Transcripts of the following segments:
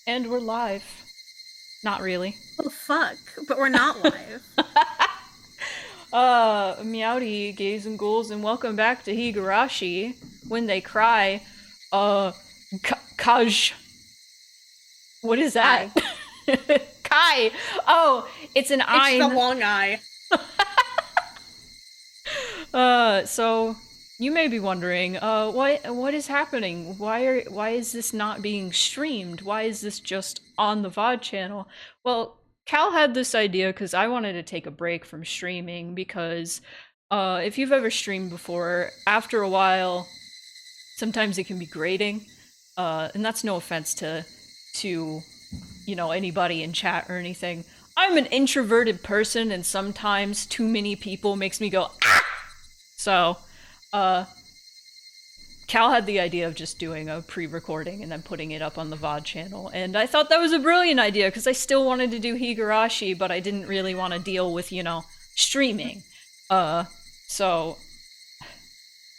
And we're live. Not really. Oh fuck, but we're not live. Meowdy, gays and ghouls, and welcome back to Higurashi. When they cry, uh, Kaj. What is that? Hi. Kai! Oh, it's an It's the ein. long eye. So you may be wondering, what is happening? Why is this not being streamed? Why is this just on the VOD channel? Well, Cal had this idea because I wanted to take a break from streaming because if you've ever streamed before, after a while, sometimes it can be grating. And that's no offense to anybody in chat or anything. I'm an introverted person, and sometimes too many people makes me go ah! So, uh, Cal had the idea of just doing a pre-recording and then putting it up on the VOD channel, and I thought that was a brilliant idea because I still wanted to do Higurashi, but I didn't really want to deal with, streaming. So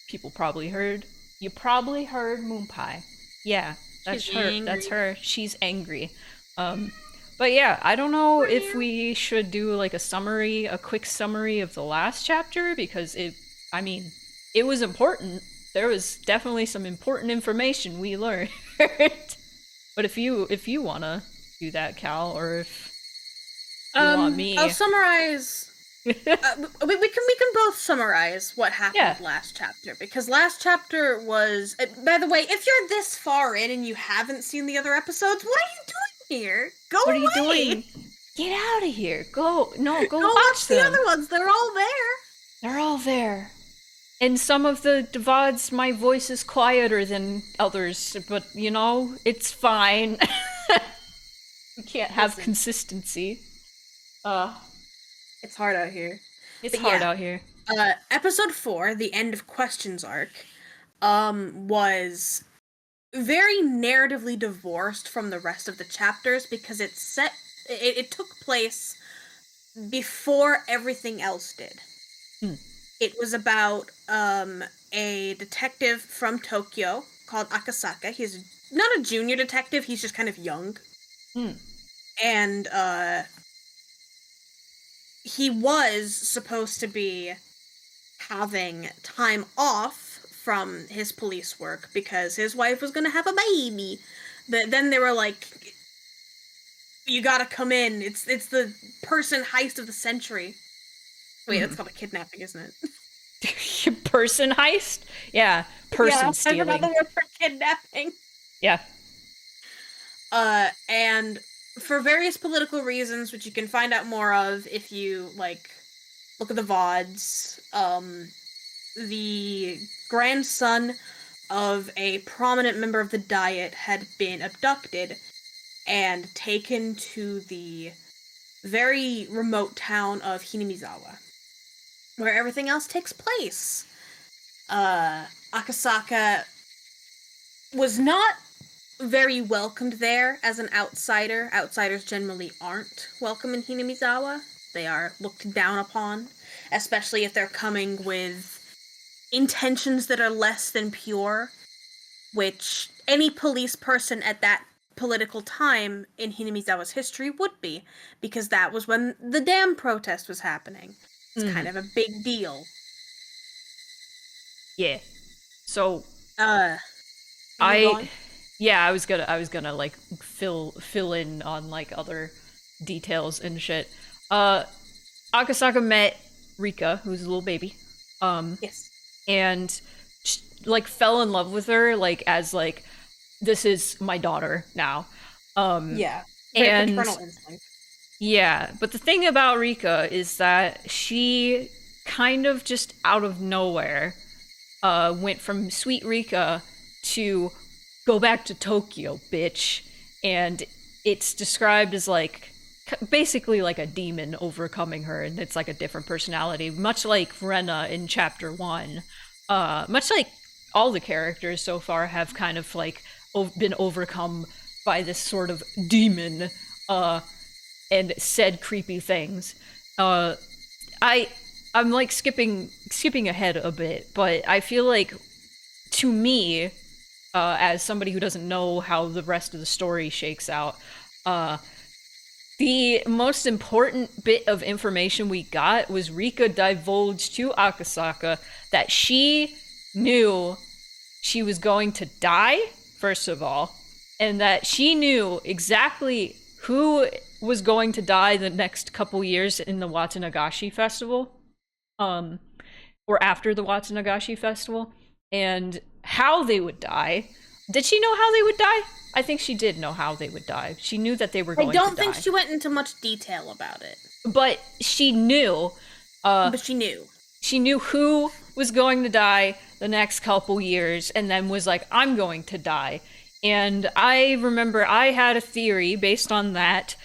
people probably heard. You probably heard Moonpie. Yeah, that's She's her. angry. That's her. She's angry. Um, but yeah, I don't know if we should do like a quick summary of the last chapter because I mean, it was important. There was definitely some important information we learned. But if you wanna do that, Cal, or if you want me, I'll summarize. We can both summarize what happened yeah. last chapter because last chapter was. By the way, if you're this far in and you haven't seen the other episodes, what are you doing here? Go What away. are you doing? Get out of here! Go Go watch watch the them. other ones. They're all there. They're all there. In some of the VODs, my voice is quieter than others, but it's fine. We can't have Listen. consistency. It's hard out here. It's But hard yeah. out here. Episode 4, the end of questions arc, was very narratively divorced from the rest of the chapters because it took place before everything else did. It was about a detective from Tokyo called Akasaka. He's not a junior detective, he's just kind of young. And he was supposed to be having time off from his police work because his wife was going to have a baby. But then they were like, you gotta come in. It's the person heist of the century. Wait, that's called a kidnapping, isn't it? Person heist? Yeah, person Yeah, stealing. I forgot the word for kidnapping. Yeah. And for various political reasons, which you can find out more of if you, look at the VODs, the grandson of a prominent member of the Diet had been abducted and taken to the very remote town of Hinamizawa, where everything else takes place. Akasaka was not very welcomed there as an outsider. Outsiders generally aren't welcome in Hinamizawa. They are looked down upon, especially if they're coming with intentions that are less than pure, which any police person at that political time in Hinamizawa's history would be, because that was when the dam protest was happening. It's kind of a big deal. Yeah. So I was gonna like fill in on like other details and shit. Akasaka met Rika, who's a little baby. Yes. And like fell in love with her like as like this is my daughter now. Yeah. And paternal instinct. yeah, but the thing about Rika is that she kind of just out of nowhere went from sweet Rika to go back to Tokyo, bitch. And it's described as like basically like a demon overcoming her, and it's like a different personality, much like Rena in chapter 1. Much like all the characters so far have kind of like been overcome by this sort of demon and said creepy things. I'm like skipping ahead a bit, but I feel like to me as somebody who doesn't know how the rest of the story shakes out, uh, the most important bit of information we got was Rika divulged to Akasaka that she knew she was going to die, first of all, and that she knew exactly who was going to die the next couple years in the Watanagashi festival, um, or after the Watanagashi festival, and how they would die. Did she know how they would die? I think she did know how they would die. She knew that they were I going to don't die. think she went into much detail about it. But she knew. But she knew. She knew who was going to die the next couple years, and then was like, I'm going to die. And I remember I had a theory based on that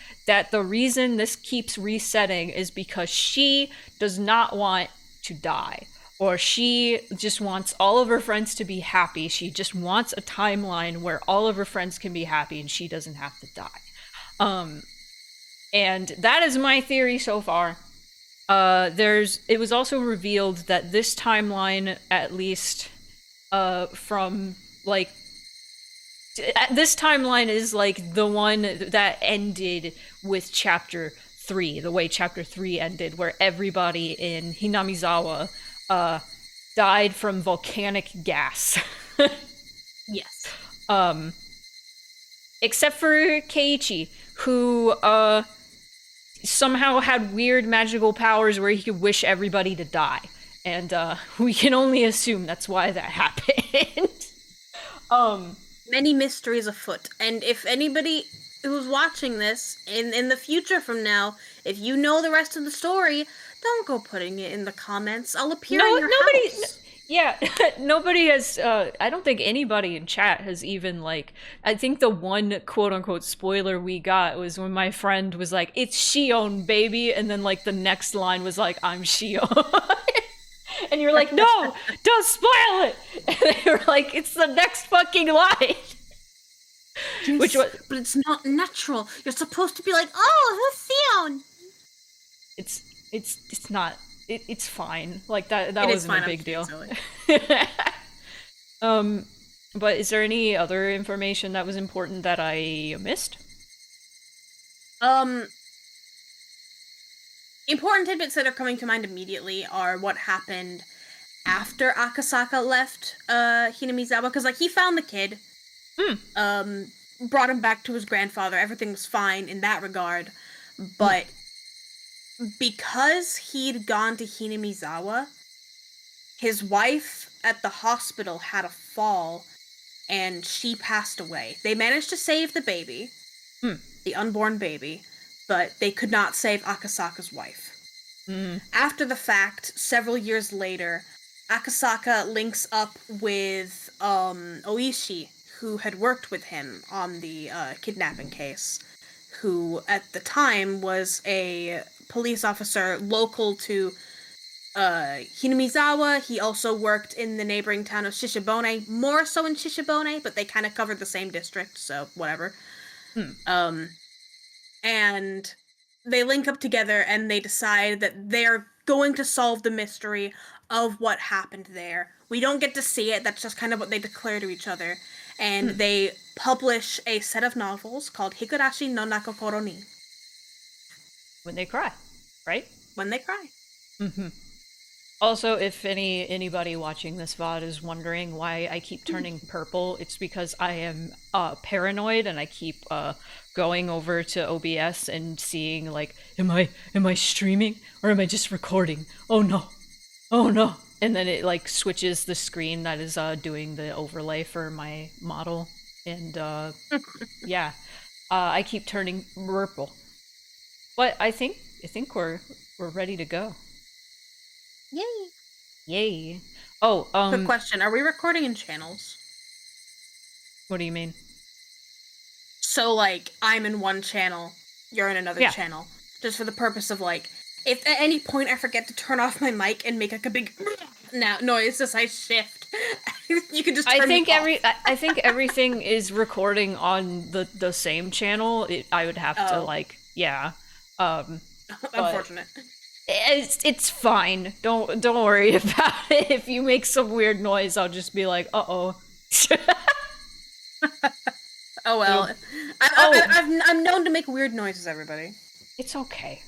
the reason this keeps resetting is because she does not want to die. Or she just wants all of her friends to be happy. She just wants a timeline where all of her friends can be happy and she doesn't have to die. And that is my theory so far. It was also revealed that this timeline, at least, from like, this timeline is like the one that ended with chapter 3, the way chapter 3 ended, where everybody in Hinamizawa died from volcanic gas. Yes. Except for Keiichi, who somehow had weird magical powers where he could wish everybody to die. And we can only assume that's why that happened. Many mysteries afoot. And if anybody who's watching this in the future from now, if you know the rest of the story, don't go putting it in the comments. I'll appear in your house. Yeah, nobody has, I don't think anybody in chat has even, like, I think the one quote-unquote spoiler we got was when my friend was like, it's Shion, baby, and then, like, the next line was like, I'm Shion. And you're like, no, don't spoil it! And they were like, it's the next fucking line! Yes, which was, but it's not natural. You're supposed to be like, oh, who's Shion? It's not... It's fine. Like, that It wasn't fine, a big deal. Silly. But is there any other information that was important that I missed? Important tidbits that are coming to mind immediately are what happened after Akasaka left Hinamizawa, because, like, he found the kid, brought him back to his grandfather, everything was fine in that regard, but because he'd gone to Hinamizawa, his wife at the hospital had a fall, and she passed away. They managed to save the baby, the unborn baby, but they could not save Akasaka's wife. After the fact, several years later, Akasaka links up with Oishi, who had worked with him on the kidnapping case, who at the time was a police officer local to Hinamizawa. He also worked in the neighboring town of Shishibone, more so in Shishibone, but they kind of covered the same district, so whatever. And they link up together and they decide that they're going to solve the mystery of what happened there. We don't get to see it, that's just kind of what they declare to each other. And they publish a set of novels called Higurashi no Nakokoro ni. When they cry, right? When they cry. Also, if anybody watching this VOD is wondering why I keep turning purple, it's because I am paranoid and I keep going over to OBS and seeing, like, am I streaming or am I just recording? Oh no. And then it, like, switches the screen that is doing the overlay for my model. And yeah, I keep turning purple. But I think we're ready to go. Yay. Oh, Quick question, are we recording in channels? What do you mean? So, like, I'm in one channel, you're in another channel. Just for the purpose of, like, if at any point I forget to turn off my mic and make, like, a big noise as I shift, you can just turn me off. I think everything is recording on the same channel. I would have to, like, yeah. Unfortunate. It's fine. Don't worry about it. If you make some weird noise, I'll just be like, uh-oh. Oh well. It'll. Oh, I'm known to make weird noises, everybody. it's okay.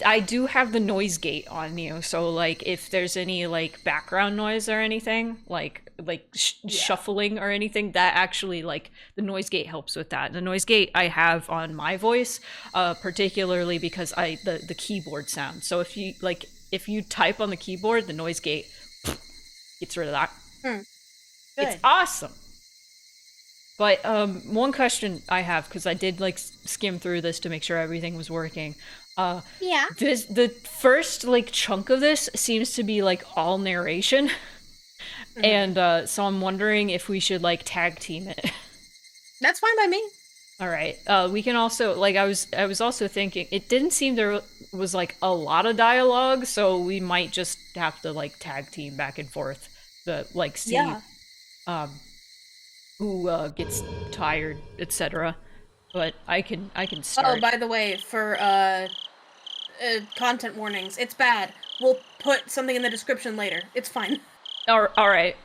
I do have the noise gate on you, so like if there's any like background noise or anything, Yeah. shuffling or anything, that actually like the noise gate helps with that. The noise gate I have on my voice, particularly because the keyboard sound. So if you type on the keyboard, the noise gate gets rid of that. Hmm. It's Good. awesome. But one question I have, because I did like skim through this to make sure everything was working. Uh, Yeah. the first like chunk of this seems to be like all narration, Hmm. and so I'm wondering if we should like tag team it. That's fine by me. All right. We can also like I was also thinking it didn't seem there was like a lot of dialogue, so we might just have to like tag team back and forth to like see Yeah. um who gets tired, etc. But I can Oh, start. by the way, for content warnings, it's bad. We'll put something in the description later. It's fine. All right.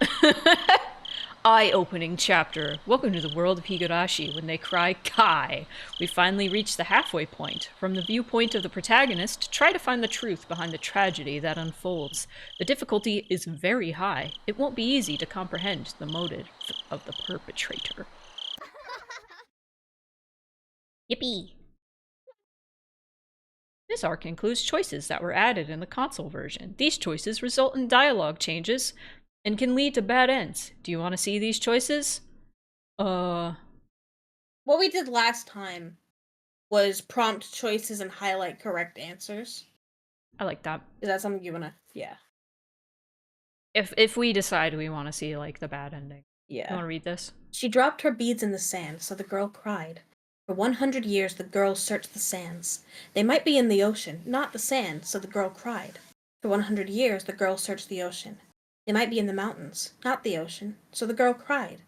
Eye-opening chapter. Welcome to the world of Higurashi. When they cry Kai, we finally reach the halfway point. From the viewpoint of the protagonist, try to find the truth behind the tragedy that unfolds. The difficulty is very high. It won't be easy to comprehend the motive of the perpetrator. Yippee! This arc includes choices that were added in the console version. These choices result in dialogue changes and can lead to bad ends. Do you want to see these choices? Uh, What we did last time was prompt choices and highlight correct answers. I like that. Is that something you wanna? Yeah. If we decide we want to see like the bad ending, you Yeah. want to read this? She dropped her beads in the sand, so the girl cried. For 100 years the girl searched the sands. They might be in the ocean, not the sand, so the girl cried. For 100 years the girl searched the ocean. They might be in the mountains, not the ocean, so the girl cried.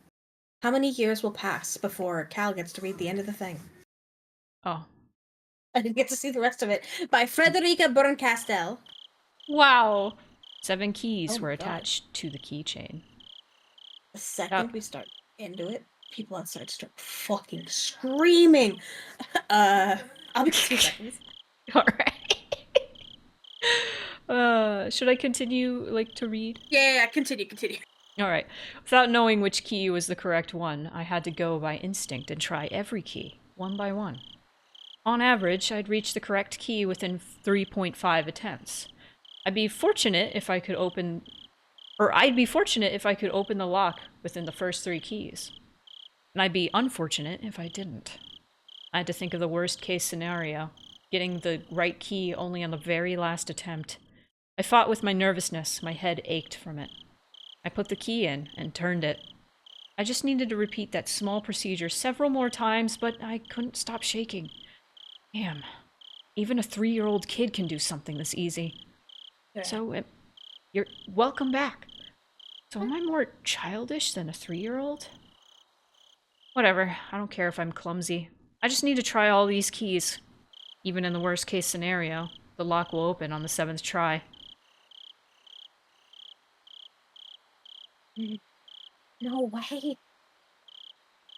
How many years will pass before Cal gets to read the end of the thing? Oh, I didn't get to see the rest of it. By Frederica Berncastel. wow! 7 Oh keys my were god. attached to the keychain. The Yep. second we start into it, people outside start fucking screaming. Uh, I'll be 2 seconds. All right. Should I continue like to read? Yeah, continue, continue. All right. Without knowing which key was the correct one, I had to go by instinct and try every key, one by one. On average, I'd reach the correct key within 3.5 attempts. I'd be fortunate if I could open I'd be fortunate if I could open the lock within the first 3 keys. And I'd be unfortunate if I didn't. I had to think of the worst case scenario, getting the right key only on the very last attempt. I fought with my nervousness, my head ached from it. I put the key in and turned it. I just needed to repeat that small procedure several more times, but I couldn't stop shaking. Damn, even a 3-year-old kid can do something this easy. Yeah. So, you're welcome back. So am I more childish than a 3-year-old? Whatever, I don't care if I'm clumsy. I just need to try all these keys. Even in the worst case scenario, the lock will open on the 7th try. No way.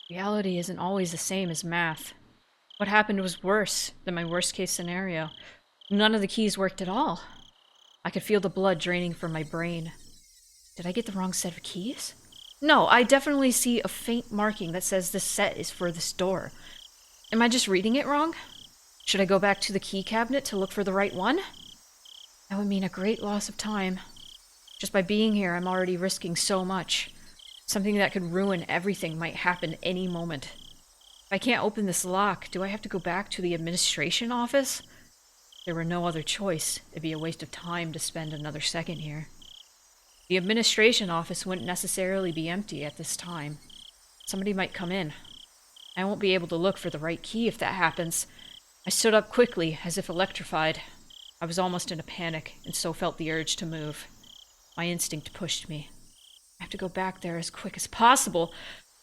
Reality isn't always the same as math. What happened was worse than my worst case scenario. None of the keys worked at all. I could feel the blood draining from my brain. Did I get the wrong set of keys? No, I definitely see a faint marking that says this set is for this door. Am I just reading it wrong? Should I go back to the key cabinet to look for the right one? That would mean a great loss of time. Just by being here, I'm already risking so much. Something that could ruin everything might happen any moment. If I can't open this lock, do I have to go back to the administration office? If there were no other choice, it'd be a waste of time to spend another second here. The administration office wouldn't necessarily be empty at this time. Somebody might come in. I won't be able to look for the right key if that happens. I stood up quickly, as if electrified. I was almost in a panic, and so felt the urge to move. My instinct pushed me. I have to go back there as quick as possible.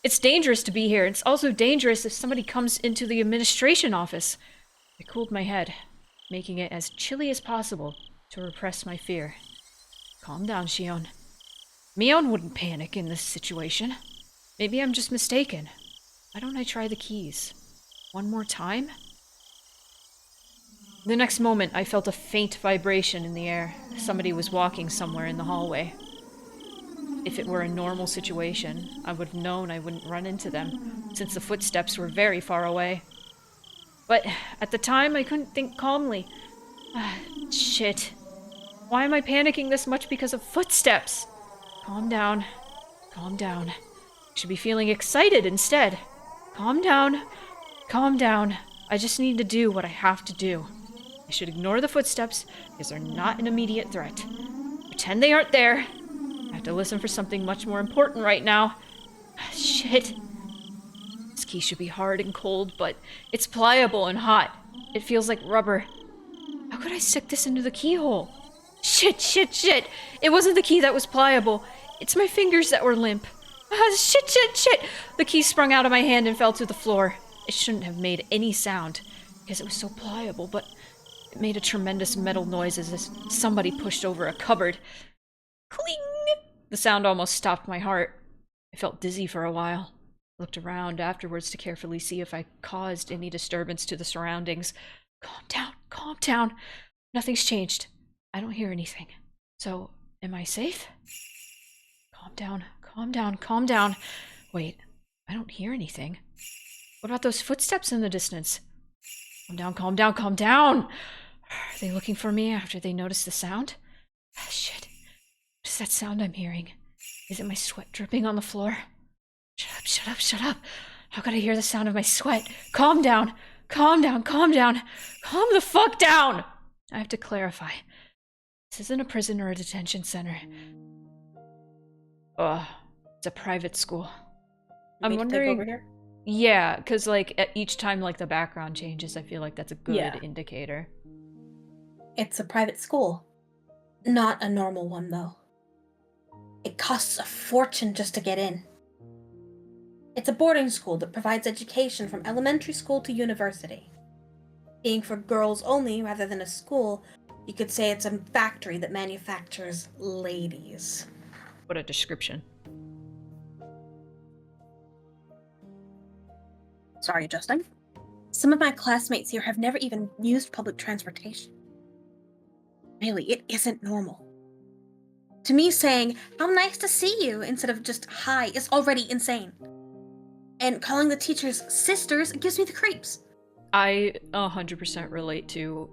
It's dangerous to be here. It's also dangerous if somebody comes into the administration office. I cooled my head, making it as chilly as possible to repress my fear. Calm down, Shion. Mion wouldn't panic in this situation. Maybe I'm just mistaken. Why don't I try the keys? One more time? The next moment, I felt a faint vibration in the air. Somebody was walking somewhere in the hallway. If it were a normal situation, I would have known I wouldn't run into them, since the footsteps were very far away. But at the time, I couldn't think calmly. Shit. Why am I panicking this much because of footsteps? Calm down. Calm down. I should be feeling excited instead. Calm down. Calm down. I just need to do what I have to do. I should ignore the footsteps because they're not an immediate threat. Pretend they aren't there. I have to listen for something much more important right now. Shit. This key should be hard and cold, but it's pliable and hot. It feels like rubber. How could I stick this into the keyhole? Shit, shit, shit! It wasn't the key that was pliable. It's my fingers that were limp. Shit, shit, shit! The key sprung out of my hand and fell to the floor. It shouldn't have made any sound, because it was so pliable, but it made a tremendous metal noise as if somebody pushed over a cupboard. Cling! The sound almost stopped my heart. I felt dizzy for a while. I looked around afterwards to carefully see if I caused any disturbance to the surroundings. Calm down, calm down. Nothing's changed. I don't hear anything. So, am I safe? Calm down, calm down, calm down. Wait, I don't hear anything. What about those footsteps in the distance? Calm down, calm down, calm down! Are they looking for me after they notice the sound? Shit. What is that sound I'm hearing? Is it my sweat dripping on the floor? Shut up, shut up, shut up. How could I hear the sound of my sweat? Calm down, calm down, calm down. Calm the fuck down! I have to clarify. This isn't a prison or a detention center. Ugh. It's a private school. I'm wondering... Take over here? Yeah, because, like, at each time, like, the background changes, I feel like that's a good Yeah. indicator. It's a private school. Not a normal one, though. It costs a fortune just to get in. It's a boarding school that provides education from elementary school to university. Being for girls only rather than a school, you could say it's a factory that manufactures ladies. What a description. Sorry, adjusting. Some of my classmates here have never even used public transportation. Really, it isn't normal. To me, saying, "How nice to see you," instead of just "hi," is already insane. And calling the teachers sisters gives me the creeps. I 100% relate to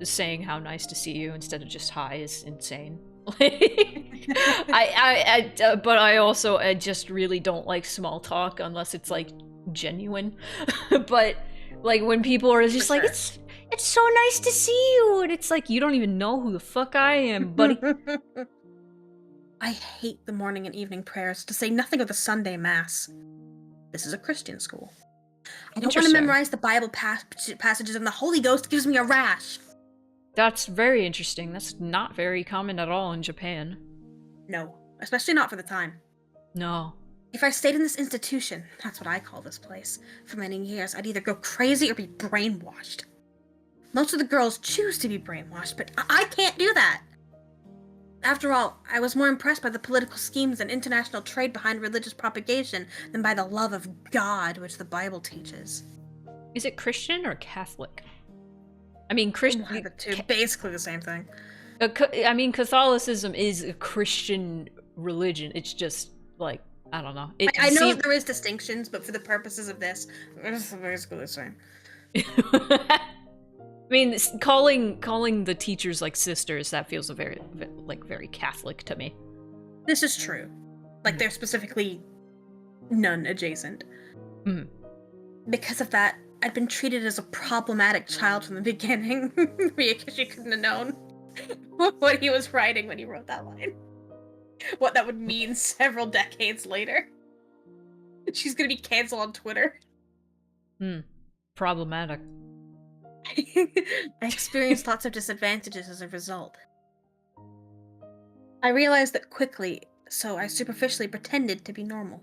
saying how nice to see you instead of just hi is insane. But I just really don't like small talk unless it's like genuine. But like when people are just like, it's so nice to see you, and it's like you don't even know who the fuck I am, buddy. I hate the morning and evening prayers, to say nothing of the Sunday Mass. This is a Christian school. I don't want to memorize the Bible passages, and the Holy Ghost gives me a rash. That's very interesting. That's not very common at all in Japan. No, especially not for the time. No. If I stayed in this institution, that's what I call this place, for many years, I'd either go crazy or be brainwashed. Most of the girls choose to be brainwashed, but I can't do that. After all, I was more impressed by the political schemes and international trade behind religious propagation than by the love of God, which the Bible teaches. Is it Christian or Catholic? I mean, Christian. The two, basically the same thing. I mean, Catholicism is a Christian religion. It's just like I don't know. I know there is distinctions, but for the purposes of this, it's basically the same. I mean, calling the teachers like sisters, that feels very Catholic to me. This is true. Like they're specifically nun adjacent. Mm. Because of that, I'd been treated as a problematic child from the beginning. Because you couldn't have known what he was writing when he wrote that line. What that would mean several decades later. She's gonna be canceled on Twitter. Problematic. I experienced lots of disadvantages as a result. I realized that quickly, so I superficially pretended to be normal.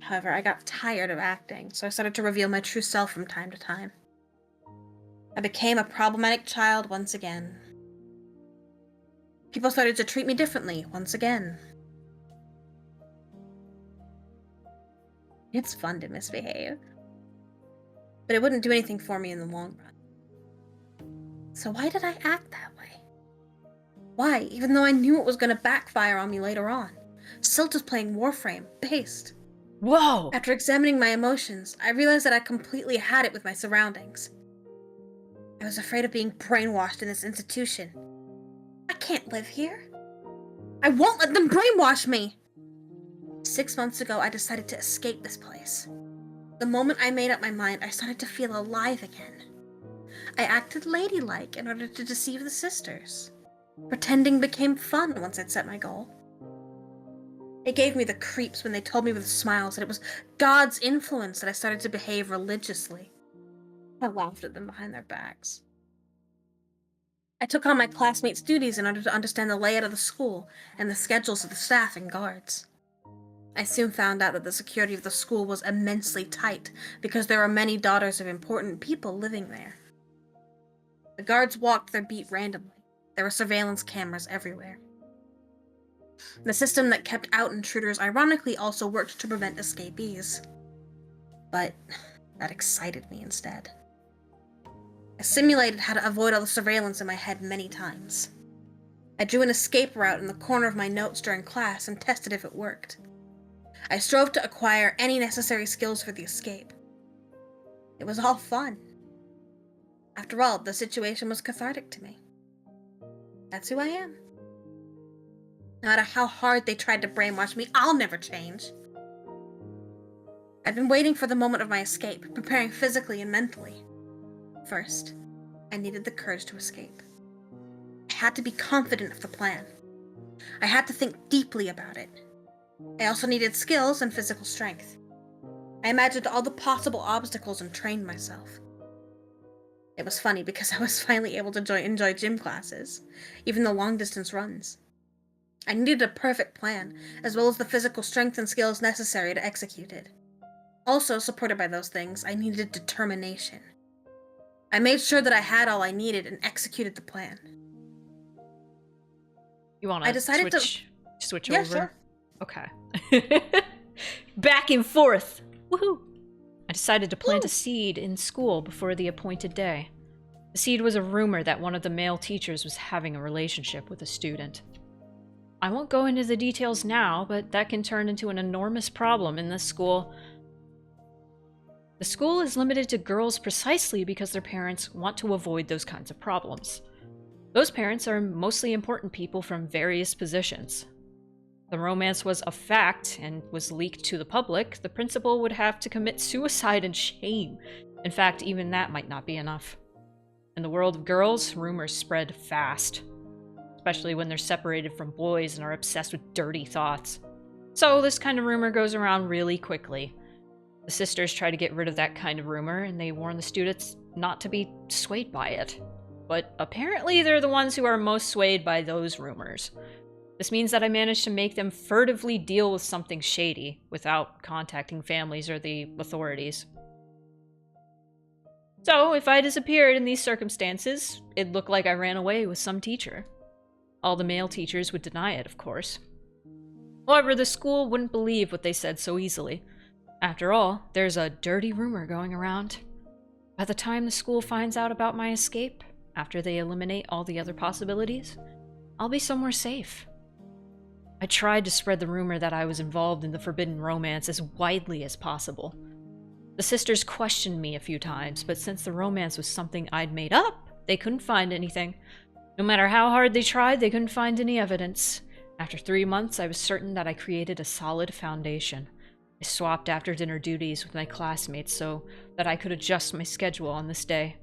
However, I got tired of acting, so I started to reveal my true self from time to time. I became a problematic child once again. People started to treat me differently once again. It's fun to misbehave. But it wouldn't do anything for me in the long run. So why did I act that way? Why, even though I knew it was going to backfire on me later on? Still just playing Warframe, based. Whoa! After examining my emotions, I realized that I completely had it with my surroundings. I was afraid of being brainwashed in this institution. I can't live here. I won't let them brainwash me! 6 months ago, I decided to escape this place. The moment I made up my mind, I started to feel alive again. I acted ladylike in order to deceive the sisters. Pretending became fun once I'd set my goal. It gave me the creeps when they told me with smiles that it was God's influence that I started to behave religiously. I laughed at them behind their backs. I took on my classmates' duties in order to understand the layout of the school and the schedules of the staff and guards. I soon found out that the security of the school was immensely tight because there were many daughters of important people living there. The guards walked their beat randomly. There were surveillance cameras everywhere. The system that kept out intruders ironically also worked to prevent escapees. But that excited me instead. I simulated how to avoid all the surveillance in my head many times. I drew an escape route in the corner of my notes during class and tested if it worked. I strove to acquire any necessary skills for the escape. It was all fun. After all, the situation was cathartic to me. That's who I am. No matter how hard they tried to brainwash me, I'll never change. I'd been waiting for the moment of my escape, preparing physically and mentally. First, I needed the courage to escape. I had to be confident of the plan. I had to think deeply about it. I also needed skills and physical strength. I imagined all the possible obstacles and trained myself. It was funny because I was finally able to enjoy gym classes, even the long-distance runs. I needed a perfect plan, as well as the physical strength and skills necessary to execute it. Also, supported by those things, I needed determination. I made sure that I had all I needed and executed the plan. You want I to decided to... switch Yeah, over? sure. Okay. Back and forth. Woohoo! I decided to plant a seed in school before the appointed day. The seed was a rumor that one of the male teachers was having a relationship with a student. I won't go into the details now, but that can turn into an enormous problem in this school. The school is limited to girls precisely because their parents want to avoid those kinds of problems. Those parents are mostly important people from various positions. The romance was a fact and was leaked to the public, the principal would have to commit suicide and shame. In fact, even that might not be enough. In the world of girls, rumors spread fast, especially when they're separated from boys and are obsessed with dirty thoughts. So this kind of rumor goes around really quickly. The sisters try to get rid of that kind of rumor, and they warn the students not to be swayed by it. But apparently they're the ones who are most swayed by those rumors. This means that I managed to make them furtively deal with something shady without contacting families or the authorities. So, if I disappeared in these circumstances, it'd look like I ran away with some teacher. All the male teachers would deny it, of course. However, the school wouldn't believe what they said so easily. After all, there's a dirty rumor going around. By the time the school finds out about my escape, after they eliminate all the other possibilities, I'll be somewhere safe. I tried to spread the rumor that I was involved in the forbidden romance as widely as possible. The sisters questioned me a few times, but since the romance was something I'd made up, they couldn't find anything. No matter how hard they tried, they couldn't find any evidence. After 3 months, I was certain that I created a solid foundation. I swapped after-dinner duties with my classmates so that I could adjust my schedule on this day.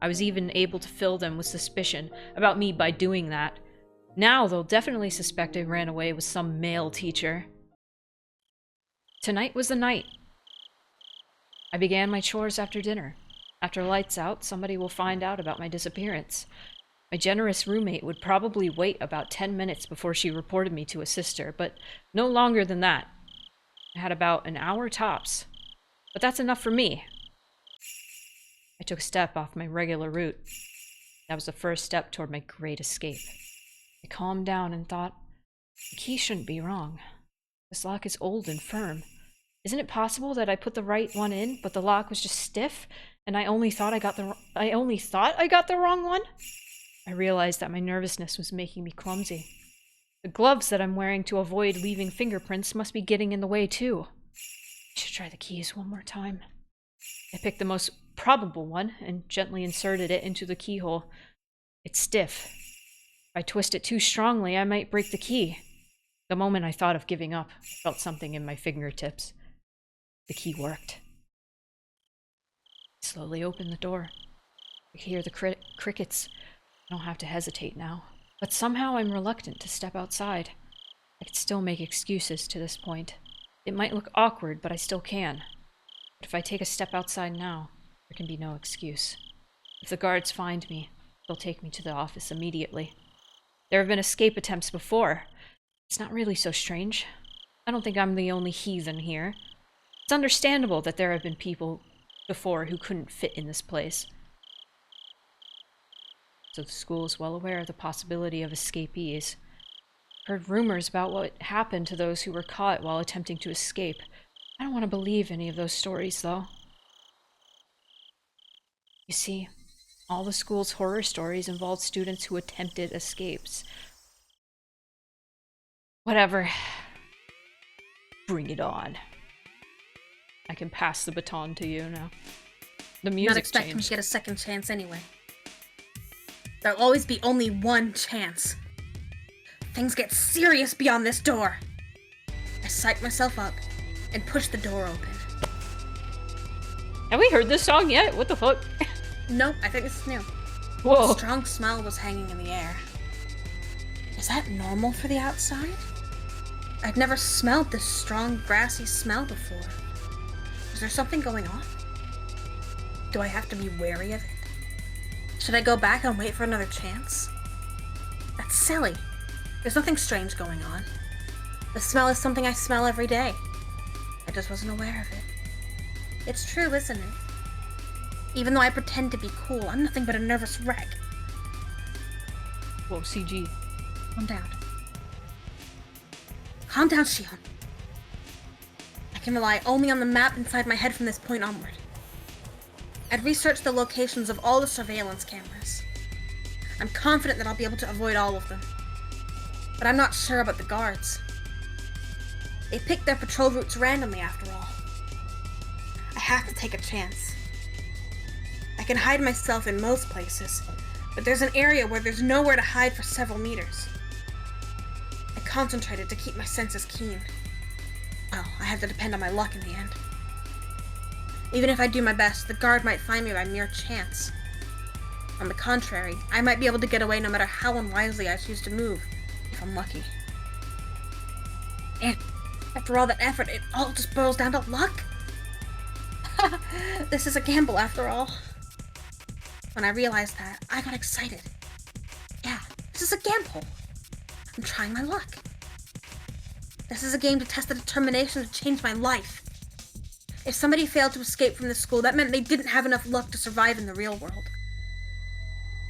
I was even able to fill them with suspicion about me by doing that. Now they'll definitely suspect I ran away with some male teacher. Tonight was the night. I began my chores after dinner. After lights out, somebody will find out about my disappearance. My generous roommate would probably wait about 10 minutes before she reported me to a sister, but no longer than that. I had about an hour tops. But that's enough for me. I took a step off my regular route. That was the first step toward my great escape. I calmed down and thought, the key shouldn't be wrong. This lock is old and firm. Isn't it possible that I put the right one in, but the lock was just stiff, and I only thought I got the wrong one? I realized that my nervousness was making me clumsy. The gloves that I'm wearing to avoid leaving fingerprints must be getting in the way too. I should try the keys one more time. I picked the most probable one and gently inserted it into the keyhole. It's stiff. If I twist it too strongly, I might break the key. The moment I thought of giving up, I felt something in my fingertips. The key worked. I slowly opened the door. I could hear the crickets. I don't have to hesitate now. But somehow I'm reluctant to step outside. I could still make excuses to this point. It might look awkward, but I still can. But if I take a step outside now, there can be no excuse. If the guards find me, they'll take me to the office immediately. There have been escape attempts before. It's not really so strange. I don't think I'm the only heathen here. It's understandable that there have been people before who couldn't fit in this place. So the school is well aware of the possibility of escapees. Heard rumors about what happened to those who were caught while attempting to escape. I don't want to believe any of those stories, though. You see, all the school's horror stories involve students who attempted escapes. Whatever. Bring it on. I can pass the baton to you now. The music Not expecting changed. to get a second chance anyway. There'll always be only one chance. Things get serious beyond this door. I psych myself up and push the door open. Have we heard this song yet? What the fuck? Nope, I think this is new. Whoa. A strong smell was hanging in the air. Is that normal for the outside? I've never smelled this strong, grassy smell before. Is there something going on? Do I have to be wary of it? Should I go back and wait for another chance? That's silly. There's nothing strange going on. The smell is something I smell every day. I just wasn't aware of it. It's true, isn't it? Even though I pretend to be cool, I'm nothing but a nervous wreck. Whoa, CG. Calm down. Calm down, Shion. I can rely only on the map inside my head from this point onward. I'd researched the locations of all the surveillance cameras. I'm confident that I'll be able to avoid all of them. But I'm not sure about the guards. They picked their patrol routes randomly, after all. I have to take a chance. I can hide myself in most places, but there's an area where there's nowhere to hide for several meters. I concentrated to keep my senses keen. Well, I had to depend on my luck in the end. Even if I do my best, the guard might find me by mere chance. On the contrary, I might be able to get away no matter how unwisely I choose to move, if I'm lucky. And after all that effort, it all just boils down to luck? This is a gamble, after all. When I realized that, I got excited. Yeah, this is a gamble. I'm trying my luck. This is a game to test the determination to change my life. If somebody failed to escape from the school, that meant they didn't have enough luck to survive in the real world.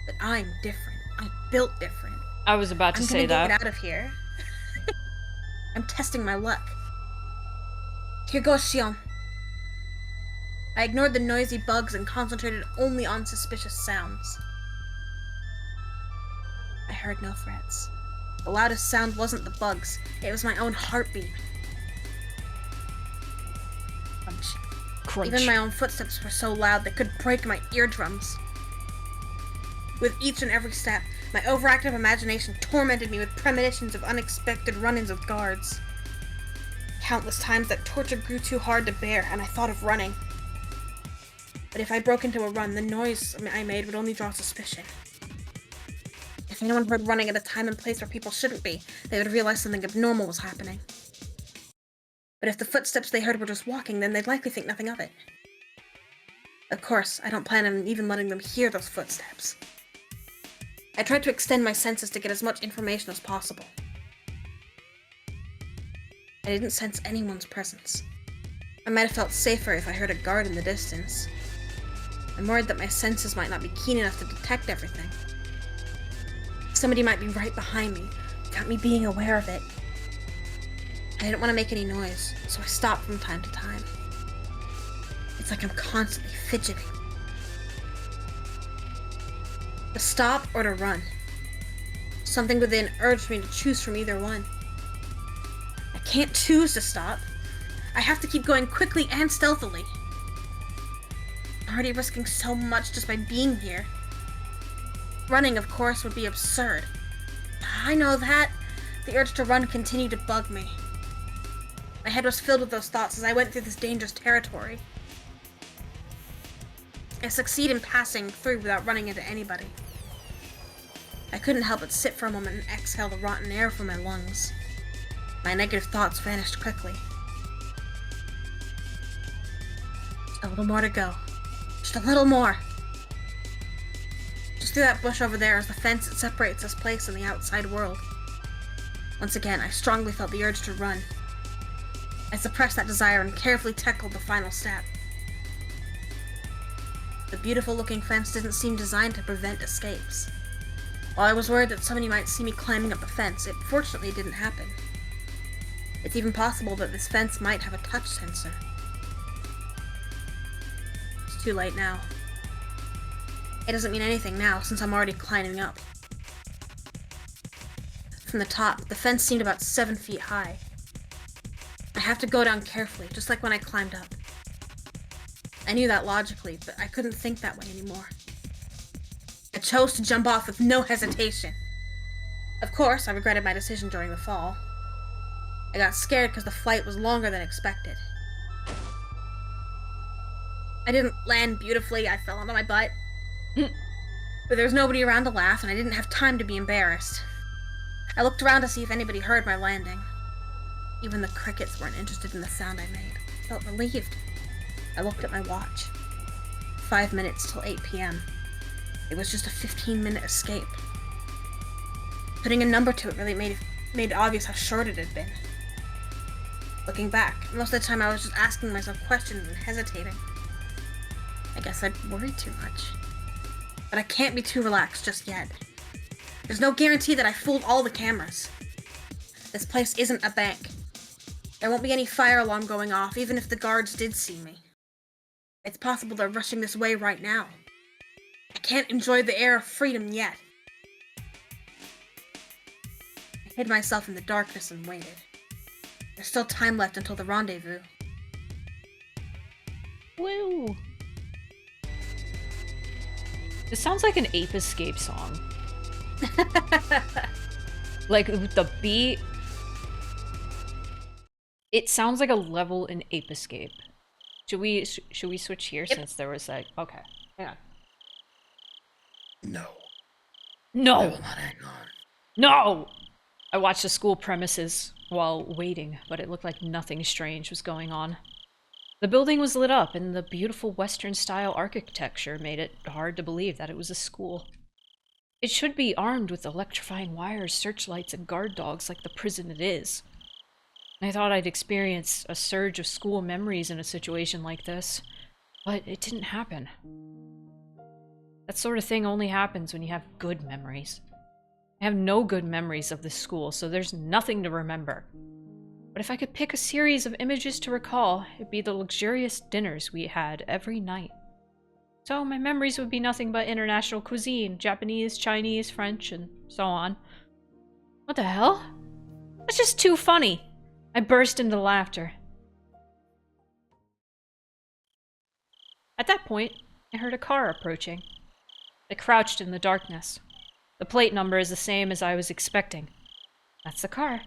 But I'm different. I'm built different. I was about to say that. I'm gonna get out of here. I'm testing my luck. Here goes Shion. I ignored the noisy bugs and concentrated only on suspicious sounds. I heard no threats. The loudest sound wasn't the bugs, it was my own heartbeat. Crunch. Crunch. Even my own footsteps were so loud they could break my eardrums. With each and every step, my overactive imagination tormented me with premonitions of unexpected run-ins with guards. Countless times that torture grew too hard to bear, and I thought of running. But if I broke into a run, the noise I made would only draw suspicion. If anyone heard running at a time and place where people shouldn't be, they would realize something abnormal was happening. But if the footsteps they heard were just walking, then they'd likely think nothing of it. Of course, I don't plan on even letting them hear those footsteps. I tried to extend my senses to get as much information as possible. I didn't sense anyone's presence. I might have felt safer if I heard a guard in the distance. I'm worried that my senses might not be keen enough to detect everything. Somebody might be right behind me, without me being aware of it. I didn't want to make any noise, so I stopped from time to time. It's like I'm constantly fidgeting. To stop or to run. Something within urged me to choose from either one. I can't choose to stop. I have to keep going quickly and stealthily. I'm already risking so much just by being here. Running, of course, would be absurd. I know that. The urge to run continued to bug me. My head was filled with those thoughts as I went through this dangerous territory. I succeed in passing through without running into anybody. I couldn't help but sit for a moment and exhale the rotten air from my lungs. My negative thoughts vanished quickly. Just a little more to go. Just a little more. Just through that bush over there is the fence that separates this place and the outside world. Once again, I strongly felt the urge to run. I suppressed that desire and carefully tackled the final step. The beautiful-looking fence didn't seem designed to prevent escapes. While I was worried that somebody might see me climbing up the fence, it fortunately didn't happen. It's even possible that this fence might have a touch sensor. It's too late now. It doesn't mean anything now, since I'm already climbing up. From the top, the fence seemed about 7 feet high. I have to go down carefully, just like when I climbed up. I knew that logically, but I couldn't think that way anymore. I chose to jump off with no hesitation. Of course, I regretted my decision during the fall. I got scared because the flight was longer than expected. I didn't land beautifully, I fell onto my butt. But there was nobody around to laugh, and I didn't have time to be embarrassed. I looked around to see if anybody heard my landing. Even the crickets weren't interested in the sound I made. I felt relieved. I looked at my watch. 5 minutes till 8 p.m. It was just a 15-minute escape. Putting a number to it really made it obvious how short it had been. Looking back, most of the time I was just asking myself questions and hesitating. I guess I'd worried too much. But I can't be too relaxed just yet. There's no guarantee that I fooled all the cameras. This place isn't a bank. There won't be any fire alarm going off, even if the guards did see me. It's possible they're rushing this way right now. I can't enjoy the air of freedom yet. I hid myself in the darkness and waited. There's still time left until the rendezvous. Woo! This sounds like an Ape Escape song. Like, the beat... It sounds like a level in Ape Escape. Should we switch here since there was like... Okay, hang on. No. No! I will not hang on. No! I watched the school premises while waiting, but it looked like nothing strange was going on. The building was lit up, and the beautiful Western-style architecture made it hard to believe that it was a school. It should be armed with electrifying wires, searchlights, and guard dogs like the prison it is. I thought I'd experience a surge of school memories in a situation like this, but it didn't happen. That sort of thing only happens when you have good memories. I have no good memories of this school, so there's nothing to remember. But if I could pick a series of images to recall, it'd be the luxurious dinners we had every night. So my memories would be nothing but international cuisine, Japanese, Chinese, French, and so on. What the hell? That's just too funny. I burst into laughter. At that point, I heard a car approaching. It crouched in the darkness. The plate number is the same as I was expecting. That's the car.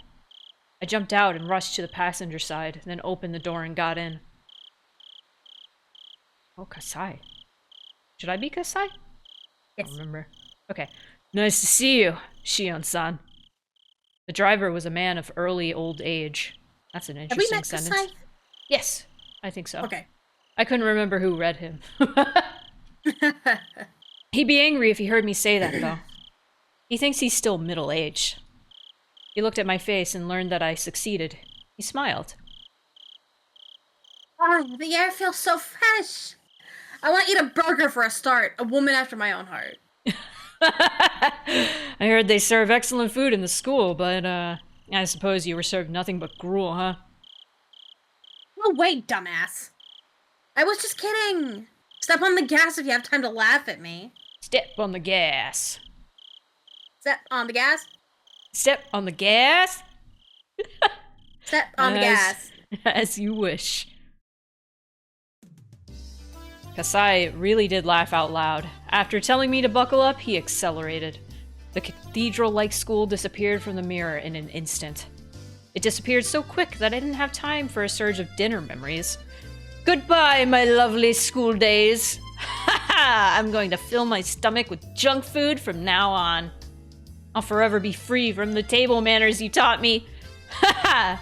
I jumped out and rushed to the passenger side, then opened the door and got in. Oh, Kasai. Should I be Kasai? Yes. I don't remember. Okay. Nice to see you, Shion-san. The driver was a man of early old age. That's an Have we interesting met sentence. Kasai? Yes, I think so. Okay. I couldn't remember who read him. He'd be angry if he heard me say that, though. He thinks he's still middle-aged. He looked at my face and learned that I succeeded. He smiled. Oh, the air feels so fresh. I want to eat a burger for a start. A woman after my own heart. I heard they serve excellent food in the school, but, I suppose you were served nothing but gruel, huh? No way, dumbass. I was just kidding. Step on the gas if you have time to laugh at me. Step on the gas. Step on the gas. Step on the gas? Step on the gas. As you wish. Kasai really did laugh out loud. After telling me to buckle up, he accelerated. The cathedral-like school disappeared from the mirror in an instant. It disappeared so quick that I didn't have time for a surge of dinner memories. Goodbye, my lovely school days. Ha ha! I'm going to fill my stomach with junk food from now on. I'll forever be free from the table manners you taught me. Ha ha!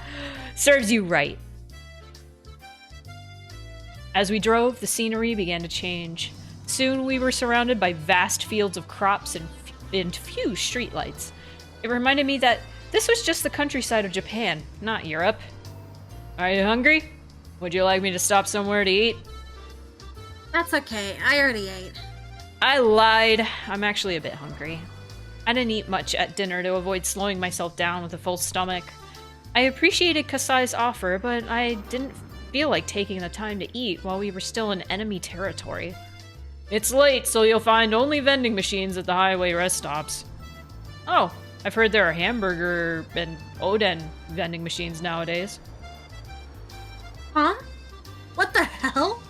Serves you right. As we drove, the scenery began to change. Soon we were surrounded by vast fields of crops and few streetlights. It reminded me that this was just the countryside of Japan, not Europe. Are you hungry? Would you like me to stop somewhere to eat? That's okay. I already ate. I lied. I'm actually a bit hungry. I didn't eat much at dinner to avoid slowing myself down with a full stomach. I appreciated Kasai's offer, but I didn't feel like taking the time to eat while we were still in enemy territory. It's late, so you'll find only vending machines at the highway rest stops. Oh, I've heard there are hamburger and oden vending machines nowadays. Huh? What the hell?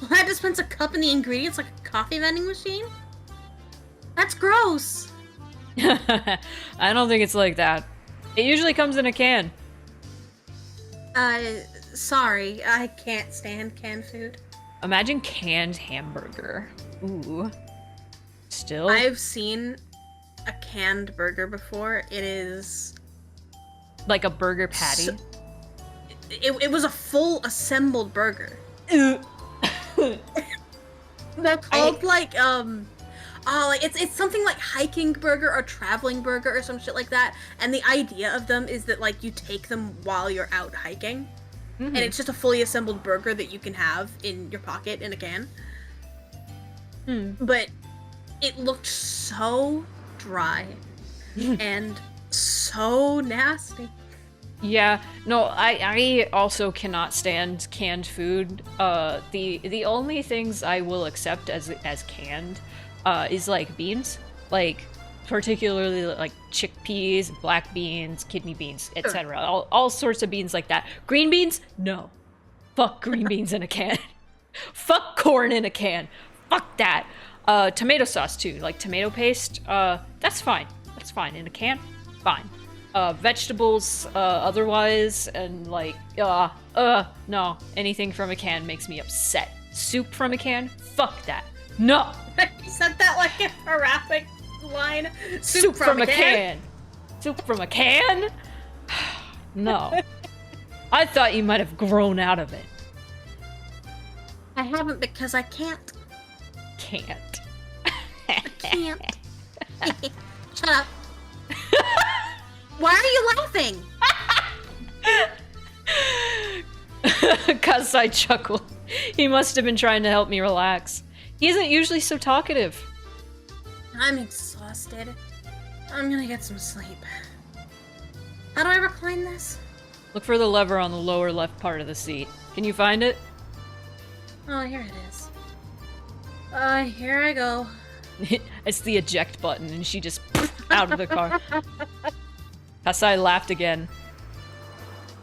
Will I dispense a cup and the ingredients like a coffee vending machine? That's gross. I don't think it's like that. It usually comes in a can. Sorry. I can't stand canned food. Imagine canned hamburger. Ooh. Still? I've seen a canned burger before. It is... Like a burger patty? It was a full assembled burger. They're called it's something like hiking burger or traveling burger or some shit like that. And the idea of them is that like you take them while you're out hiking. Mm-hmm. And it's just a fully assembled burger that you can have in your pocket in a can. But it looked so dry and so nasty. Yeah, no, I also cannot stand canned food. The only things I will accept as canned is like beans, like particularly like chickpeas, black beans, kidney beans, etc. All sorts of beans like that. Green beans? No. Fuck green beans in a can. Fuck corn in a can. Fuck that. Tomato sauce too, like tomato paste. That's fine. That's fine in a can. Fine. Vegetables, otherwise, and like, no. Anything from a can makes me upset. Soup from a can? Fuck that. No! You said that like a horrific line. Soup from a can! Soup from a can? No. I thought you might have grown out of it. I haven't because I can't. Can't. I can't. Shut up. Why are you laughing? Cause I chuckle. He must have been trying to help me relax. He isn't usually so talkative. I'm exhausted. I'm gonna get some sleep. How do I recline this? Look for the lever on the lower left part of the seat. Can you find it? Oh, here it is. Here I go. It's the eject button, and she just out of the car. Kasai laughed again.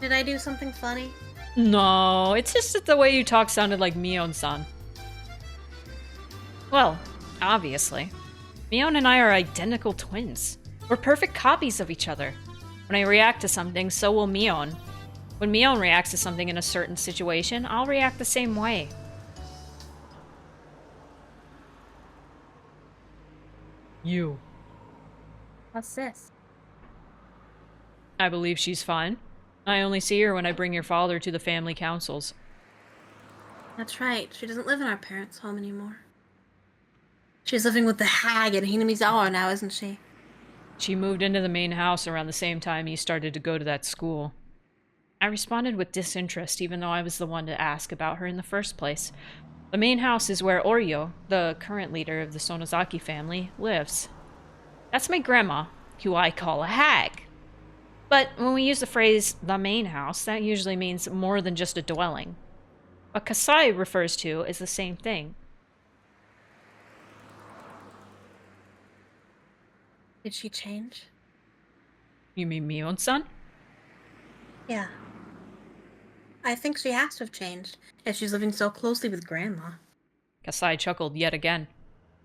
Did I do something funny? No, it's just that the way you talk sounded like Mion-san. Well, obviously. Mion and I are identical twins. We're perfect copies of each other. When I react to something, so will Mion. When Mion reacts to something in a certain situation, I'll react the same way. You. What's this? I believe she's fine. I only see her when I bring your father to the family councils. That's right. She doesn't live in our parents' home anymore. She's living with the hag in Hinamizawa now, isn't she? She moved into the main house around the same time you started to go to that school. I responded with disinterest, even though I was the one to ask about her in the first place. The main house is where Oryo, the current leader of the Sonozaki family, lives. That's my grandma, who I call a hag. But when we use the phrase the main house, that usually means more than just a dwelling. What Kasai refers to is the same thing. Did she change? You mean Mion-san? Yeah. I think she has to have changed, if she's living so closely with Grandma. Kasai chuckled yet again.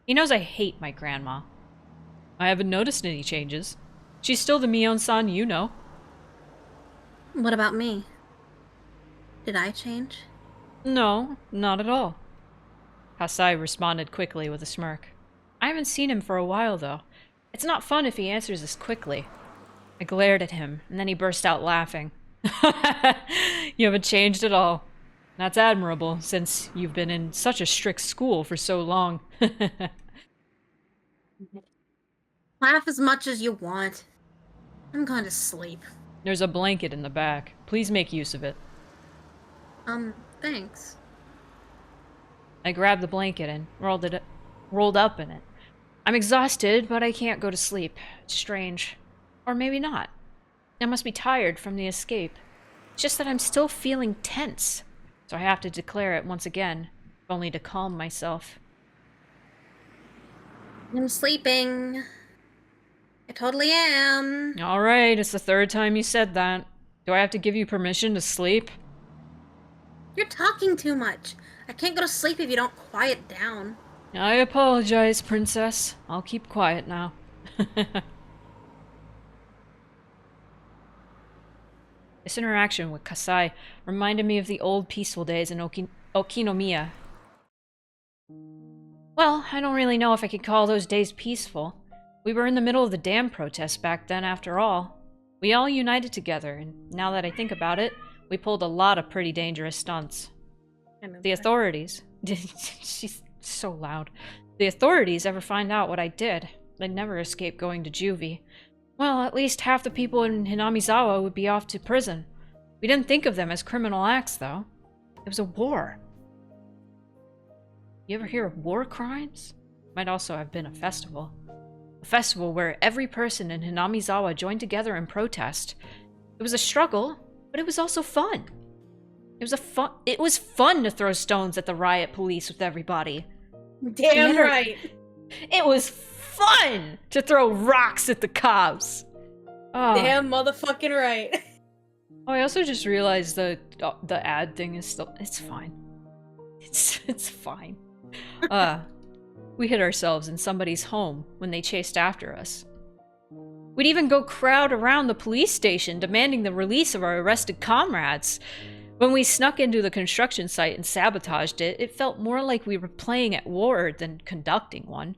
He knows I hate my grandma. I haven't noticed any changes. She's still the Mion-san you know. What about me? Did I change? No, not at all. Kasai responded quickly with a smirk. I haven't seen him for a while, though. It's not fun if he answers this quickly. I glared at him, and then he burst out laughing. You haven't changed at all. That's admirable, since you've been in such a strict school for so long. Laugh as much as you want. I'm going to sleep. There's a blanket in the back. Please make use of it. Thanks. I grabbed the blanket and rolled up in it. I'm exhausted, but I can't go to sleep. It's strange. Or maybe not. I must be tired from the escape. It's just that I'm still feeling tense. So I have to declare it once again, if only to calm myself. I'm sleeping. I totally am. Alright, it's the third time you said that. Do I have to give you permission to sleep? You're talking too much. I can't go to sleep if you don't quiet down. I apologize, Princess. I'll keep quiet now. This interaction with Kasai reminded me of the old peaceful days in Okinomiya. Well, I don't really know if I could call those days peaceful. We were in the middle of the dam protests back then, after all. We all united together, and now that I think about it, we pulled a lot of pretty dangerous stunts. The authorities... She's so loud. The authorities ever find out what I did, I'd never escape going to juvie. Well, at least half the people in Hinamizawa would be off to prison. We didn't think of them as criminal acts, though. It was a war. You ever hear of war crimes? Might also have been a festival. A festival where every person in Hinamizawa joined together in protest. It was a struggle, but it was also fun. It was fun to throw stones at the riot police with everybody. Damn right. It was fun to throw rocks at the cops. Oh. Damn motherfucking right. Oh, I also just realized the ad thing is still... It's fine. It's fine. We hid ourselves in somebody's home when they chased after us. We'd even go crowd around the police station demanding the release of our arrested comrades. When we snuck into the construction site and sabotaged it, it felt more like we were playing at war than conducting one.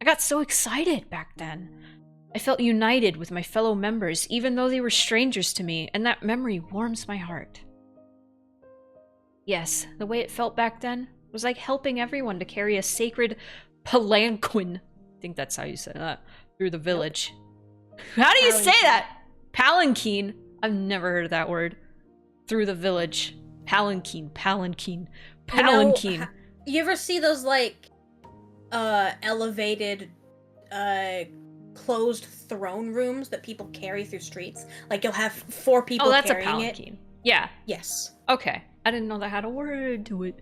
I got so excited back then. I felt united with my fellow members, even though they were strangers to me, and that memory warms my heart. Yes, the way it felt back then was like helping everyone to carry a sacred palanquin, I think that's how you say that, through the village. Nope. How do you say that? Palanquin. I've never heard of that word. Through the village. Palanquin. You ever see those, like, elevated, closed throne rooms that people carry through streets? Like, you'll have 4 people carrying it. Oh, that's a palanquin. Yeah. Yes. Okay. I didn't know that had a word to it.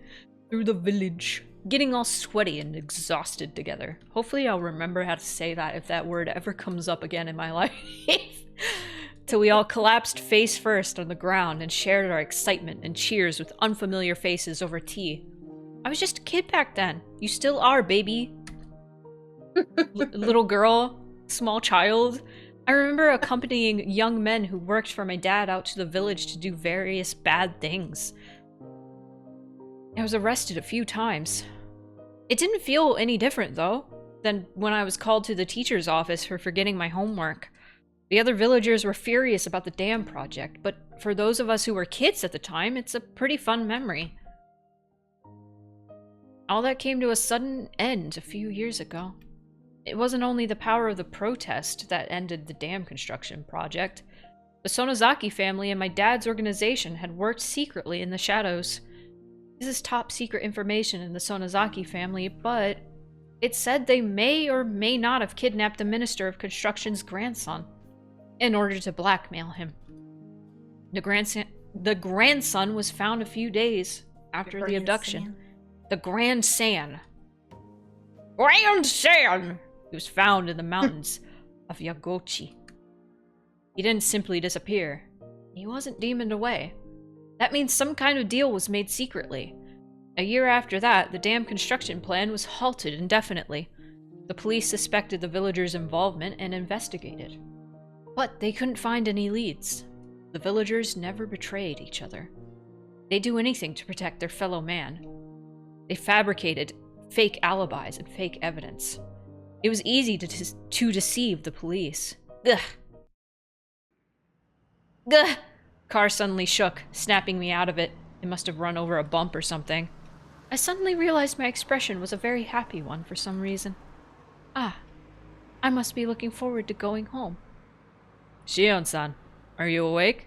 Through the village. Getting all sweaty and exhausted together. Hopefully I'll remember how to say that if that word ever comes up again in my life. Till we all collapsed face first on the ground and shared our excitement and cheers with unfamiliar faces over tea. I was just a kid back then. You still are, baby. Little girl. Small child. I remember accompanying young men who worked for my dad out to the village to do various bad things. I was arrested a few times. It didn't feel any different, though, than when I was called to the teacher's office for forgetting my homework. The other villagers were furious about the dam project, but for those of us who were kids at the time, it's a pretty fun memory. All that came to a sudden end a few years ago. It wasn't only the power of the protest that ended the dam construction project. The Sonozaki family and my dad's organization had worked secretly in the shadows. This is top secret information in the Sonozaki family, but it said they may or may not have kidnapped the Minister of Construction's grandson. in order to blackmail him. The grandson was found a few days after the abduction. The grandson. Grandson! He was found in the mountains of Yagochi. He didn't simply disappear. He wasn't demoned away. That means some kind of deal was made secretly. A year after that, the dam construction plan was halted indefinitely. The police suspected the villagers' involvement and investigated. But they couldn't find any leads. The villagers never betrayed each other. They'd do anything to protect their fellow man. They fabricated fake alibis and fake evidence. It was easy to deceive the police. Ugh. Gah! Car suddenly shook, snapping me out of it. It must have run over a bump or something. I suddenly realized my expression was a very happy one for some reason. Ah, I must be looking forward to going home. Shion-san, are you awake?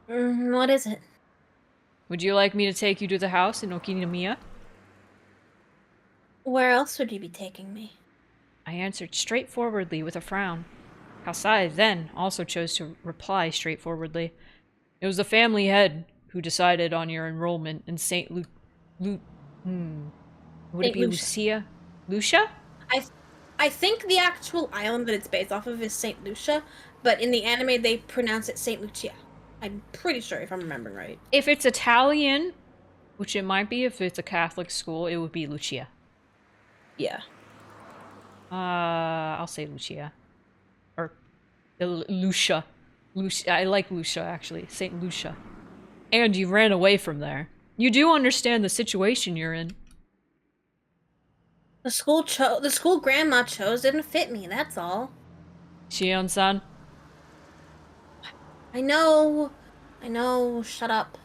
What is it? Would you like me to take you to the house in Okinomiya? Where else would you be taking me? I answered straightforwardly with a frown. Kasai then also chose to reply straightforwardly. It was the family head who decided on your enrollment in St. Would it be Lucia? Lucia? I think the actual island that it's based off of is St. Lucia, but in the anime they pronounce it St. Lucia. I'm pretty sure, if I'm remembering right. If it's Italian, which it might be if it's a Catholic school, it would be Lucia. Yeah. I'll say Lucia. Or Lucia. Lucia. I like Lucia, actually. St. Lucia. And you ran away from there. You do understand the situation you're in. The school grandma chose didn't fit me, that's all. Shion-san? I know, shut up.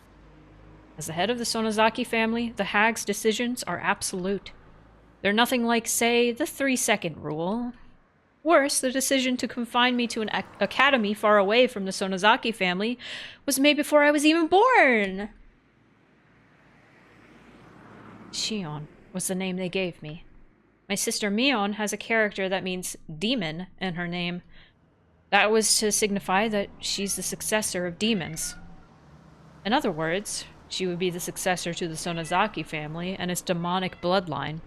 As the head of the Sonozaki family, the Hag's decisions are absolute. They're nothing like, say, the 3-second rule. Worse, the decision to confine me to an academy far away from the Sonozaki family was made before I was even born. Shion was the name they gave me. My sister Mion has a character that means demon in her name. That was to signify that she's the successor of demons. In other words, she would be the successor to the Sonozaki family and its demonic bloodline.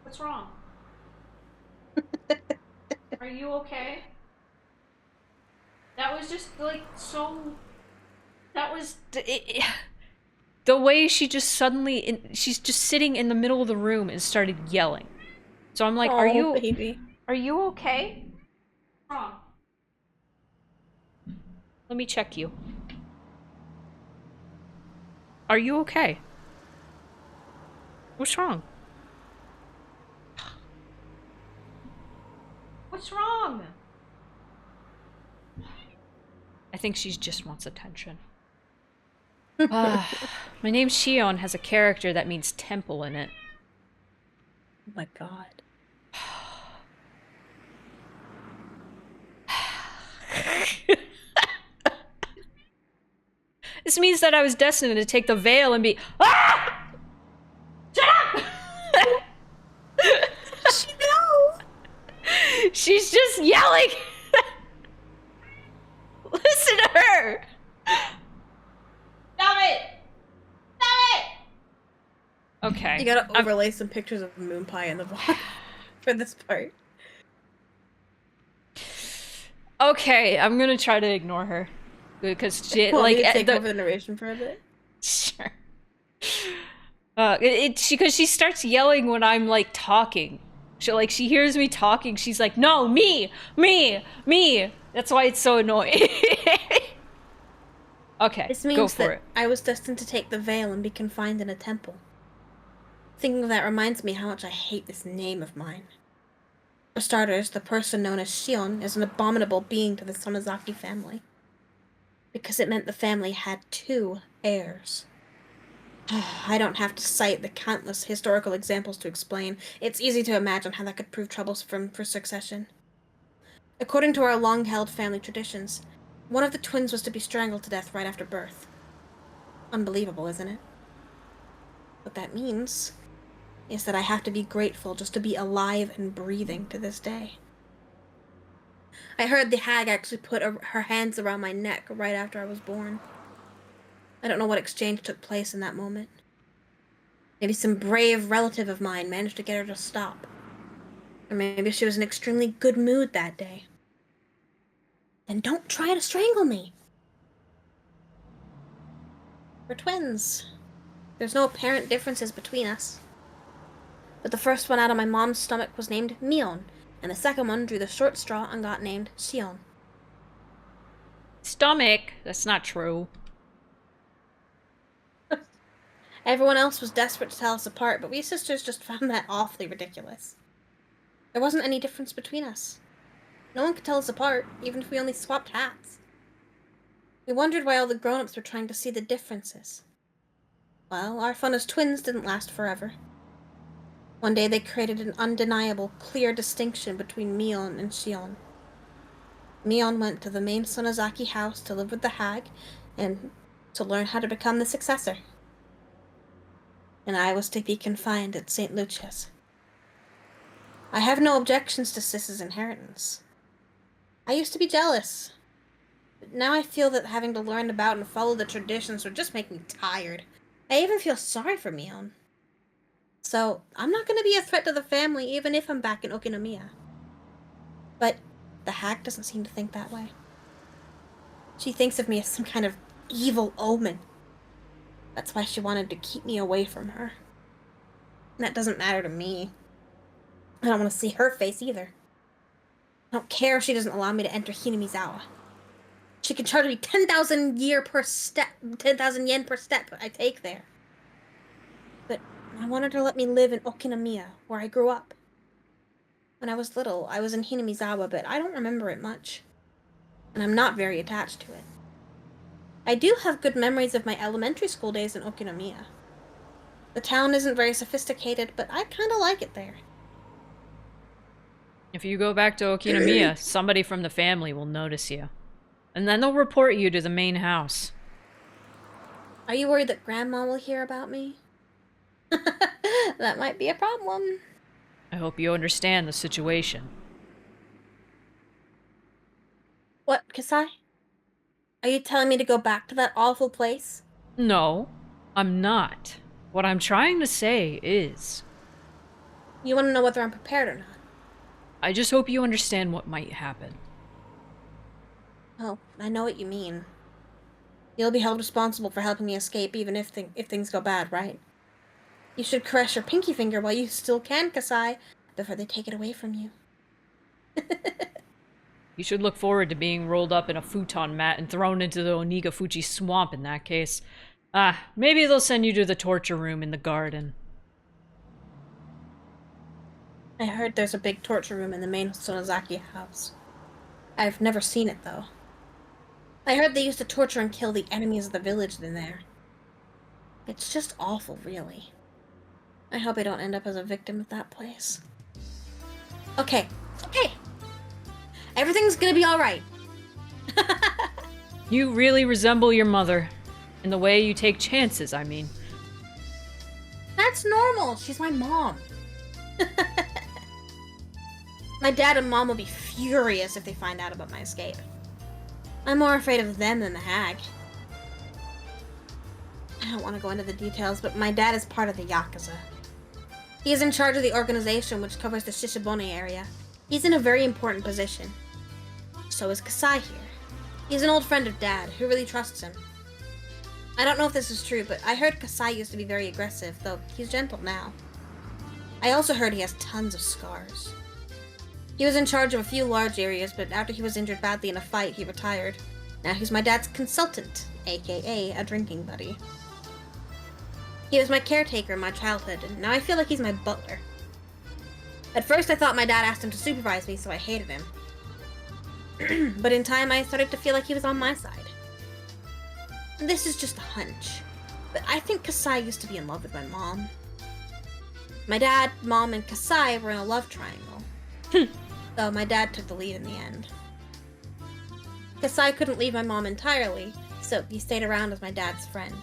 What's wrong? Are you okay? That was just like so. That was the way she just suddenly. She's just sitting in the middle of the room and started yelling. So I'm like, oh, baby. Are you okay? What's wrong? Let me check you. Are you okay? What's wrong? What's wrong? I think she just wants attention. My name Shion has a character that means temple in it. Oh my god. This means that I was destined to take the veil and be ah! Shut up! No! She's just yelling. Listen to her. Stop it! Stop it! Okay. You gotta overlay some pictures of moon pie in the vlog for this part. Okay, I'm gonna try to ignore her because she Well, like take over the narration for a bit. Sure. Because she starts yelling when I'm like talking. She hears me talking. She's like, "No, me." That's why it's so annoying. Okay, this means go for that it. I was destined to take the veil and be confined in a temple. Thinking of that reminds me how much I hate this name of mine. For starters, the person known as Shion is an abominable being to the Sonozaki family. Because it meant the family had 2 heirs. I don't have to cite the countless historical examples to explain. It's easy to imagine how that could prove troublesome for succession. According to our long-held family traditions, one of the twins was to be strangled to death right after birth. Unbelievable, isn't it? What that means is that I have to be grateful just to be alive and breathing to this day. I heard the hag actually put her hands around my neck right after I was born. I don't know what exchange took place in that moment. Maybe some brave relative of mine managed to get her to stop. Or maybe she was in extremely good mood that day. Then don't try to strangle me. We're twins. There's no apparent differences between us. But the first one out of my mom's stomach was named Mion, and the second one drew the short straw and got named Sion. Stomach? That's not true. Everyone else was desperate to tell us apart, but we sisters just found that awfully ridiculous. There wasn't any difference between us. No one could tell us apart, even if we only swapped hats. We wondered why all the grown-ups were trying to see the differences. Well, our fun as twins didn't last forever. One day they created an undeniable, clear distinction between Mion and Shion. Mion went to the main Sonozaki house to live with the hag and to learn how to become the successor. And I was to be confined at St. Lucia's. I have no objections to Sis's inheritance. I used to be jealous. But now I feel that having to learn about and follow the traditions would just make me tired. I even feel sorry for Mion. So, I'm not going to be a threat to the family even if I'm back in Okinomiya. But the hag doesn't seem to think that way. She thinks of me as some kind of evil omen. That's why she wanted to keep me away from her. And that doesn't matter to me. I don't want to see her face either. I don't care if she doesn't allow me to enter Hinamizawa. She can charge me 10,000 yen per step I take there. But I want her to let me live in Okinomiya, where I grew up. When I was little, I was in Hinamizawa, but I don't remember it much. And I'm not very attached to it. I do have good memories of my elementary school days in Okinomiya. The town isn't very sophisticated, but I kind of like it there. If you go back to Okinomiya, somebody from the family will notice you. And then they'll report you to the main house. Are you worried that Grandma will hear about me? That might be a problem. I hope you understand the situation. What, Kasai? Are you telling me to go back to that awful place? No, I'm not. What I'm trying to say is... You want to know whether I'm prepared or not? I just hope you understand what might happen. Oh, I know what you mean. You'll be held responsible for helping me escape even if things go bad, right? You should caress your pinky finger while you still can, Kasai, before they take it away from you. You should look forward to being rolled up in a futon mat and thrown into the Onigafuchi swamp in that case. Maybe they'll send you to the torture room in the garden. I heard there's a big torture room in the main Sonozaki house. I've never seen it, though. I heard they used to torture and kill the enemies of the village in there. It's just awful, really. I hope I don't end up as a victim of that place. Okay. Everything's gonna be alright. You really resemble your mother. In the way you take chances, I mean. That's normal. She's my mom. My dad and mom will be furious if they find out about my escape. I'm more afraid of them than the hag. I don't want to go into the details, but my dad is part of the Yakuza. He is in charge of the organization which covers the Shishibone area. He's in a very important position. So is Kasai here. He's an old friend of Dad, who really trusts him. I don't know if this is true, but I heard Kasai used to be very aggressive, though he's gentle now. I also heard he has tons of scars. He was in charge of a few large areas, but after he was injured badly in a fight, he retired. Now he's my dad's consultant, aka a drinking buddy. He was my caretaker in my childhood, and now I feel like he's my butler. At first I thought my dad asked him to supervise me, so I hated him. But in time I started to feel like he was on my side. And this is just a hunch, but I think Kasai used to be in love with my mom. My dad, mom, and Kasai were in a love triangle. Though my dad took the lead in the end. Kasai couldn't leave my mom entirely, so he stayed around as my dad's friend.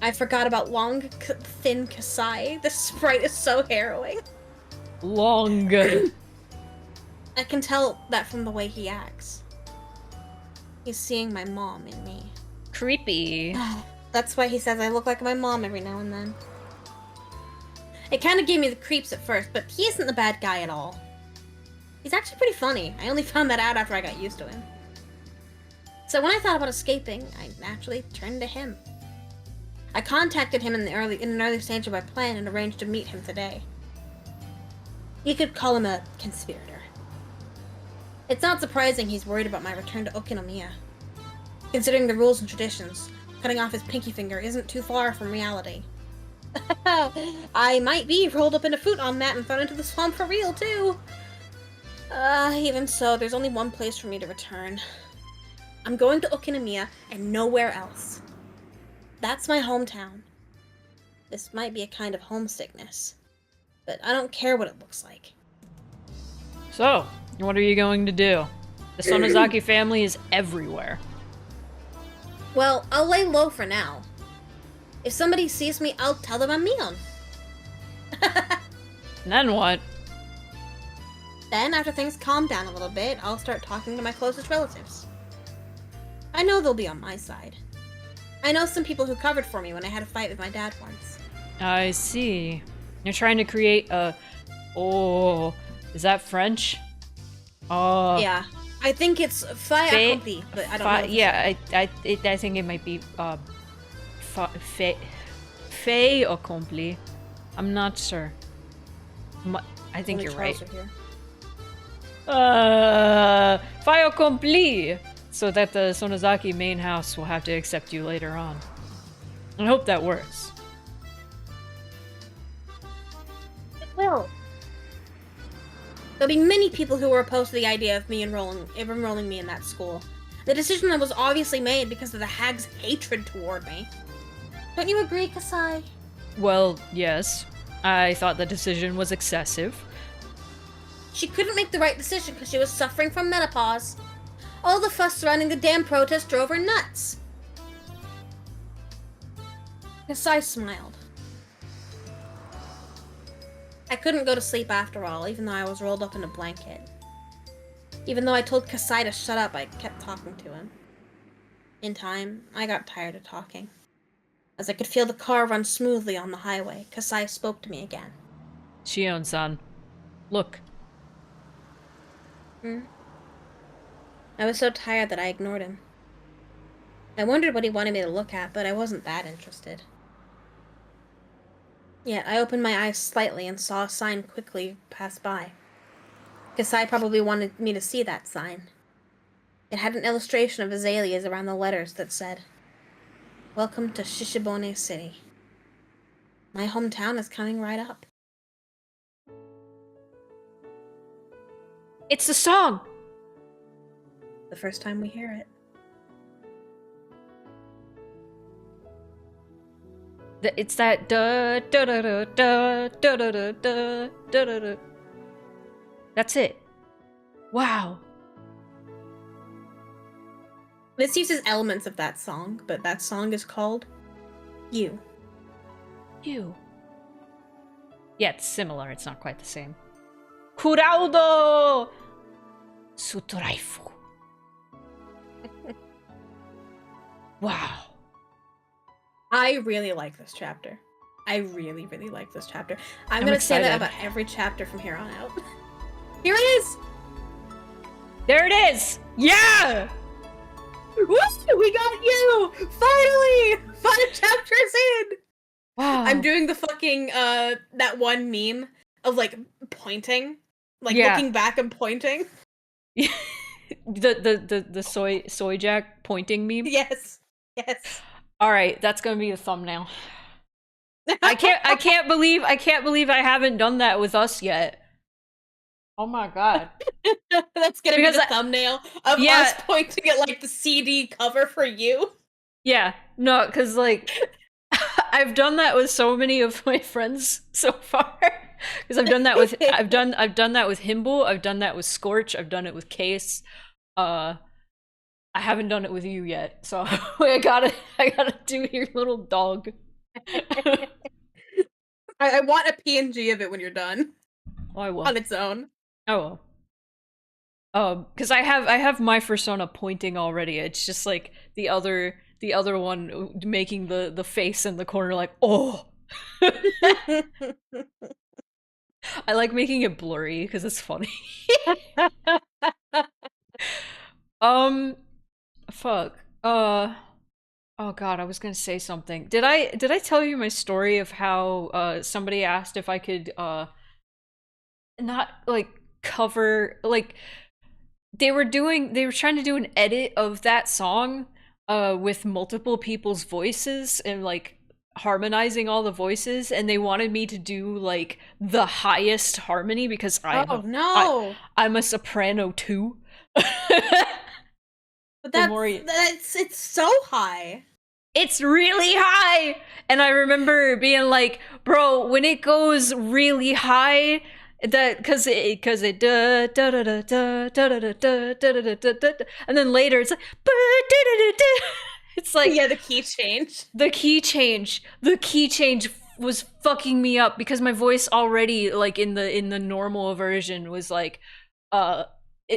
I forgot about long, thin Kasai. This sprite is so harrowing. Long. I can tell that from the way he acts. He's seeing my mom in me. Creepy. That's why he says I look like my mom every now and then. It kind of gave me the creeps at first, but he isn't the bad guy at all. He's actually pretty funny. I only found that out after I got used to him. So when I thought about escaping, I naturally turned to him. I contacted him in an early stage of my plan and arranged to meet him today. You could call him a conspirator. It's not surprising he's worried about my return to Okinomiya. Considering the rules and traditions, cutting off his pinky finger isn't too far from reality. I might be rolled up in a futon mat and thrown into the swamp for real, too. Even so, there's only one place for me to return. I'm going to Okinomiya and nowhere else. That's my hometown. This might be a kind of homesickness, but I don't care what it looks like. So, what are you going to do? The Sonozaki family is everywhere. Well, I'll lay low for now. If somebody sees me, I'll tell them I'm Mion. And then what? Then, after things calm down a little bit, I'll start talking to my closest relatives. I know they'll be on my side. I know some people who covered for me when I had a fight with my dad once. I see. You're trying to create a... Oh, is that French? Oh. Yeah. I think it's fait accompli, but I don't know. Yeah, I think it might be fait accompli. I'm not sure. I think you're right. Fait accompli! So that the Sonozaki main house will have to accept you later on. I hope that works. It will. There'll be many people who are opposed to the idea of me enrolling me in that school. The decision was obviously made because of the hag's hatred toward me. Don't you agree, Kasai? Well, yes. I thought the decision was excessive. She couldn't make the right decision because she was suffering from menopause. All the fuss surrounding the damn protest drove her nuts. Kasai smiled. I couldn't go to sleep after all, even though I was rolled up in a blanket. Even though I told Kasai to shut up, I kept talking to him. In time, I got tired of talking. As I could feel the car run smoothly on the highway, Kasai spoke to me again. Shion-san, look. I was so tired that I ignored him. I wondered what he wanted me to look at, but I wasn't that interested. Yet I opened my eyes slightly and saw a sign quickly pass by. Kasai probably wanted me to see that sign. It had an illustration of azaleas around the letters that said, "Welcome to Shishibone City. My hometown is coming right up." It's the song! The first time we hear it. It's that da da da da da da da da da da da da. That's it. Wow. This uses elements of that song, but that song is called You. You. Yeah, it's similar. It's not quite the same. Kuraudo Sutoraifu. Wow. I really like this chapter. I really, really like this chapter. I'm gonna excited. say that about every chapter from here on out. Here it is! There it is! Yeah! Woo! We got you! Finally! 5 chapters in! Wow. I'm doing the fucking, that one meme of, like, pointing. Like, Yeah. looking back and pointing. the soy jack pointing meme. Yes. Yes. All right, that's gonna be a thumbnail. I can't believe I haven't done that with us yet. Oh my god. That's gonna Because be the thumbnail of us pointing at, like, the CD cover for you. Yeah, no, because, like, I've done that with so many of my friends so far. Because I've done that with I've done that with Himble, I've done that with Scorch, I've done it with Case. I haven't done it with you yet, so I gotta do your little dog. I want a PNG of it when you're done. Oh, I will. On its own. Oh well. Because I have my persona pointing already. It's just like the other one making the face in the corner like, oh. I like making it blurry because it's funny. um, fuck. Oh god, I was gonna say something. Did I tell you my story of how somebody asked if I could not like cover like they were trying to do an edit of that song with multiple people's voices and like harmonizing all the voices, and they wanted me to do like the highest harmony because Oh I no! I'm a soprano too. But The more it's so high. it's really high, and I remember being like, bro, when it goes really high, that because it da da da da da da da da da da da da, and then later it's like it's like Yeah, the key change. the key change was fucking me up because my voice already like in the normal version was like uh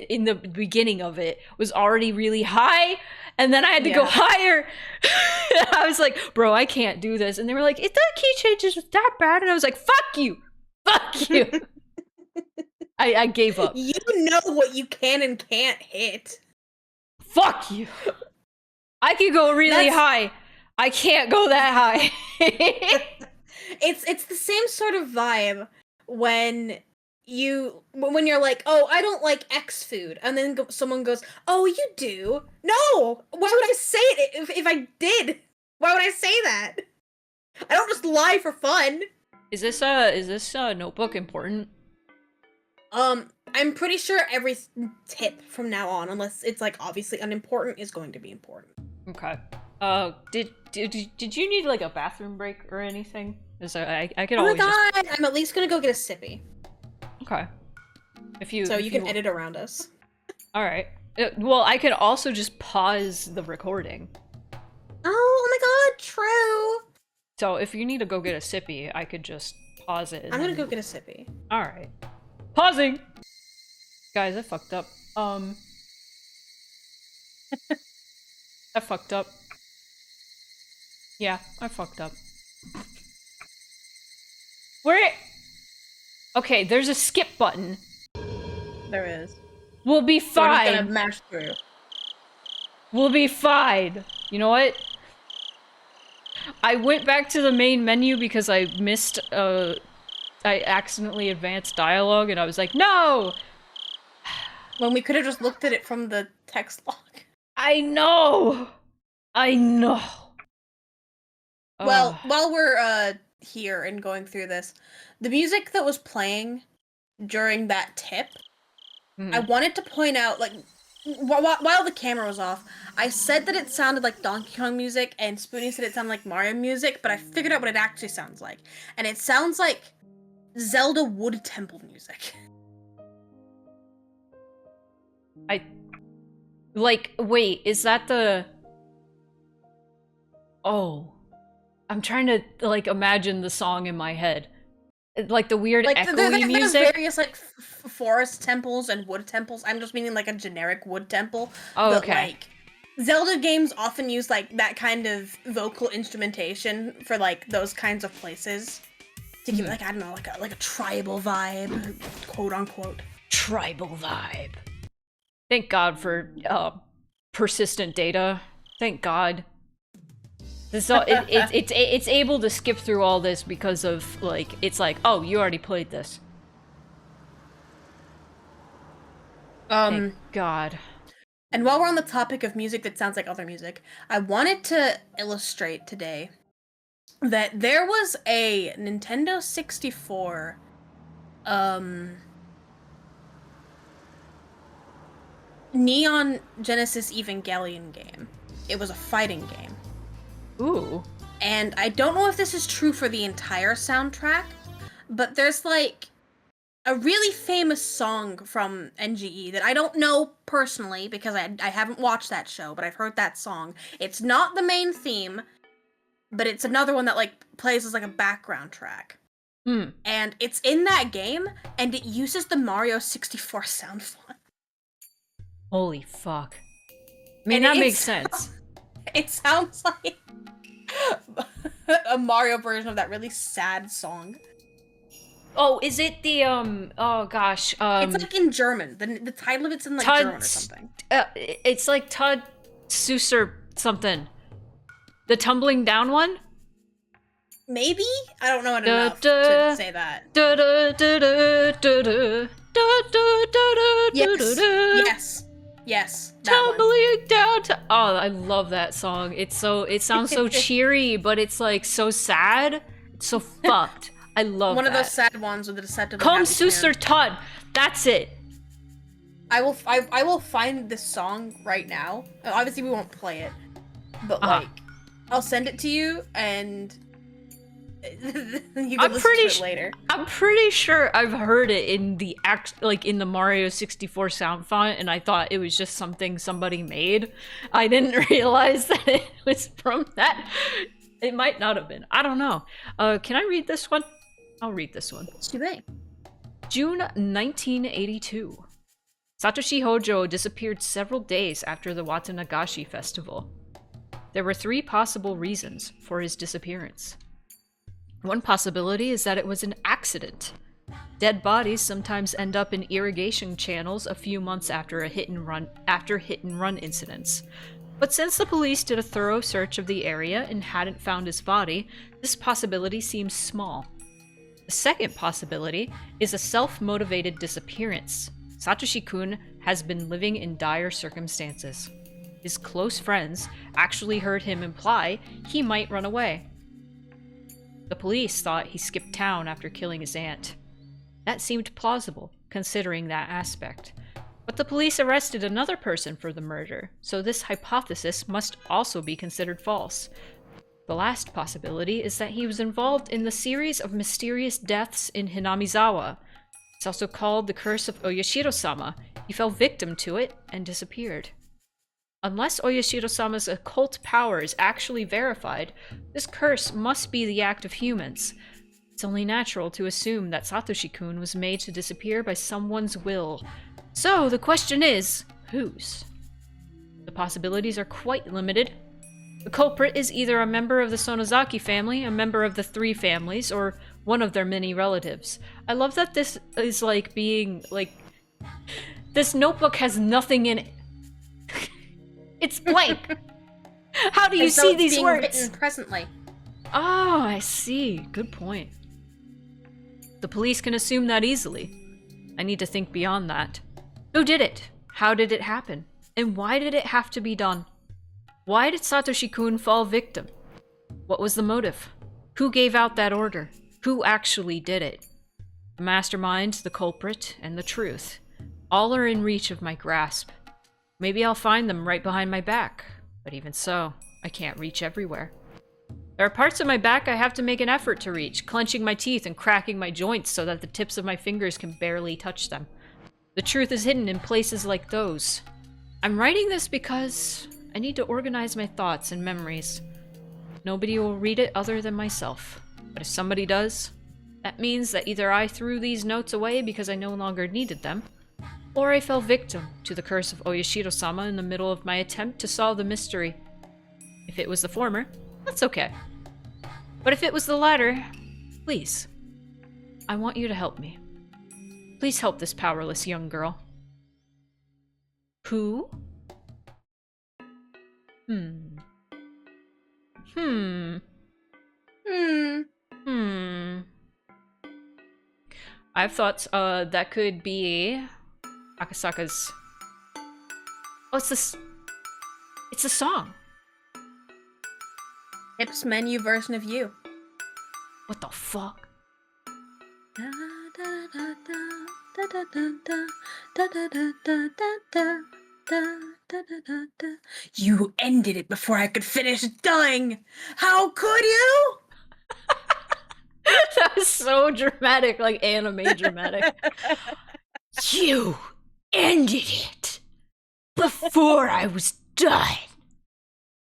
in the beginning of it was already really high, and then I had to go Yeah. higher. I was like, bro, I can't do this. And they were like, is that key change is that bad? And I was like, fuck you. Fuck you. I gave up. You know what you can and can't hit. Fuck you. I can go really That's- high. I can't go that high. It's the same sort of vibe when you're like, oh, I don't like X food, and then someone goes, oh, you do? No, why would I say it if I did? Why would I say that? I don't just lie for fun. Is this notebook important? I'm pretty sure every tip from now on, unless it's like obviously unimportant, is going to be important. Okay. Did you need like a bathroom break or anything? 'Cause I could Oh my always just. god, I'm at least gonna go get a sippy, Okay. so If you can edit around us. All right. Well, I could also just pause the recording. Oh my god, true. So if you need to go get a sippy, I could just pause it. I'm gonna go get a sippy. All right. Pausing. Guys, I fucked up. I fucked up. Yeah, I fucked up. Where? Okay, there's a skip button. There is. We'll be We're just gonna fine. mash through. We'll be fine. You know what? I went back to the main menu because I missed, I accidentally advanced dialogue, and I was like, no! When we could have just looked at it from the text log. I know! I know! Well, while we're here and going through this, the music that was playing during that tip, I wanted to point out, like, while the camera was off, I said that it sounded like Donkey Kong music, and Spoonie said it sounded like Mario music, but I figured out what it actually sounds like. And it sounds like Zelda Wood Temple music. Wait, is that the... Oh. I'm trying to, like, imagine the song in my head. Like, the weird Like, echoey there's music? various, like, forest temples and wood temples. I'm just meaning, like, a generic wood temple. Oh, but, okay. like, Zelda games often use, like, that kind of vocal instrumentation for, like, those kinds of places. To give, like, I don't know, like a tribal vibe, quote-unquote. Tribal vibe. Thank God for, persistent data. Thank God. It's able to skip through all this because of, like, it's like, oh, you already played this. Thank God. And while we're on the topic of music that sounds like other music, I wanted to illustrate today that there was a Nintendo 64 Neon Genesis Evangelion game. It was a fighting game. Ooh. And I don't know if this is true for the entire soundtrack, but there's like a really famous song from NGE that I don't know personally because I haven't watched that show, but I've heard that song. It's not the main theme, but it's another one that like plays as like a background track. And it's in that game, and it uses the Mario 64 sound font. Holy fuck. I mean, And that makes sense. It sounds like a Mario version of that really sad song. Oh, is it the, oh gosh, It's like in German. The title of it's in like Todd, German or something. it's like Todd Susser something. The tumbling down one? Maybe? I don't know it Da, enough da, to say that. da, da, da, da, da, da, da, da, da, da, da, Yes. da. Yes. Yes. That one. Tumbling down to— oh, I love that song. It sounds so cheery, but it's like so sad. It's so fucked. I love One that. of those sad ones with the deceptively Kom happy Susser tune. Todd. That's it. I will find this song right now. Obviously we won't play it. But like I'll send it to you and you can listen to it later. I'm pretty sure I've heard it in the in the Mario 64 sound font, and I thought it was just something somebody made. I didn't realize that it was from that. It might not have been. I don't know. Can I read this one? I'll read this one. Too bad. June 1982. Satoshi Hojo disappeared several days after the Watanagashi festival. There were 3 possible reasons for his disappearance. One possibility is that it was an accident. Dead bodies sometimes end up in irrigation channels a few months after hit and run incidents. But since the police did a thorough search of the area and hadn't found his body, this possibility seems small. The second possibility is a self-motivated disappearance. Satoshi-kun has been living in dire circumstances. His close friends actually heard him imply he might run away. The police thought he skipped town after killing his aunt. That seemed plausible, considering that aspect. But the police arrested another person for the murder, so this hypothesis must also be considered false. The last possibility is that he was involved in the series of mysterious deaths in Hinamizawa. It's also called the Curse of Oyashiro-sama. He fell victim to it and disappeared. Unless Oyashiro-sama's occult power is actually verified, this curse must be the act of humans. It's only natural to assume that Satoshi-kun was made to disappear by someone's will. So the question is, whose? The possibilities are quite limited. The culprit is either a member of the Sonozaki family, a member of the 3 families, or one of their many relatives. I love that this is like being like... this notebook has nothing in it. It's blank. How do you see these being words? Written presently. Oh, I see. Good point. The police can assume that easily. I need to think beyond that. Who did it? How did it happen? And why did it have to be done? Why did Satoshi-kun fall victim? What was the motive? Who gave out that order? Who actually did it? The mastermind, the culprit, and the truth. All are in reach of my grasp. Maybe I'll find them right behind my back. But even so, I can't reach everywhere. There are parts of my back I have to make an effort to reach, clenching my teeth and cracking my joints so that the tips of my fingers can barely touch them. The truth is hidden in places like those. I'm writing this because I need to organize my thoughts and memories. Nobody will read it other than myself. But if somebody does, that means that either I threw these notes away because I no longer needed them, or I fell victim to the curse of Oyashiro-sama in the middle of my attempt to solve the mystery. If it was the former, that's okay. But if it was the latter, please, I want you to help me. Please help this powerless young girl. Who? I have thoughts, that could be Akasaka's... oh, it's this... it's a song. Hips menu version of you. What the fuck? You ended it before I could finish dying. How could you? That was so dramatic, like anime dramatic. You ended it before I was done.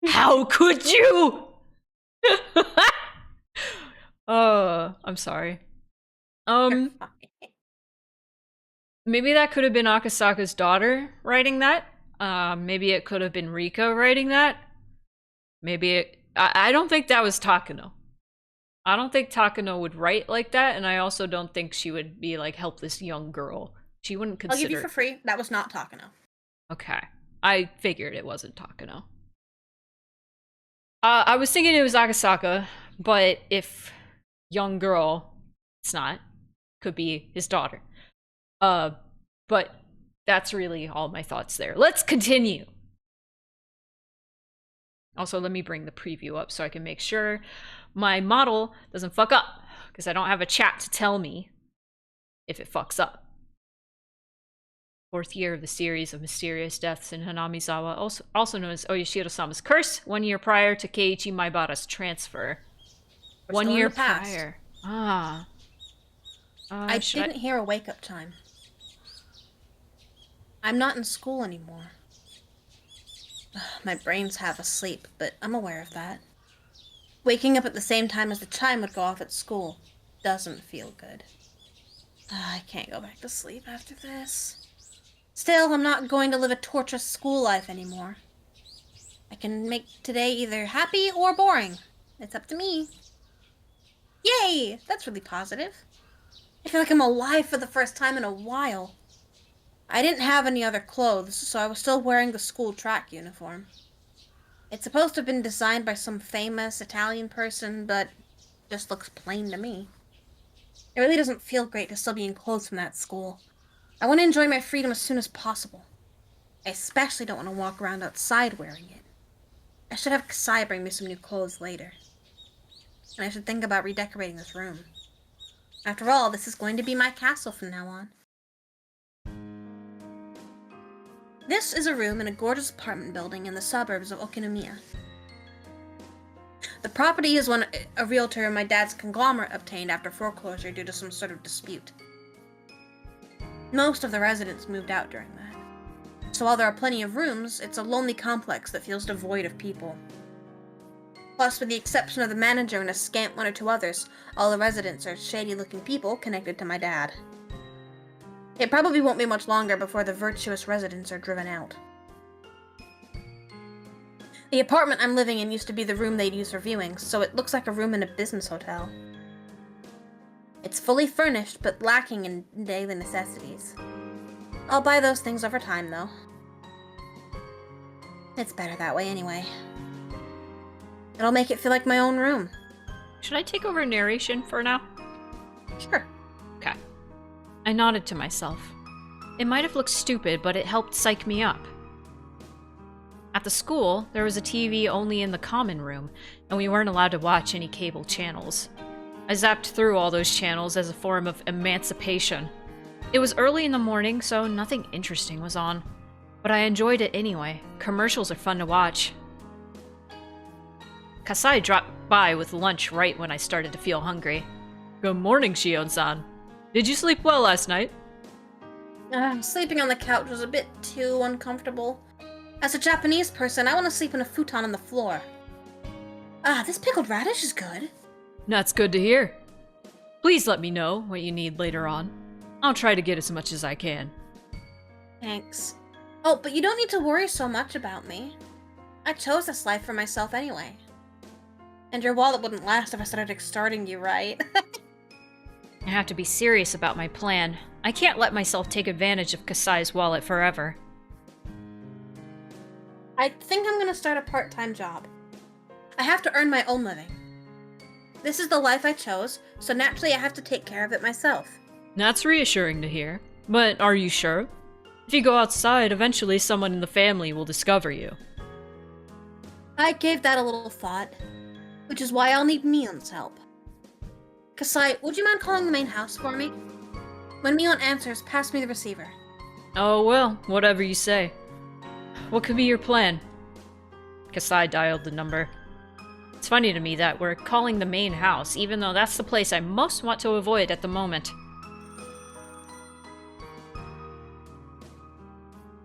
How could you? I'm sorry. Maybe that could have been Akasaka's daughter writing that. Maybe it could have been Rika writing that. I don't think that was Takano. I don't think Takano would write like that, and I also don't think she would be like, help this young girl. She wouldn't consider. I'll give you for free. That was not Takano. Okay. I figured it wasn't Takano. I was thinking it was Agasaka, but if young girl, it's not. Could be his daughter. But that's really all my thoughts there. Let's continue. Also, let me bring the preview up so I can make sure my model doesn't fuck up, because I don't have a chat to tell me if it fucks up. 4th year of the series of mysterious deaths in Hanamizawa, also known as Oyashiro-sama's curse, 1 year prior to Keiichi Maibara's transfer. We're 1 still in year the past. prior. Ah. I didn't hear a wake-up time. I'm not in school anymore. My brain's half asleep, but I'm aware of that. Waking up at the same time as the chime would go off at school doesn't feel good. I can't go back to sleep after this. Still, I'm not going to live a torturous school life anymore. I can make today either happy or boring. It's up to me. Yay! That's really positive. I feel like I'm alive for the first time in a while. I didn't have any other clothes, so I was still wearing the school track uniform. It's supposed to have been designed by some famous Italian person, but just looks plain to me. It really doesn't feel great to still be in clothes from that school. I want to enjoy my freedom as soon as possible. I especially don't want to walk around outside wearing it. I should have Kasai bring me some new clothes later. And I should think about redecorating this room. After all, this is going to be my castle from now on. This is a room in a gorgeous apartment building in the suburbs of Okinomiya. The property is one a realtor and my dad's conglomerate obtained after foreclosure due to some sort of dispute. Most of the residents moved out during that. So while there are plenty of rooms, it's a lonely complex that feels devoid of people. Plus, with the exception of the manager and a scant 1 or 2 others, all the residents are shady-looking people connected to my dad. It probably won't be much longer before the virtuous residents are driven out. The apartment I'm living in used to be the room they'd use for viewings, so it looks like a room in a business hotel. It's fully furnished, but lacking in daily necessities. I'll buy those things over time, though. It's better that way anyway. It'll make it feel like my own room. Should I take over narration for now? Sure. Okay. I nodded to myself. It might have looked stupid, but it helped psych me up. At the school, there was a TV only in the common room, and we weren't allowed to watch any cable channels. I zapped through all those channels as a form of emancipation. It was early in the morning, so nothing interesting was on. But I enjoyed it anyway. Commercials are fun to watch. Kasai dropped by with lunch right when I started to feel hungry. Good morning, Shion-san. Did you sleep well last night? Sleeping on the couch was a bit too uncomfortable. As a Japanese person, I want to sleep in a futon on the floor. This pickled radish is good. That's good to hear. Please let me know what you need later on. I'll try to get as much as I can. Thanks. Oh, but you don't need to worry so much about me. I chose this life for myself anyway. And your wallet wouldn't last if I started extorting you, right? I have to be serious about my plan. I can't let myself take advantage of Kasai's wallet forever. I think I'm gonna start a part-time job. I have to earn my own living. This is the life I chose, so naturally I have to take care of it myself. That's reassuring to hear. But are you sure? If you go outside, eventually someone in the family will discover you. I gave that a little thought, which is why I'll need Mion's help. Kasai, would you mind calling the main house for me? When Mion answers, pass me the receiver. Oh well, whatever you say. What could be your plan? Kasai dialed the number. It's funny to me that we're calling the main house, even though that's the place I most want to avoid at the moment.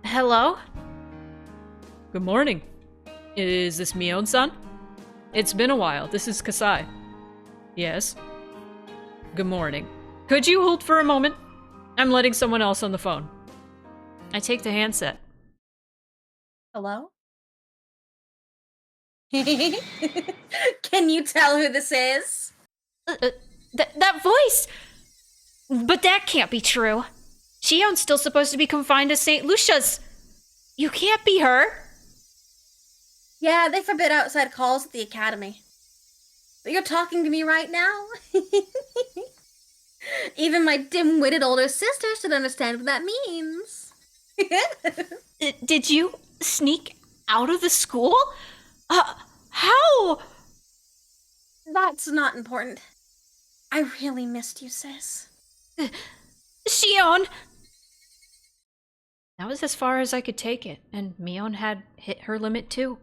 Hello? Good morning. Is this Mion-san? It's been a while. This is Kasai. Yes? Good morning. Could you hold for a moment? I'm letting someone else on the phone. I take the handset. Hello? Can you tell who this is? That voice! But that can't be true. Shion's still supposed to be confined to St. Lucia's. You can't be her. Yeah, they forbid outside calls at the academy. But you're talking to me right now? Even my dim-witted older sister should understand what that means. Did you sneak out of the school? How? That's not important. I really missed you, sis. Shion! That was as far as I could take it, and Mion had hit her limit too.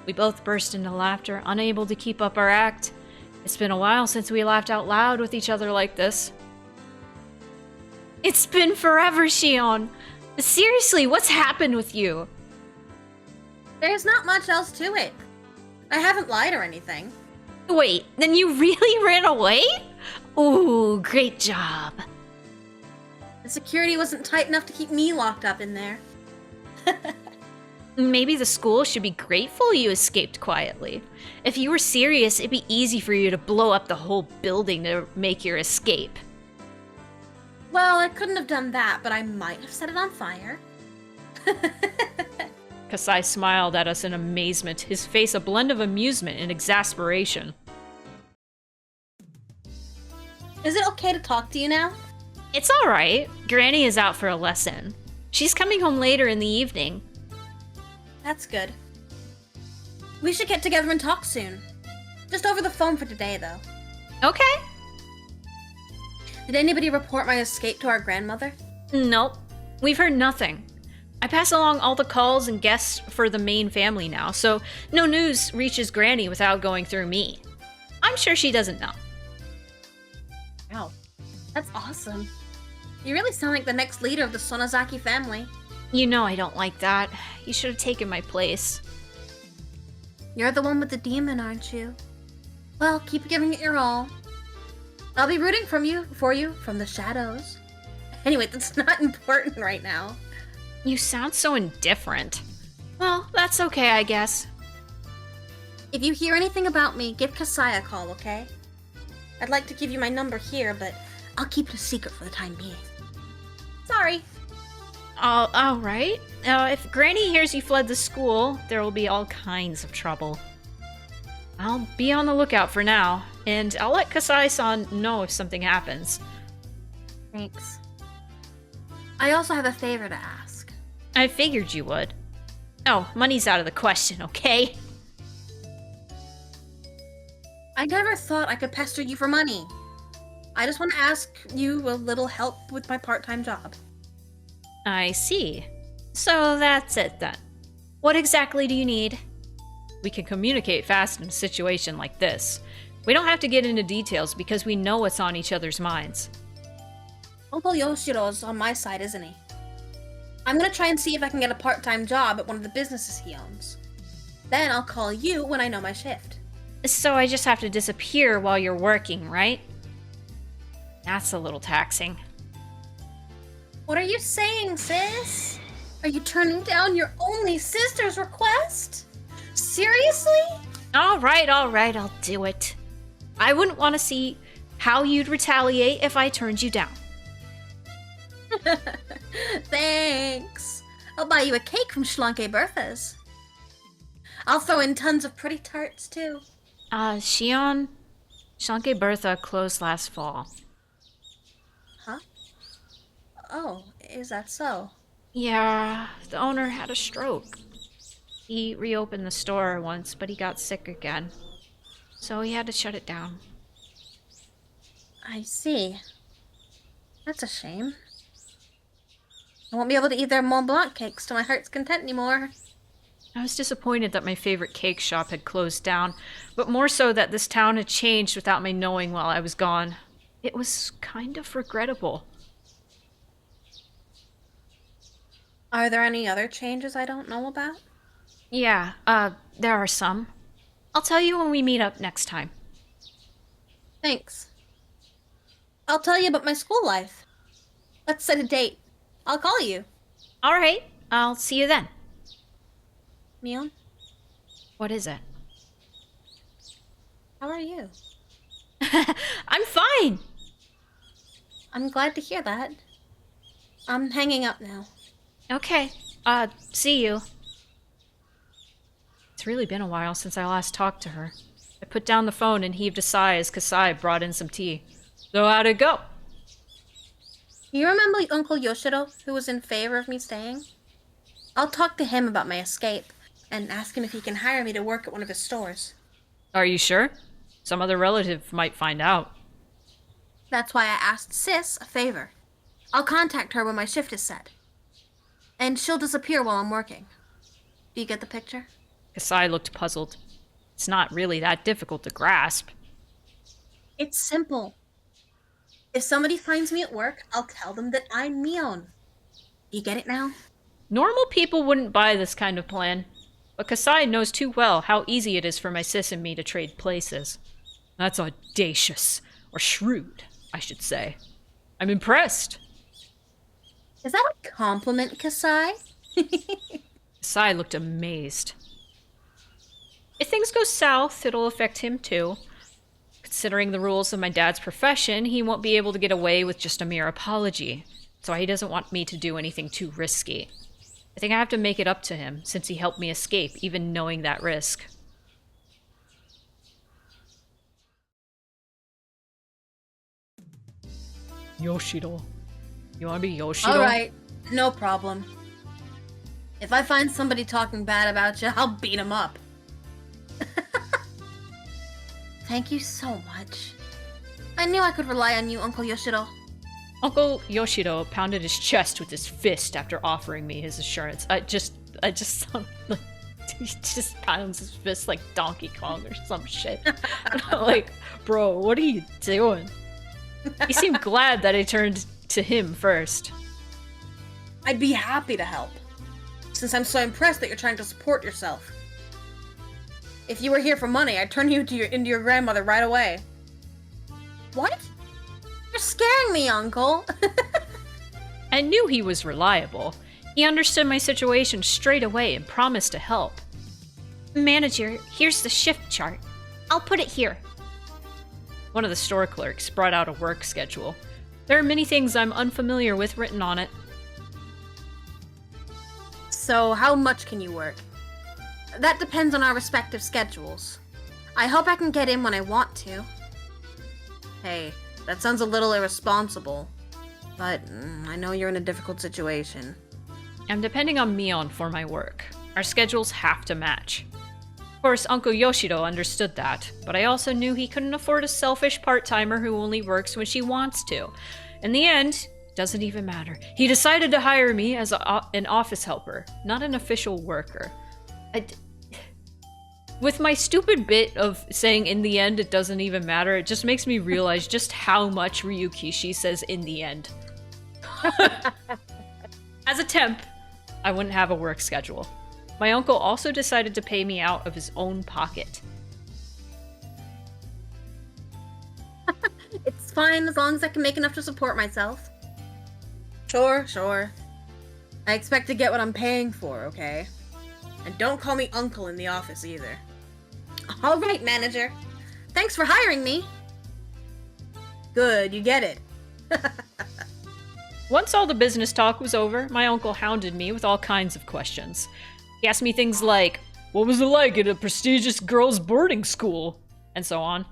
We both burst into laughter, unable to keep up our act. It's been a while since we laughed out loud with each other like this. It's been forever, Shion! Seriously, what's happened with you? There's not much else to it. I haven't lied or anything. Wait, then you really ran away? Ooh, great job. The security wasn't tight enough to keep me locked up in there. Maybe the school should be grateful you escaped quietly. If you were serious, it'd be easy for you to blow up the whole building to make your escape. Well, I couldn't have done that, but I might have set it on fire. Kasai smiled at us in amazement, his face a blend of amusement and exasperation. Is it okay to talk to you now? It's alright. Granny is out for a lesson. She's coming home later in the evening. That's good. We should get together and talk soon. Just over the phone for today, though. Okay. Did anybody report my escape to our grandmother? Nope. We've heard nothing. I pass along all the calls and guests for the main family now, so no news reaches Granny without going through me. I'm sure she doesn't know. Wow. That's awesome. You really sound like the next leader of the Sonozaki family. You know I don't like that. You should have taken my place. You're the one with the demon, aren't you? Well, keep giving it your all. I'll be rooting for you from the shadows. Anyway, that's not important right now. You sound so indifferent. Well, that's okay, I guess. If you hear anything about me, give Kasai a call, okay? I'd like to give you my number here, but I'll keep it a secret for the time being. Sorry. Alright. If Granny hears you fled the school, there will be all kinds of trouble. I'll be on the lookout for now, and I'll let Kasai-san know if something happens. Thanks. I also have a favor to ask. I figured you would. Oh, money's out of the question, okay? I never thought I could pester you for money. I just want to ask you a little help with my part-time job. I see. So that's it then. What exactly do you need? We can communicate fast in a situation like this. We don't have to get into details because we know what's on each other's minds. Uncle Yoshiro's on my side, isn't he? I'm gonna try and see if I can get a part-time job at one of the businesses he owns. Then I'll call you when I know my shift. So I just have to disappear while you're working, right? That's a little taxing. What are you saying, sis? Are you turning down your only sister's request? Seriously? Alright, I'll do it. I wouldn't want to see how you'd retaliate if I turned you down. Thanks. I'll buy you a cake from Schlanke Bertha's. I'll throw in tons of pretty tarts, too. Shion, Shanke Bertha closed last fall. Huh? Oh, is that so? Yeah, the owner had a stroke. He reopened the store once, but he got sick again. So he had to shut it down. I see. That's a shame. I won't be able to eat their Mont Blanc cakes to my heart's content anymore. I was disappointed that my favorite cake shop had closed down, but more so that this town had changed without my knowing while I was gone. It was kind of regrettable. Are there any other changes I don't know about? Yeah, there are some. I'll tell you when we meet up next time. Thanks. I'll tell you about my school life. Let's set a date. I'll call you. Alright, I'll see you then. Mion, What is it? how are you? I'm fine! I'm glad to hear that. I'm hanging up now. Okay, see you. It's really been a while since I last talked to her. I put down the phone and heaved a sigh as Kasai brought in some tea. So how'd it go? You remember Uncle Yoshiro, who was in favor of me staying? I'll talk to him about my escape and ask him if he can hire me to work at one of his stores. Are you sure? Some other relative might find out. That's why I asked Sis a favor. I'll contact her when my shift is set. And she'll disappear while I'm working. Do you get the picture? Kasai looked puzzled. It's not really that difficult to grasp. It's simple. If somebody finds me at work, I'll tell them that I'm Mion. You get it now? Normal people wouldn't buy this kind of plan. But Kasai knows too well how easy it is for my sis and me to trade places. That's audacious. Or shrewd, I should say. I'm impressed. Is that a compliment, Kasai? Kasai looked amazed. If things go south, it'll affect him too. Considering the rules of my dad's profession, he won't be able to get away with just a mere apology. So he doesn't want me to do anything too risky. I think I have to make it up to him, since he helped me escape, even knowing that risk. Yoshido. You wanna be Yoshido? Alright, no problem. If I find somebody talking bad about you, I'll beat him up. Thank you so much. I knew I could rely on you, Uncle Yoshiro. Uncle Yoshido pounded his chest with his fist after offering me his assurance. I just sound like he just pounds his fist like Donkey Kong or some shit. And I'm like, bro, what are you doing? He seemed glad that I turned to him first. I'd be happy to help, since I'm so impressed that you're trying to support yourself. If you were here for money, I'd turn you into your grandmother right away. What? You're scaring me, Uncle. I knew he was reliable. He understood my situation straight away and promised to help. Manager, here's the shift chart. I'll put it here. One of the store clerks brought out a work schedule. There are many things I'm unfamiliar with written on it. So, how much can you work? That depends on our respective schedules. I hope I can get in when I want to. Hey, that sounds a little irresponsible, but I know you're in a difficult situation. I'm depending on Mion for my work. Our schedules have to match. Of course, Uncle Yoshido understood that, but I also knew he couldn't afford a selfish part-timer who only works when she wants to. In the end, it doesn't even matter. He decided to hire me as an office helper, not an official worker. With my stupid bit of saying in the end it doesn't even matter, it just makes me realize just how much Ryukishi says in the end. As a temp, I wouldn't have a work schedule. My uncle also decided to pay me out of his own pocket. It's fine as long as I can make enough to support myself. Sure. I expect to get what I'm paying for, okay? And don't call me uncle in the office either. All right, manager. Thanks for hiring me. Good, you get it. Once all the business talk was over, my uncle hounded me with all kinds of questions. He asked me things like, what was it like at a prestigious girls' boarding school? And so on.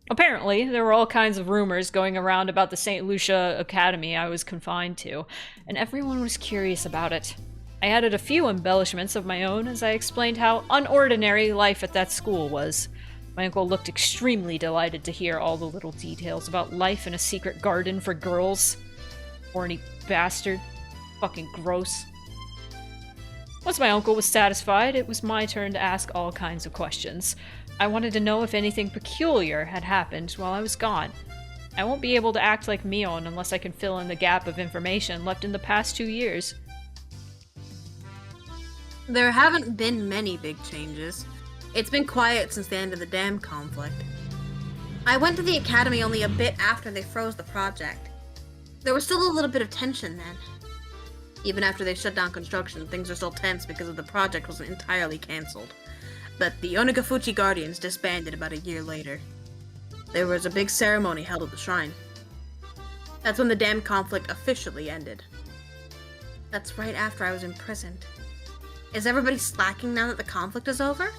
Apparently, there were all kinds of rumors going around about the St. Lucia Academy I was confined to, and everyone was curious about it. I added a few embellishments of my own as I explained how unordinary life at that school was. My uncle looked extremely delighted to hear all the little details about life in a secret garden for girls. Horny bastard. Fucking gross. Once my uncle was satisfied, it was my turn to ask all kinds of questions. I wanted to know if anything peculiar had happened while I was gone. I won't be able to act like Mion unless I can fill in the gap of information left in the past 2 years. There haven't been many big changes. It's been quiet since the end of the dam conflict. I went to the academy only a bit after they froze the project. There was still a little bit of tension then. Even after they shut down construction, things are still tense because of the project wasn't entirely cancelled. But the Onagafuchi Guardians disbanded about a year later. There was a big ceremony held at the shrine. That's when the dam conflict officially ended. That's right after I was imprisoned. Is everybody slacking now that the conflict is over?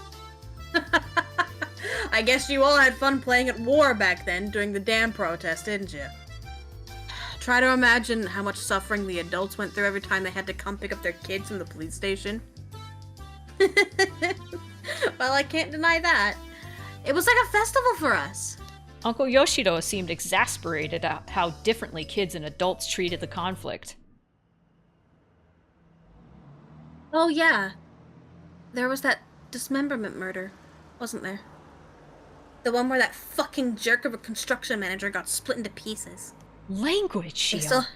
I guess you all had fun playing at war back then during the dam protest, didn't you? Try to imagine how much suffering the adults went through every time they had to come pick up their kids from the police station. Well, I can't deny that. It was like a festival for us. Uncle Yoshido seemed exasperated at how differently kids and adults treated the conflict. Oh yeah. There was that dismemberment murder, wasn't there? The one where that fucking jerk of a construction manager got split into pieces. Language, Shio.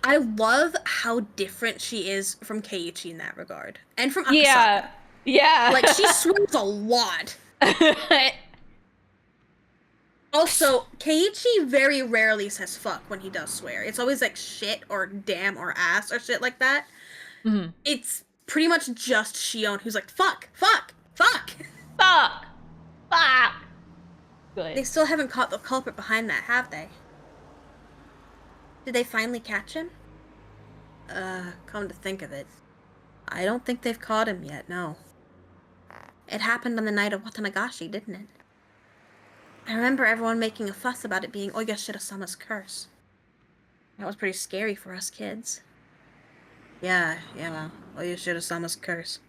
I love how different she is from Keiichi in that regard. And from Akasaka. Yeah. Yeah. Like, she swears a lot. Also, Keiichi very rarely says fuck when he does swear. It's always like shit or damn or ass or shit like that. Mm-hmm. It's pretty much just Shion who's like, fuck, fuck, fuck. Fuck. Fuck. Good. They still haven't caught the culprit behind that, have they? Did they finally catch him? Come to think of it, I don't think they've caught him yet, no. It happened on the night of Watanagashi, didn't it? I remember everyone making a fuss about it being Oyashiro-sama's curse. That was pretty scary for us kids. Yeah, Oyashiro-sama's curse.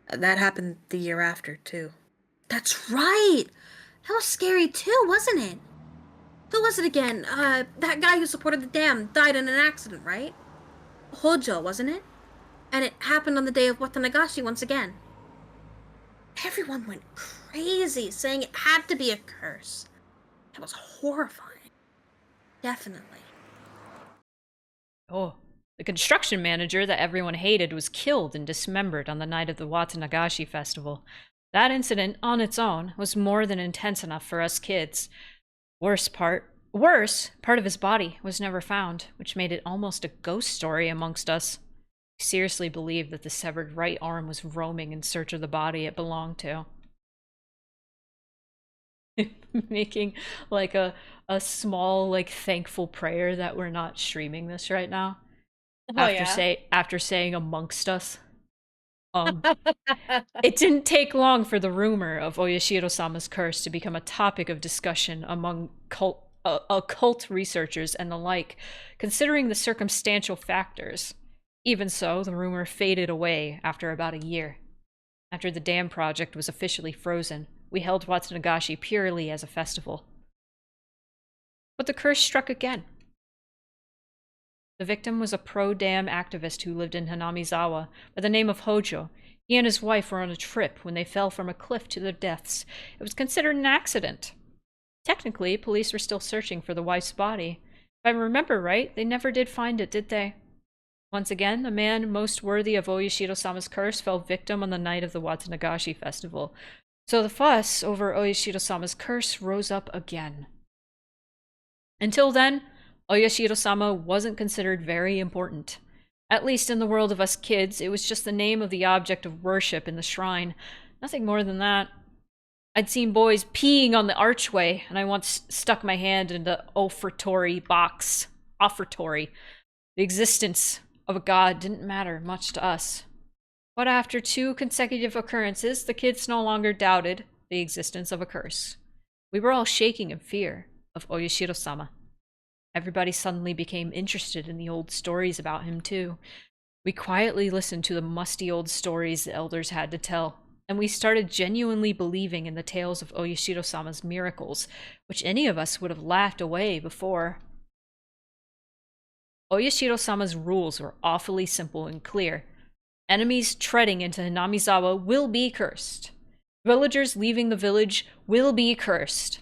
That happened the year after, too. That's right! That was scary too, wasn't it? Who was it again? That guy who supported the dam died in an accident, right? Hojo, wasn't it? And it happened on the day of Watanagashi once again. Everyone went crazy, saying it had to be a curse. That was horrifying. Definitely. Oh. The construction manager that everyone hated was killed and dismembered on the night of the Watanagashi festival. That incident, on its own, was more than intense enough for us kids. Worse, part of his body was never found, which made it almost a ghost story amongst us. We seriously believed that the severed right arm was roaming in search of the body it belonged to. Making like a small, like, thankful prayer that we're not streaming this right now. After saying amongst us. It didn't take long for the rumor of Oyashiro-sama's curse to become a topic of discussion among occult researchers and the like, considering the circumstantial factors. Even so, the rumor faded away after about a year. After the dam project was officially frozen, we held Watanagashi purely as a festival. But the curse struck again. The victim was a pro-dam activist who lived in Hanamizawa by the name of Hojo. He and his wife were on a trip when they fell from a cliff to their deaths. It was considered an accident. Technically, police were still searching for the wife's body. If I remember right, they never did find it, did they? Once again, the man most worthy of Oyashiro-sama's curse fell victim on the night of the Watanagashi festival. So the fuss over Oyashiro-sama's curse rose up again. Until then, Oyashiro-sama wasn't considered very important. At least in the world of us kids, it was just the name of the object of worship in the shrine. Nothing more than that. I'd seen boys peeing on the archway, and I once stuck my hand in the offertory box. Offertory. The existence of a god didn't matter much to us. But after 2 consecutive occurrences, the kids no longer doubted the existence of a curse. We were all shaking in fear of Oyashiro-sama. Everybody suddenly became interested in the old stories about him, too. We quietly listened to the musty old stories the elders had to tell, and we started genuinely believing in the tales of Oyashiro-sama's miracles, which any of us would have laughed away before. Oyashiro-sama's rules were awfully simple and clear. Enemies treading into Hanamizawa will be cursed. Villagers leaving the village will be cursed.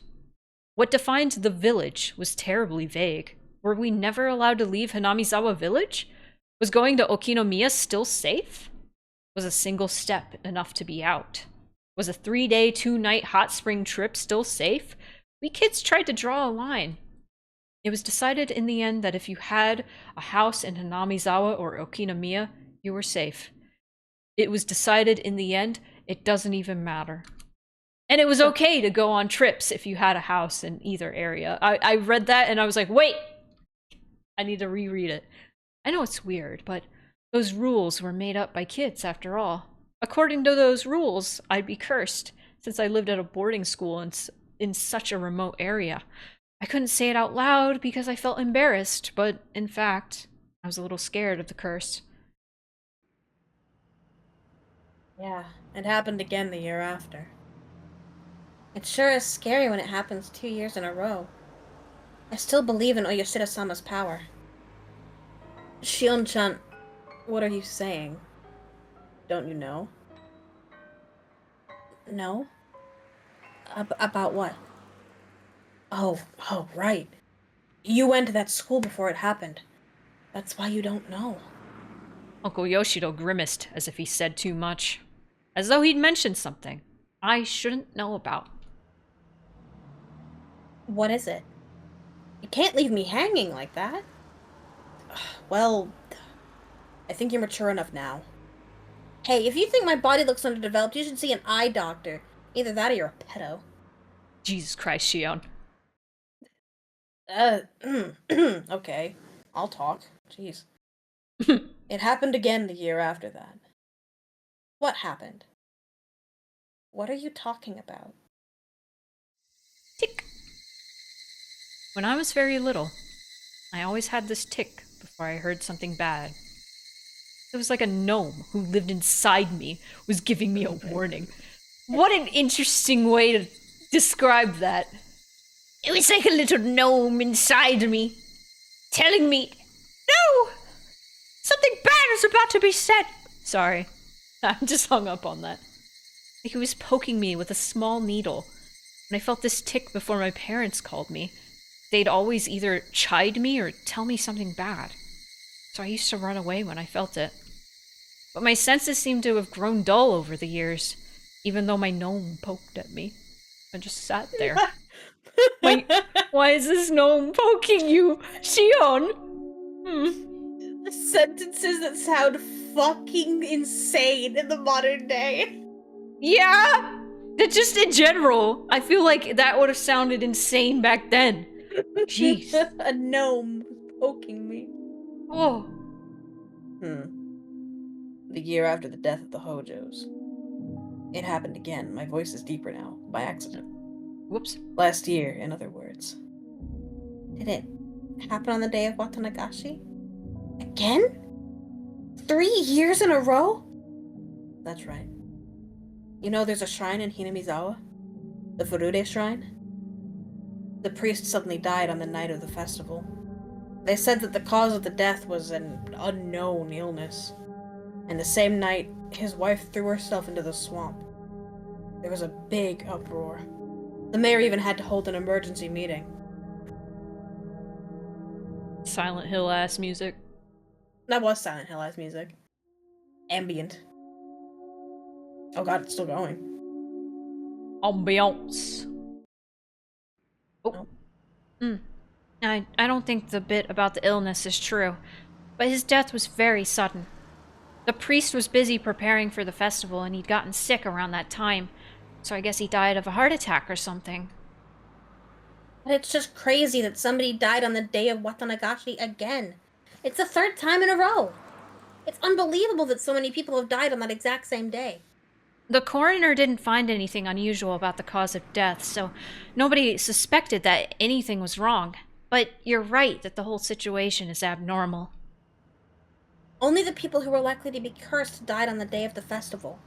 What defined the village was terribly vague. Were we never allowed to leave Hanamizawa village? Was going to Okinomiya still safe? Was a single step enough to be out? Was a 3-day, 2-night hot spring trip still safe? We kids tried to draw a line. It was decided in the end that if you had a house in Hinamizawa or Okinomiya, you were safe. It was decided in the end, it doesn't even matter. And it was okay to go on trips if you had a house in either area. I read that and I was like, wait! I need to reread it. I know it's weird, but those rules were made up by kids after all. According to those rules, I'd be cursed, since I lived at a boarding school in such a remote area. I couldn't say it out loud because I felt embarrassed, but in fact, I was a little scared of the curse. Yeah, it happened again the year after. It sure is scary when it happens 2 years in a row. I still believe in Oyashida-sama's power. Shion-chan, what are you saying? Don't you know? No? About what? Oh, right. You went to that school before it happened. That's why you don't know. Uncle Yoshido grimaced as if he said too much, as though he'd mentioned something I shouldn't know about. What is it? You can't leave me hanging like that. Well, I think you're mature enough now. Hey, if you think my body looks underdeveloped, you should see an eye doctor. Either that or you're a pedo. Jesus Christ, Shion. Okay. I'll talk. Jeez. It happened again the year after that. What happened? What are you talking about? Tick. When I was very little, I always had this tick before I heard something bad. It was like a gnome who lived inside me was giving me a warning. What an interesting way to describe that. It was like a little gnome inside me, telling me, no! Something bad is about to be said! Sorry, I just hung up on that. He was poking me with a small needle. When I felt this tick before my parents called me, they'd always either chide me or tell me something bad. So I used to run away when I felt it. But my senses seemed to have grown dull over the years, even though my gnome poked at me. I just sat there. Why is this gnome poking you, Shion? Sentences that sound fucking insane in the modern day. Yeah! Just in general, I feel like that would have sounded insane back then. Jeez. A gnome poking me. Oh. The year after the death of the Hojos. It happened again. My voice is deeper now, by accident. Whoops. Last year, in other words. Did it happen on the day of Watanagashi? Again? 3 years in a row? That's right. You know there's a shrine in Hinamizawa? The Furude shrine? The priest suddenly died on the night of the festival. They said that the cause of the death was an unknown illness. And the same night, his wife threw herself into the swamp. There was a big uproar. The mayor even had to hold an emergency meeting. Silent Hill ass music. That was Silent Hill ass music. Ambient. Oh god, it's still going. Ambiance. Oh. Oh. I don't think the bit about the illness is true, but his death was very sudden. The priest was busy preparing for the festival and he'd gotten sick around that time, so I guess he died of a heart attack or something. But it's just crazy that somebody died on the day of Watanagashi again. It's the 3rd time in a row. It's unbelievable that so many people have died on that exact same day. The coroner didn't find anything unusual about the cause of death, so nobody suspected that anything was wrong. But you're right that the whole situation is abnormal. Only the people who were likely to be cursed died on the day of the festival.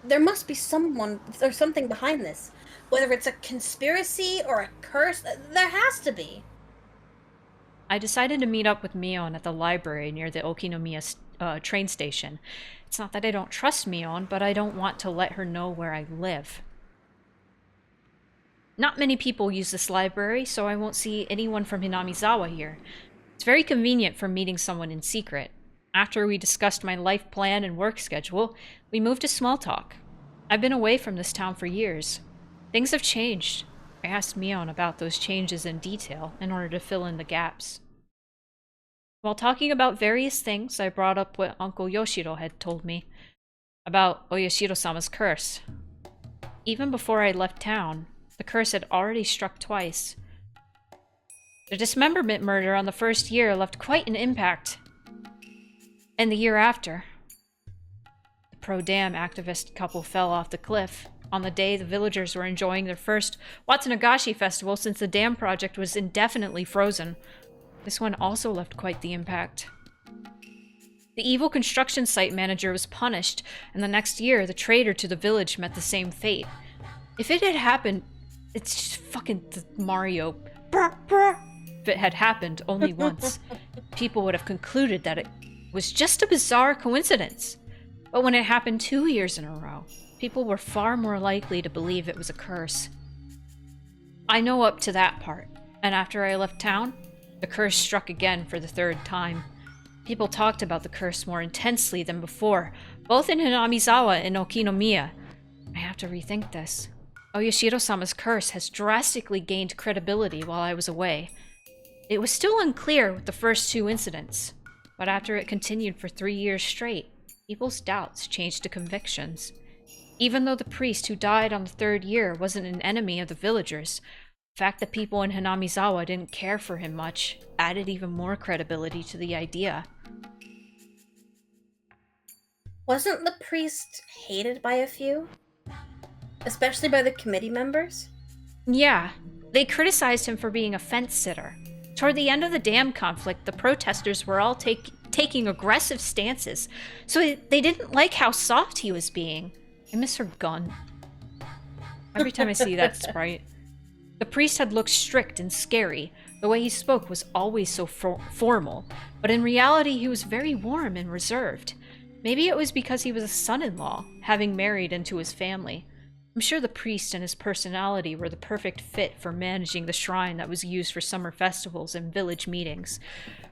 There must be someone or something behind this. Whether it's a conspiracy or a curse, there has to be. I decided to meet up with Mion at the library near the Okinomiya train station. It's not that I don't trust Mion, but I don't want to let her know where I live. Not many people use this library, so I won't see anyone from Hinamizawa here. It's very convenient for meeting someone in secret. After we discussed my life plan and work schedule, we moved to small talk. I've been away from this town for years. Things have changed. I asked Mion about those changes in detail in order to fill in the gaps. While talking about various things, I brought up what Uncle Yoshiro had told me about Oyashiro-sama's curse. Even before I left town, the curse had already struck twice. The dismemberment murder on the first year left quite an impact. And the year after, the pro-dam activist couple fell off the cliff on the day the villagers were enjoying their first Watsunagashi festival since the dam project was indefinitely frozen. This one also left quite the impact. The evil construction site manager was punished, and the next year, the traitor to the village met the same fate. If it had happened, it's just fucking Mario. If it had happened only once, people would have concluded that it was just a bizarre coincidence. But when it happened 2 years in a row, people were far more likely to believe it was a curse. I know up to that part, and after I left town, the curse struck again for the third time. People talked about the curse more intensely than before, both in Hinamizawa and Okinomiya. I have to rethink this. Oyashiro-sama's curse has drastically gained credibility while I was away. It was still unclear with the first 2 incidents, but after it continued for 3 years straight, people's doubts changed to convictions. Even though the priest who died on the 3rd year wasn't an enemy of the villagers, the fact that people in Hinamizawa didn't care for him much added even more credibility to the idea. Wasn't the priest hated by a few? Especially by the committee members? Yeah, they criticized him for being a fence-sitter. Toward the end of the dam conflict, the protesters were all taking aggressive stances, so they didn't like how soft he was being. I miss her gun. Every time I see that sprite. The priest had looked strict and scary. The way he spoke was always so formal, but in reality he was very warm and reserved. Maybe it was because he was a son-in-law, having married into his family. I'm sure the priest and his personality were the perfect fit for managing the shrine that was used for summer festivals and village meetings.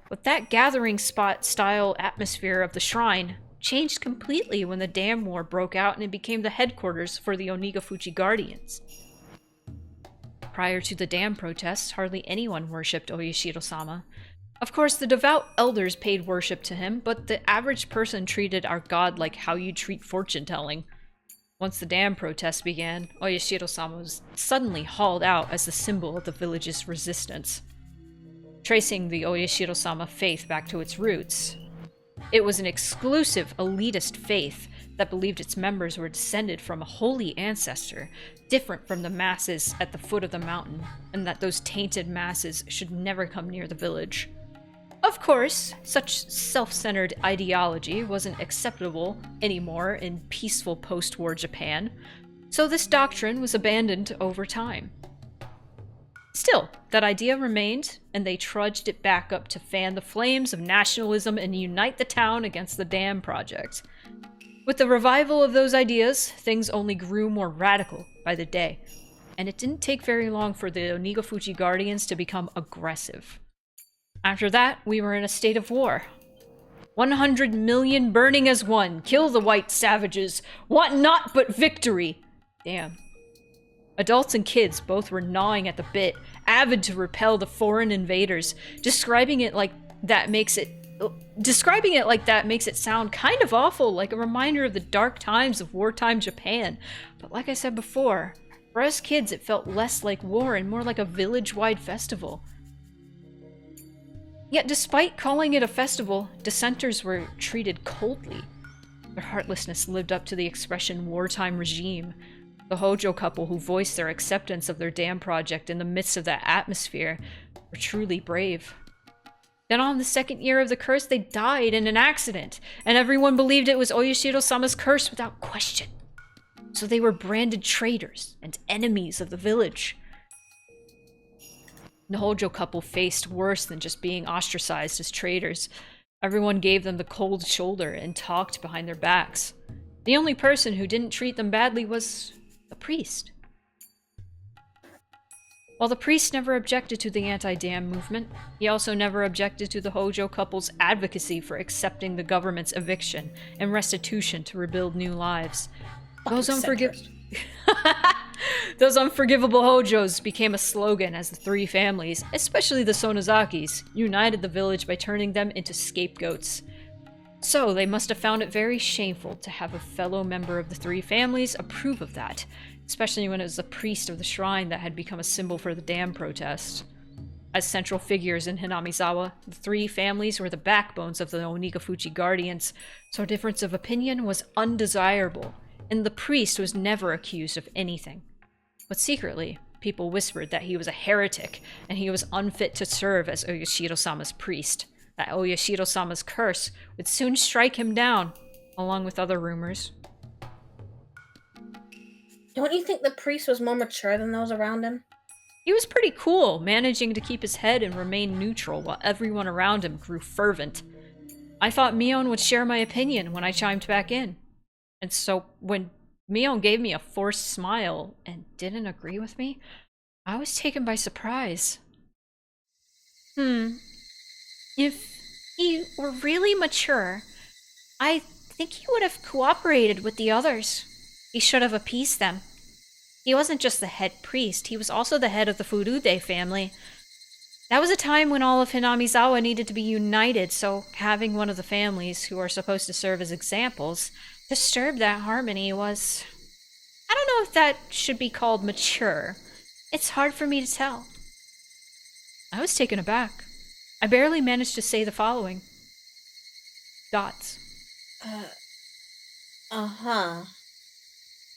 But that gathering spot style atmosphere of the shrine changed completely when the dam war broke out and it became the headquarters for the Onigafuchi Guardians. Prior to the dam protests, hardly anyone worshipped Oyashiro-sama. Of course, the devout elders paid worship to him, but the average person treated our god like how you treat fortune-telling. Once the dam protests began, Oyashiro-sama was suddenly hauled out as the symbol of the village's resistance. Tracing the Oyashiro-sama faith back to its roots, it was an exclusive, elitist faith that believed its members were descended from a holy ancestor, different from the masses at the foot of the mountain, and that those tainted masses should never come near the village. Of course, such self-centered ideology wasn't acceptable anymore in peaceful post-war Japan, so this doctrine was abandoned over time. Still, that idea remained, and they trudged it back up to fan the flames of nationalism and unite the town against the dam project. With the revival of those ideas, things only grew more radical by the day, and it didn't take very long for the Onigafuchi Guardians to become aggressive. After that, we were in a state of war. 100 million burning as one, kill the white savages, want naught but victory! Damn. Adults and kids both were gnawing at the bit, avid to repel the foreign invaders. Describing it like that makes it sound kind of awful, like a reminder of the dark times of wartime Japan. But like I said before, for us kids it felt less like war and more like a village-wide festival. Yet despite calling it a festival, dissenters were treated coldly. Their heartlessness lived up to the expression wartime regime. The Hojo couple who voiced their acceptance of their dam project in the midst of that atmosphere were truly brave. Then on the 2nd year of the curse, they died in an accident, and everyone believed it was Oyashiro-sama's curse without question. So they were branded traitors and enemies of the village. The Hojo couple faced worse than just being ostracized as traitors. Everyone gave them the cold shoulder and talked behind their backs. The only person who didn't treat them badly was the priest. While the priest never objected to the anti-dam movement, he also never objected to the Hojo couple's advocacy for accepting the government's eviction and restitution to rebuild new lives. Those Those unforgivable Hojos became a slogan as the three families, especially the Sonozakis, united the village by turning them into scapegoats. So they must have found it very shameful to have a fellow member of the three families approve of that, especially when it was the priest of the shrine that had become a symbol for the dam protest. As central figures in Hinamizawa, the three families were the backbones of the Onigafuchi Guardians, so a difference of opinion was undesirable, and the priest was never accused of anything. But secretly, people whispered that he was a heretic, and he was unfit to serve as Oyashiro-sama's priest, that Oyashiro-sama's curse would soon strike him down, along with other rumors. Don't you think the priest was more mature than those around him? He was pretty cool, managing to keep his head and remain neutral while everyone around him grew fervent. I thought Mion would share my opinion when I chimed back in. And so when Mion gave me a forced smile and didn't agree with me, I was taken by surprise. If he were really mature, I think he would have cooperated with the others. He should have appeased them. He wasn't just the head priest, he was also the head of the Furude family. That was a time when all of Hinamizawa needed to be united, so having one of the families, who are supposed to serve as examples, disturb that harmony was... I don't know if that should be called mature. It's hard for me to tell. I was taken aback. I barely managed to say the following. Dots. Uh-huh.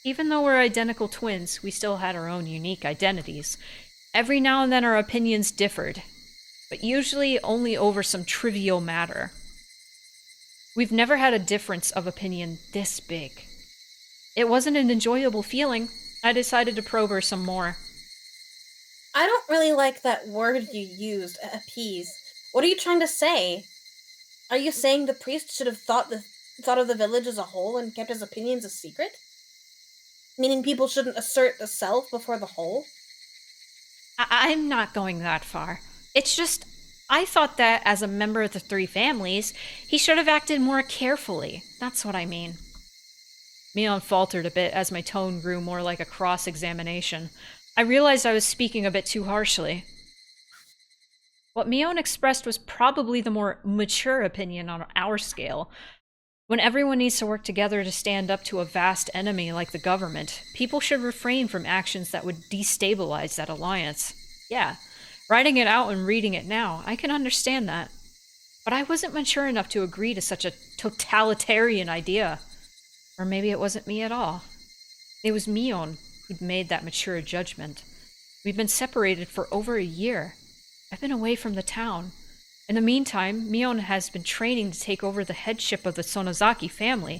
Even though we're identical twins, we still had our own unique identities. Every now and then our opinions differed, but usually only over some trivial matter. We've never had a difference of opinion this big. It wasn't an enjoyable feeling. I decided to probe her some more. I don't really like that word you used, appease. What are you trying to say? Are you saying the priest should have thought of the village as a whole and kept his opinions a secret? Meaning people shouldn't assert the self before the whole? I'm not going that far. It's just, I thought that as a member of the three families, he should have acted more carefully. That's what I mean. Mion faltered a bit as my tone grew more like a cross-examination. I realized I was speaking a bit too harshly. What Mion expressed was probably the more mature opinion on our scale. When everyone needs to work together to stand up to a vast enemy like the government, people should refrain from actions that would destabilize that alliance. Yeah, writing it out and reading it now, I can understand that. But I wasn't mature enough to agree to such a totalitarian idea. Or maybe it wasn't me at all. It was Mion who'd made that mature judgment. We've been separated for over a year. I've been away from the town. In the meantime, Mion has been training to take over the headship of the Sonozaki family.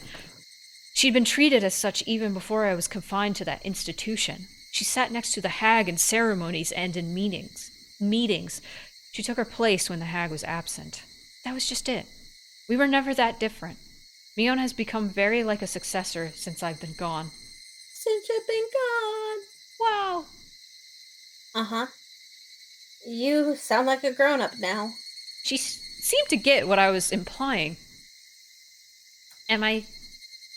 She'd been treated as such even before I was confined to that institution. She sat next to the hag in ceremonies and in meetings. She took her place when the hag was absent. That was just it. We were never that different. Mion has become very like a successor since I've been gone. Since you've been gone. Wow. Uh-huh. You sound like a grown-up now. She seemed to get what I was implying. Am I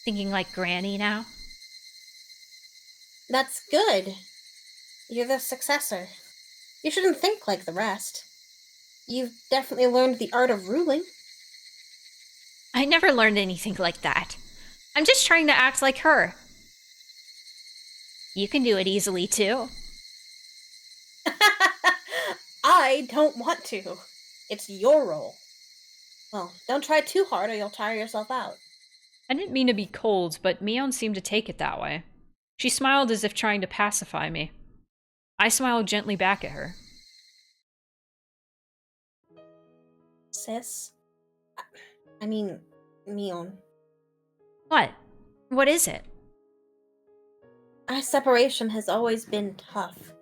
thinking like Granny now? That's good. You're the successor. You shouldn't think like the rest. You've definitely learned the art of ruling. I never learned anything like that. I'm just trying to act like her. You can do it easily, too. I don't want to. It's your role. Well, don't try too hard or you'll tire yourself out. I didn't mean to be cold, but Mion seemed to take it that way. She smiled as if trying to pacify me. I smiled gently back at her. Sis? I mean, Mion. What? What is it? Our separation has always been tough.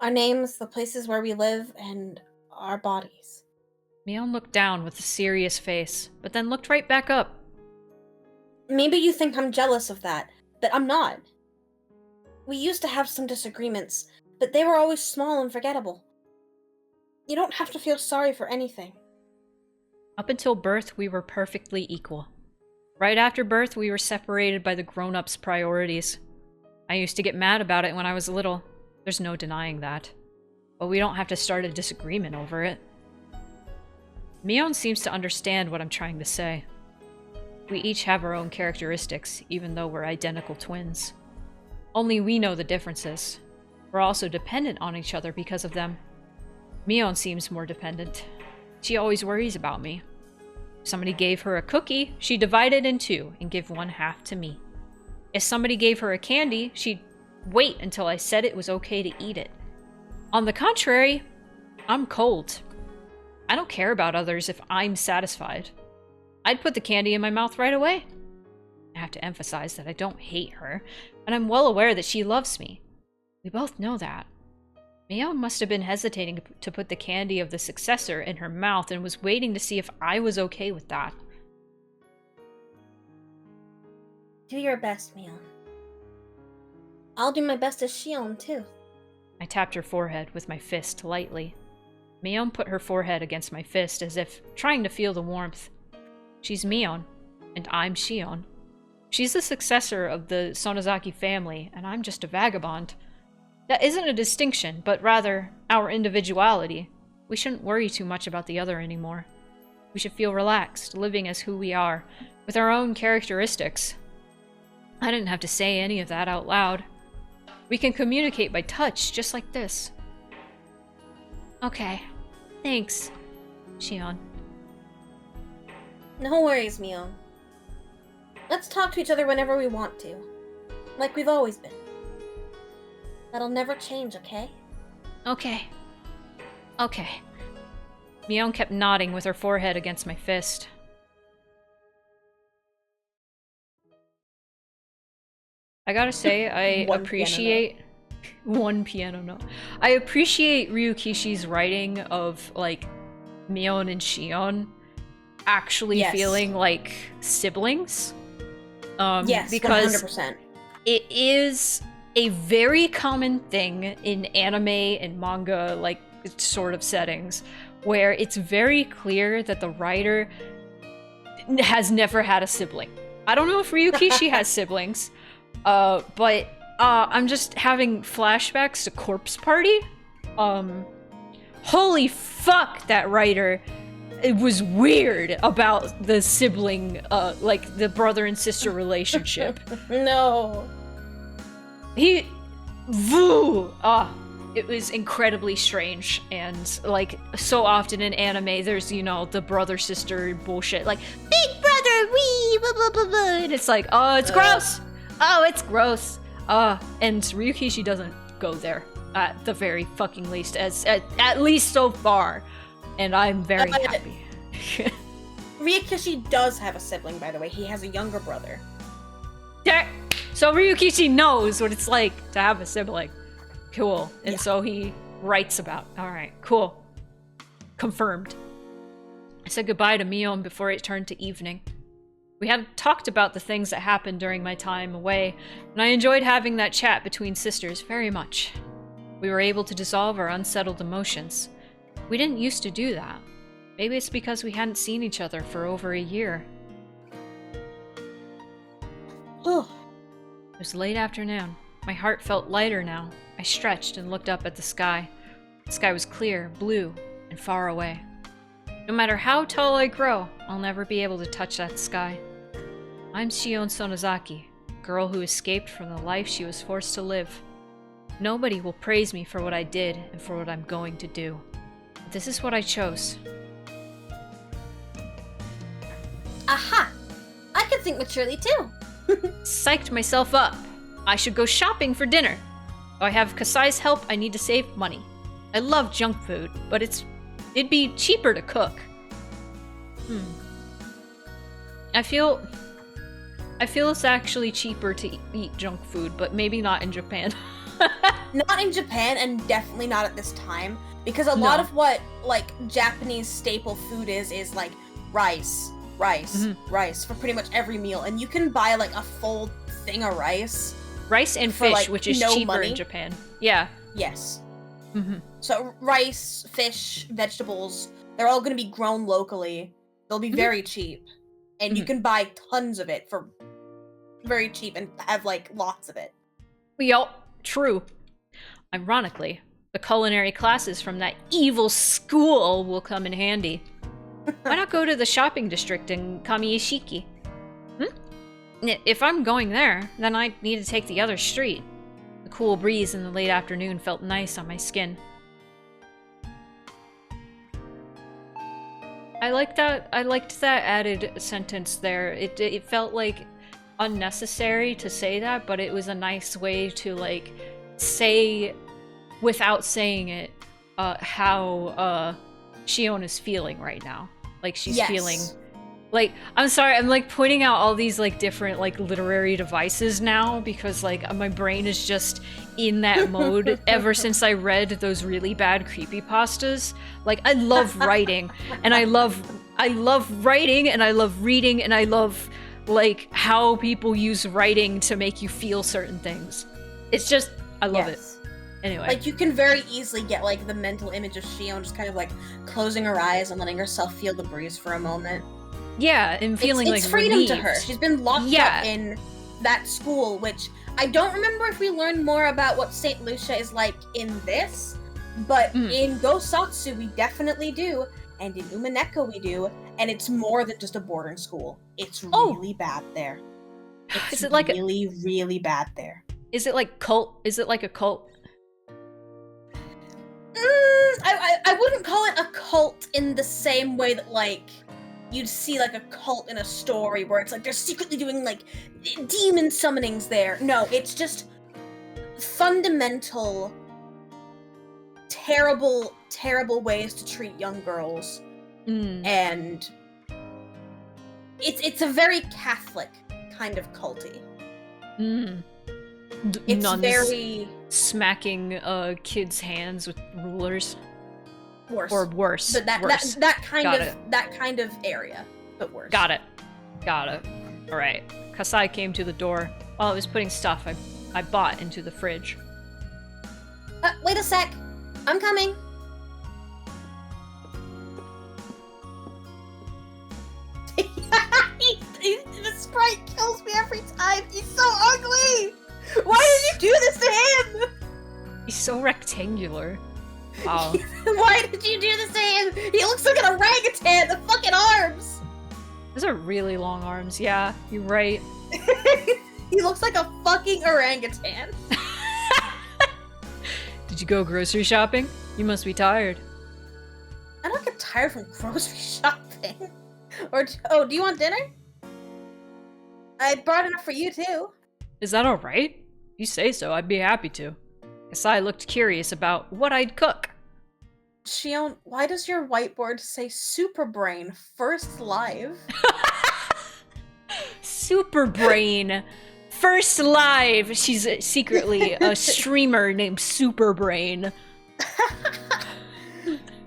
Our names, the places where we live, and our bodies. Mion looked down with a serious face, but then looked right back up. Maybe you think I'm jealous of that, but I'm not. We used to have some disagreements, but they were always small and forgettable. You don't have to feel sorry for anything. Up until birth, we were perfectly equal. Right after birth, we were separated by the grown-ups' priorities. I used to get mad about it when I was little. There's no denying that. But we don't have to start a disagreement over it. Mion seems to understand what I'm trying to say. We each have our own characteristics, even though we're identical twins. Only we know the differences. We're also dependent on each other because of them. Mion seems more dependent. She always worries about me. If somebody gave her a cookie, she'd divide it in two and give one half to me. If somebody gave her a candy, she'd wait until I said it was okay to eat it. On the contrary, I'm cold. I don't care about others if I'm satisfied. I'd put the candy in my mouth right away. I have to emphasize that I don't hate her, and I'm well aware that she loves me. We both know that. Mio must have been hesitating to put the candy of the successor in her mouth and was waiting to see if I was okay with that. Do your best, Mion. I'll do my best as Shion, too. I tapped her forehead with my fist lightly. Mion put her forehead against my fist as if trying to feel the warmth. She's Mion, and I'm Shion. She's the successor of the Sonozaki family, and I'm just a vagabond. That isn't a distinction, but rather our individuality. We shouldn't worry too much about the other anymore. We should feel relaxed, living as who we are, with our own characteristics. I didn't have to say any of that out loud. We can communicate by touch, just like this. Okay. Thanks, Shion. No worries, Mion. Let's talk to each other whenever we want to. Like we've always been. That'll never change, okay? Okay. Okay. Mion kept nodding with her forehead against my fist. I gotta say, I appreciate... One piano note. I appreciate Ryukishi's writing of, like, Mion and Shion actually feeling like siblings. Yes, because 100%. It is a very common thing in anime and manga, like, sort of settings, where it's very clear that the writer has never had a sibling. I don't know if Ryukishi has siblings, but I'm just having flashbacks to Corpse Party. Holy fuck, that writer. It was weird about the sibling, like the brother and sister relationship. No. It was incredibly strange, and like so often in anime, there's, you know, the brother-sister bullshit, like big brother, wee, blah blah blah blah, and it's like, oh, it's gross. Oh, it's gross. And Ryukishi doesn't go there at the very fucking least, at least so far, and I'm very happy. Ryukishi does have a sibling, by the way. He has a younger brother. So Ryukishi knows what it's like to have a sibling. Cool. And so he writes about. Alright, cool. Confirmed. I said goodbye to Mion before it turned to evening. We had talked about the things that happened during my time away, and I enjoyed having that chat between sisters very much. We were able to dissolve our unsettled emotions. We didn't used to do that. Maybe it's because we hadn't seen each other for over a year. It was late afternoon. My heart felt lighter now. I stretched and looked up at the sky. The sky was clear, blue, and far away. No matter how tall I grow, I'll never be able to touch that sky. I'm Shion Sonozaki, a girl who escaped from the life she was forced to live. Nobody will praise me for what I did and for what I'm going to do. But this is what I chose. Aha! I can think maturely too. Psyched myself up. I should go shopping for dinner. Though I have Kasai's help, I need to save money. I love junk food, but it'd be cheaper to cook. I feel it's actually cheaper to eat junk food, but maybe not in Japan. Not in Japan, and definitely not at this time, because a lot of what, like, Japanese staple food is like rice for pretty much every meal, and you can buy like a full thing of rice. Rice and fish, like, which is no cheaper money. in Japan. Yeah. Yes. So rice, fish, vegetables, they're all going to be grown locally. They'll be very cheap, and you can buy tons of it for very cheap and have like lots of it. Yup, true. Ironically, the culinary classes from that evil school will come in handy. Why not go to the shopping district in Kamiyashiki? If I'm going there, then I need to take the other street. The cool breeze in the late afternoon felt nice on my skin. I liked that added sentence there. It felt like unnecessary to say that, but it was a nice way to like say without saying it how Shion is feeling right now. Like she's feeling like, I'm sorry, I'm like pointing out all these like different like literary devices now because like my brain is just in that mode ever since I read those really bad creepypastas. Like I love writing and I love writing and I love reading and I love like how people use writing to make you feel certain things. It's just, I love it. Anyway. Like, you can very easily get, like, the mental image of Shion just kind of, like, closing her eyes and letting herself feel the breeze for a moment. Yeah, and feeling it's like freedom relieved. to her. She's been locked up in that school, which I don't remember if we learned more about what St. Lucia is like in this, but in Gosatsu we definitely do, and in Umineko we do, and it's more than just a boarding school. It's really bad there. It's really bad there. Is it like cult? Is it like a cult? I wouldn't call it a cult in the same way that, like, you'd see, like, a cult in a story where it's like they're secretly doing, like, demon summonings there. No, it's just fundamental, terrible, terrible ways to treat young girls. And it's a very Catholic kind of culty. It's Nuns very smacking kids' hands with rulers. Worse. Or worse. But that kind of area, but worse. Got it. All right. Kasai came to the door while I was putting stuff I bought into the fridge. Wait a sec. I'm coming. The sprite kills me every time. He's so ugly. Why did you do this to him? He's so rectangular. Wow. Why did you do this to him? He looks like an orangutan. The fucking arms. Those are really long arms. Yeah, you're right. He looks like a fucking orangutan. Did you go grocery shopping? You must be tired. I don't get tired from grocery shopping. Do you want dinner? I brought enough for you too. Is that alright? You say so, I'd be happy to. Kasai looked curious about what I'd cook. Shion, why does your whiteboard say Super Brain First Live? Super Brain First Live! She's secretly a streamer named Super Brain.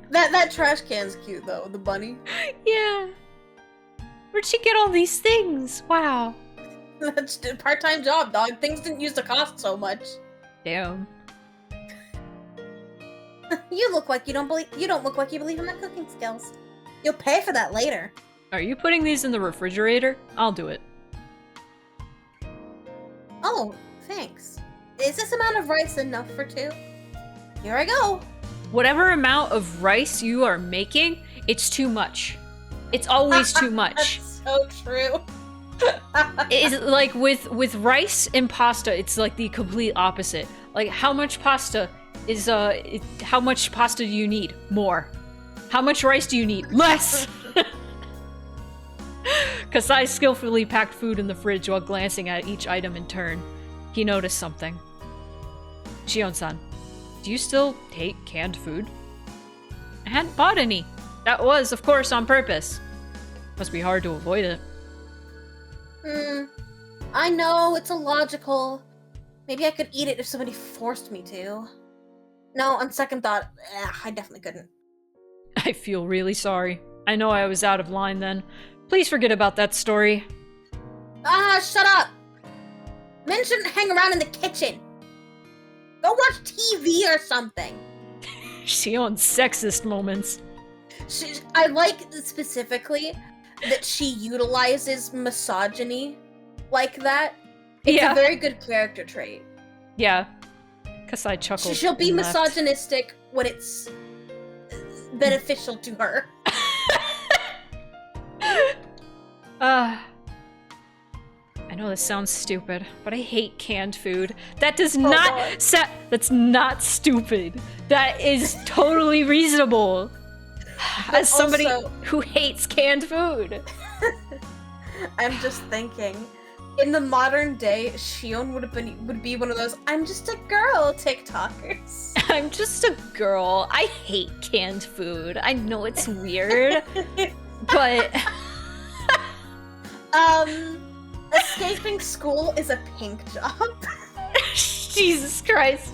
That trash can's cute though, the bunny. Yeah. Where'd she get all these things? Wow. That's a part-time job, dog. Things didn't used to cost so much. Damn. You look like you don't look like you believe in my cooking skills. You'll pay for that later. Are you putting these in the refrigerator? I'll do it. Oh, thanks. Is this amount of rice enough for two? Here I go. Whatever amount of rice you are making, it's too much. It's always too much. That's so true. It's like with rice and pasta, it's like the complete opposite. Like how much pasta is how much pasta do you need? More. How much rice do you need? Less. Kasai skillfully packed food in the fridge while glancing at each item in turn. He noticed something. Shion-san, do you still take canned food? I hadn't bought any. That was, of course, on purpose. Must be hard to avoid it. I know, it's illogical. Maybe I could eat it if somebody forced me to. No, on second thought, I definitely couldn't. I feel really sorry. I know I was out of line then. Please forget about that story. Shut up! Men shouldn't hang around in the kitchen. Go watch TV or something. Shion's sexist moments. I like specifically that she utilizes misogyny like that. It's a very good character trait. Yeah. Kasai chuckled. She'll be and laughed. misogynistic when it's beneficial to her. I know this sounds stupid, but I hate canned food. That does not that's not stupid. That is totally reasonable. As somebody who hates canned food. I'm just thinking, in the modern day, Shion would be one of those "I'm just a girl" TikTokers. I'm just a girl. I hate canned food. I know it's weird, but escaping school is a pink job. Jesus Christ.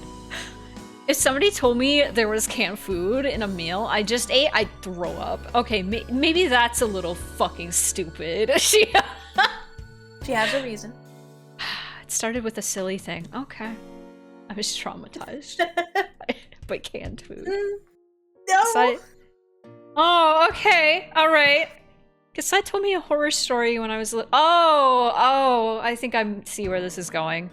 If somebody told me there was canned food in a meal I just ate, I'd throw up. Okay, maybe that's a little fucking stupid. She has a reason. It started with a silly thing. Okay. I was traumatized by canned food. No. Oh, okay. All right. Kasai told me a horror story when I was Oh, I think I see where this is going.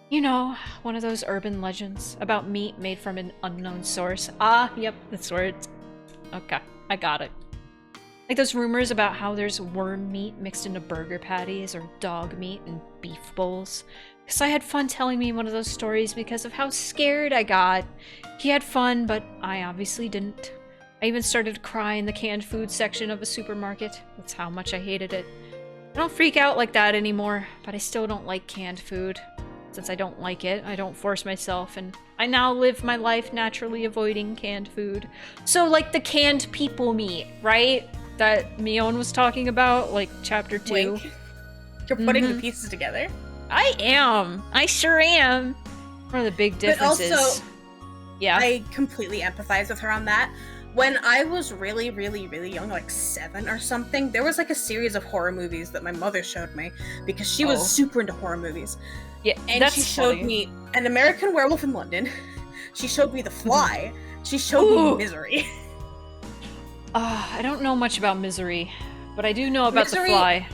You know, one of those urban legends about meat made from an unknown source. Ah, yep, that's where it's... Okay, I got it. Like those rumors about how there's worm meat mixed into burger patties or dog meat in beef bowls. Kasai had fun telling me one of those stories because of how scared I got. He had fun, but I obviously didn't. I even started to cry in the canned food section of a supermarket. That's how much I hated it. I don't freak out like that anymore, but I still don't like canned food. Since I don't like it, I don't force myself, and I now live my life naturally avoiding canned food. So, like the canned people meat, right? That Mion was talking about, like chapter 2. Wink. You're putting the pieces together? I am. I sure am. One of the big differences. But also, yeah. I completely empathize with her on that. When I was really, really, really young, like 7 or something, there was like a series of horror movies that my mother showed me because she was super into horror movies. Yeah, and that's she showed funny. me An American Werewolf in London. She showed me The Fly. She showed me Misery. I don't know much about Misery, but I do know about Misery The Fly.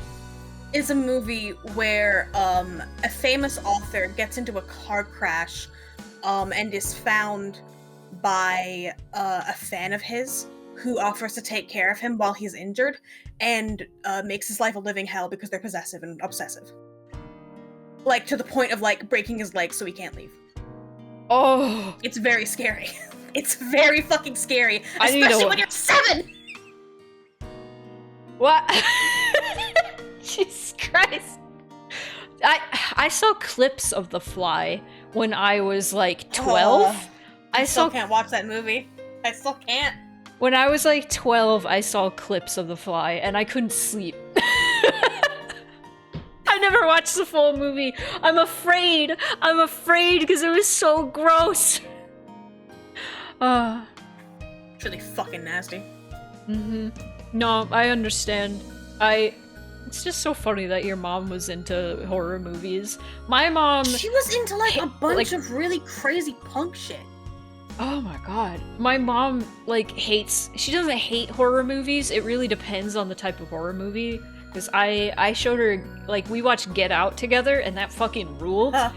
Is a movie where a famous author gets into a car crash and is found by a fan of his who offers to take care of him while he's injured and makes his life a living hell because they're possessive and obsessive. Like, to the point of, like, breaking his leg so he can't leave. Oh! It's very scary. It's very fucking scary. I need Especially to... when you're 7! What? Jesus Christ. I saw clips of The Fly when I was, like, 12. I still can't watch that movie. I still can't. When I was, like, 12, I saw clips of The Fly, and I couldn't sleep. I never watched the full movie. I'm afraid. I'm afraid because it was so gross. It's really fucking nasty. No, I understand. It's just so funny that your mom was into horror movies. My mom... She was into, like, a bunch of really crazy punk shit. Oh my god. My mom, like, hates... She doesn't hate horror movies. It really depends on the type of horror movie. Because I showed her, like, we watched Get Out together, and that fucking ruled. And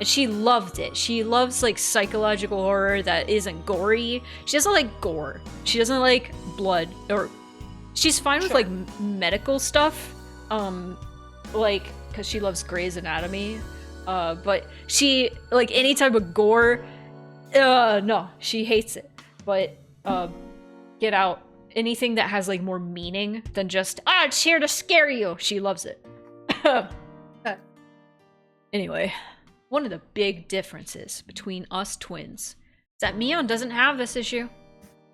she loved it. She loves, like, psychological horror that isn't gory. She doesn't like gore. She doesn't like blood. Or she's fine with, like, medical stuff. Like, because she loves Grey's Anatomy. But she, like, any type of gore... no, she hates it. But, Get Out... Anything that has, like, more meaning than just, it's here to scare you. She loves it. Anyway, one of the big differences between us twins is that Mion doesn't have this issue.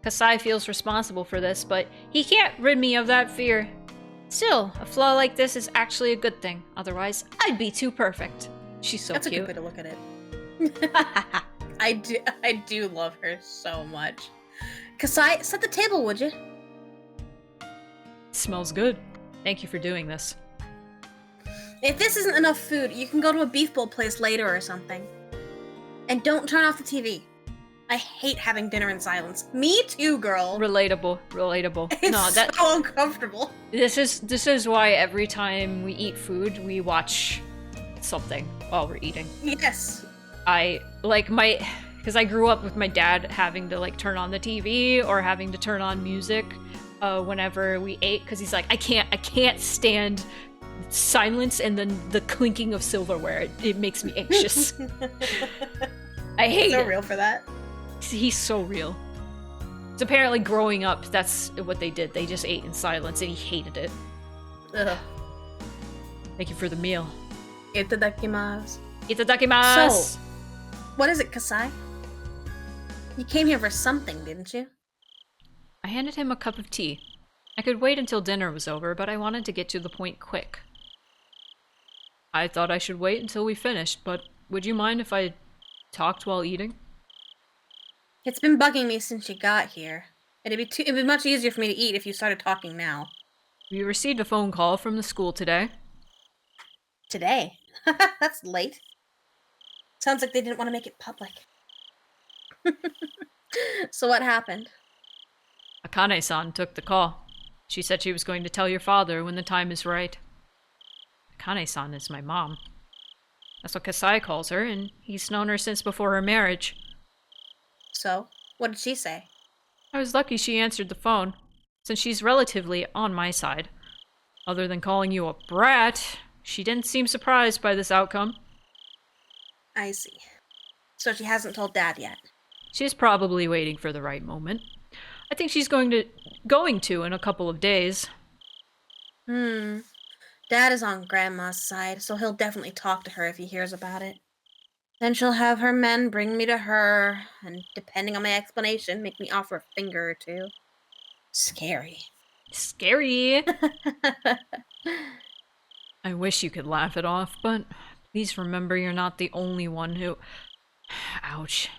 Kasai feels responsible for this, but he can't rid me of that fear. Still, a flaw like this is actually a good thing. Otherwise, I'd be too perfect. She's so cute. That's a good way to look at it. I do love her so much. Kasai, set the table, would you? Smells good. Thank you for doing this. If this isn't enough food, you can go to a beef bowl place later or something. And don't turn off the TV. I hate having dinner in silence. Me too, girl. Relatable. It's so uncomfortable. This is why every time we eat food, we watch something while we're eating. Yes. because I grew up with my dad having to like turn on the TV or having to turn on music whenever we ate, because he's like, I can't stand silence and then the clinking of silverware. It makes me anxious. I hate So it. real for that. He's so real. So apparently growing up, that's what they did. They just ate in silence and he hated it. Ugh. Thank you for the meal. Itadakimasu. Itadakimasu! So, what is it, Kasai? You came here for something, didn't you? I handed him a cup of tea. I could wait until dinner was over, but I wanted to get to the point quick. I thought I should wait until we finished, but would you mind if I talked while eating? It's been bugging me since you got here. It'd be much easier for me to eat if you started talking now. We received a phone call from the school today. Today? That's late. Sounds like they didn't want to make it public. So what happened? Akane-san took the call. She said she was going to tell your father when the time is right. Akane-san is my mom. That's what Kasai calls her, and he's known her since before her marriage. So, what did she say? I was lucky she answered the phone, since she's relatively on my side. Other than calling you a brat, she didn't seem surprised by this outcome. I see. So she hasn't told Dad yet. She's probably waiting for the right moment. I think she's going to in a couple of days. Dad is on Grandma's side, so he'll definitely talk to her if he hears about it. Then she'll have her men bring me to her, and depending on my explanation, make me offer a finger or two. Scary. Scary! I wish you could laugh it off, but please remember you're not the only one who... Ouch.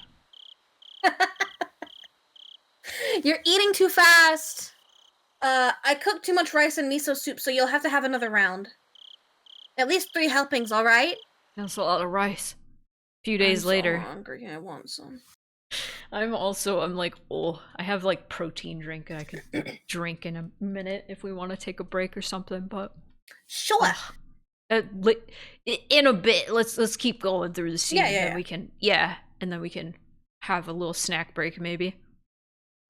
You're eating too fast! I cooked too much rice and miso soup, so you'll have to have another round. At least 3 helpings, alright? That's a lot of rice. A few days later. I'm so hungry, I want some. I'm like, oh, I have like protein drink and I could drink in a minute if we want to take a break or something, but... Sure! In a bit, let's keep going through the scene. Yeah. And then we can have a little snack break maybe.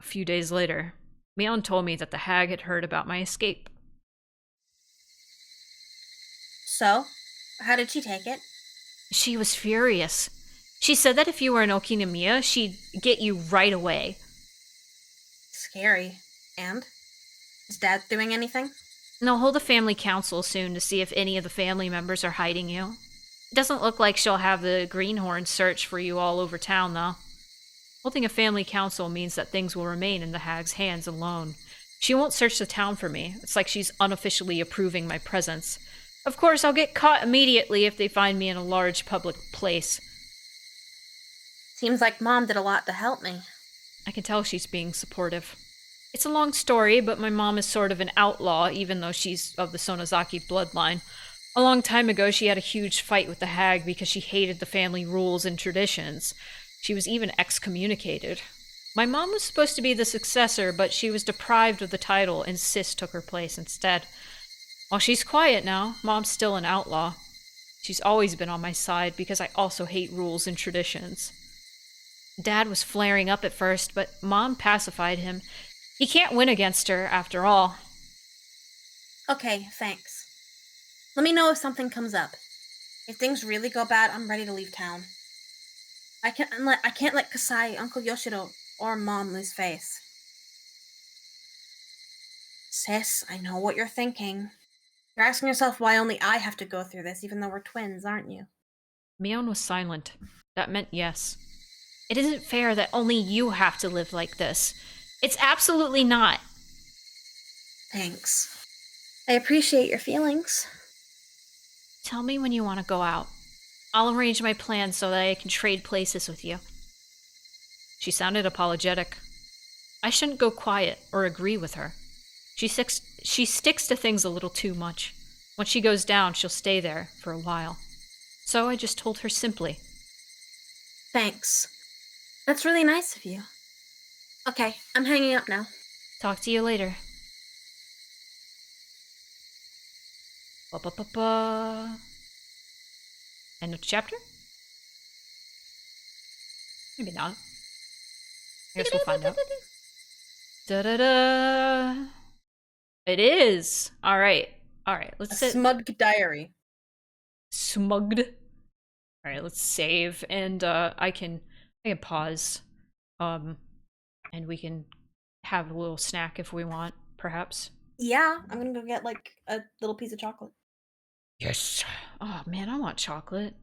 A few days later, Mion told me that the hag had heard about my escape. So, how did she take it? She was furious. She said that if you were in Okinomiya, she'd get you right away. Scary. And? Is Dad doing anything? And they'll hold a family council soon to see if any of the family members are hiding you. It doesn't look like she'll have the greenhorns search for you all over town, though. Holding a family council means that things will remain in the hag's hands alone. She won't search the town for me. It's like she's unofficially approving my presence. Of course, I'll get caught immediately if they find me in a large public place. Seems like Mom did a lot to help me. I can tell she's being supportive. It's a long story, but my mom is sort of an outlaw, even though she's of the Sonozaki bloodline. A long time ago, she had a huge fight with the hag because she hated the family rules and traditions. She was even excommunicated. My mom was supposed to be the successor, but she was deprived of the title, and Sis took her place instead. While she's quiet now, Mom's still an outlaw. She's always been on my side because I also hate rules and traditions. Dad was flaring up at first, but Mom pacified him. He can't win against her, after all. Okay, thanks. Let me know if something comes up. If things really go bad, I'm ready to leave town. I can't let Kasai, Uncle Yoshiro, or Mom lose face. Sis, I know what you're thinking. You're asking yourself why only I have to go through this, even though we're twins, aren't you? Mion was silent. That meant yes. It isn't fair that only you have to live like this. It's absolutely not. Thanks. I appreciate your feelings. Tell me when you want to go out. I'll arrange my plans so that I can trade places with you. She sounded apologetic. I shouldn't go quiet or agree with her. She sticks to things a little too much. When she goes down, she'll stay there for a while. So I just told her simply. Thanks. That's really nice of you. Okay, I'm hanging up now. Talk to you later. Ba-ba-ba-ba. End of chapter? Maybe not. I guess we'll find out. Da-da-da! It is! Alright. Alright, let's A sit. smug diary. Smugged. Alright, let's save, and I can pause. And we can have a little snack if we want, perhaps. Yeah, I'm gonna go get like a little piece of chocolate. Yes. Oh man, I want chocolate.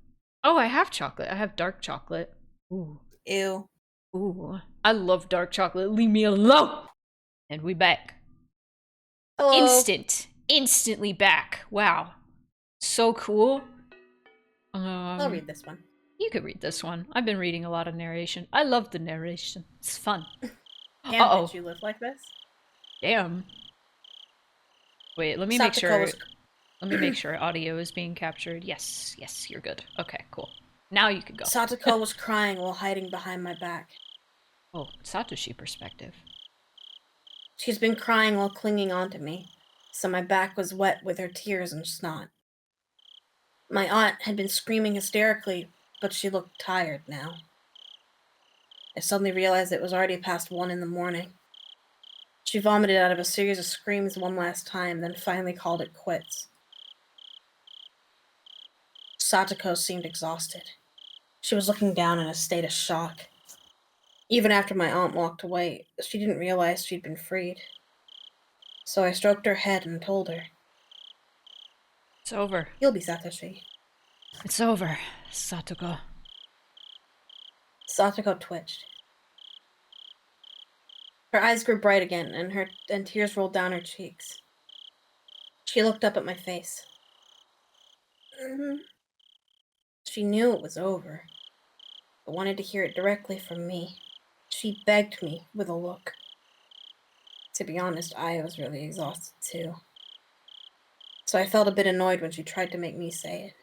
Oh, I have chocolate. I have dark chocolate. Ooh. Ew. Ooh. I love dark chocolate. Leave me alone! And we back. Hello. Instantly back. Wow. So cool. I'll read this one. You could read this one. I've been reading a lot of narration. I love the narration. It's fun. Damn, Uh-oh. did you live like this? Damn. Wait, let me make sure. Let me make sure audio is being captured. Yes, yes, you're good. Okay, cool. Now you can go. Satoko was crying while hiding behind my back. Oh, Satoshi perspective. She's been crying while clinging onto me, so my back was wet with her tears and snot. My aunt had been screaming hysterically, but she looked tired now. I suddenly realized it was already past 1 in the morning. She vomited out of a series of screams one last time, then finally called it quits. Satoko seemed exhausted. She was looking down in a state of shock. Even after my aunt walked away, she didn't realize she'd been freed. So I stroked her head and told her, It's over. "You'll be Satoshi." It's over, Satoko. Satoko twitched. Her eyes grew bright again, and tears rolled down her cheeks. She looked up at my face. She knew it was over, but wanted to hear it directly from me. She begged me with a look. To be honest, I was really exhausted too. So I felt a bit annoyed when she tried to make me say it.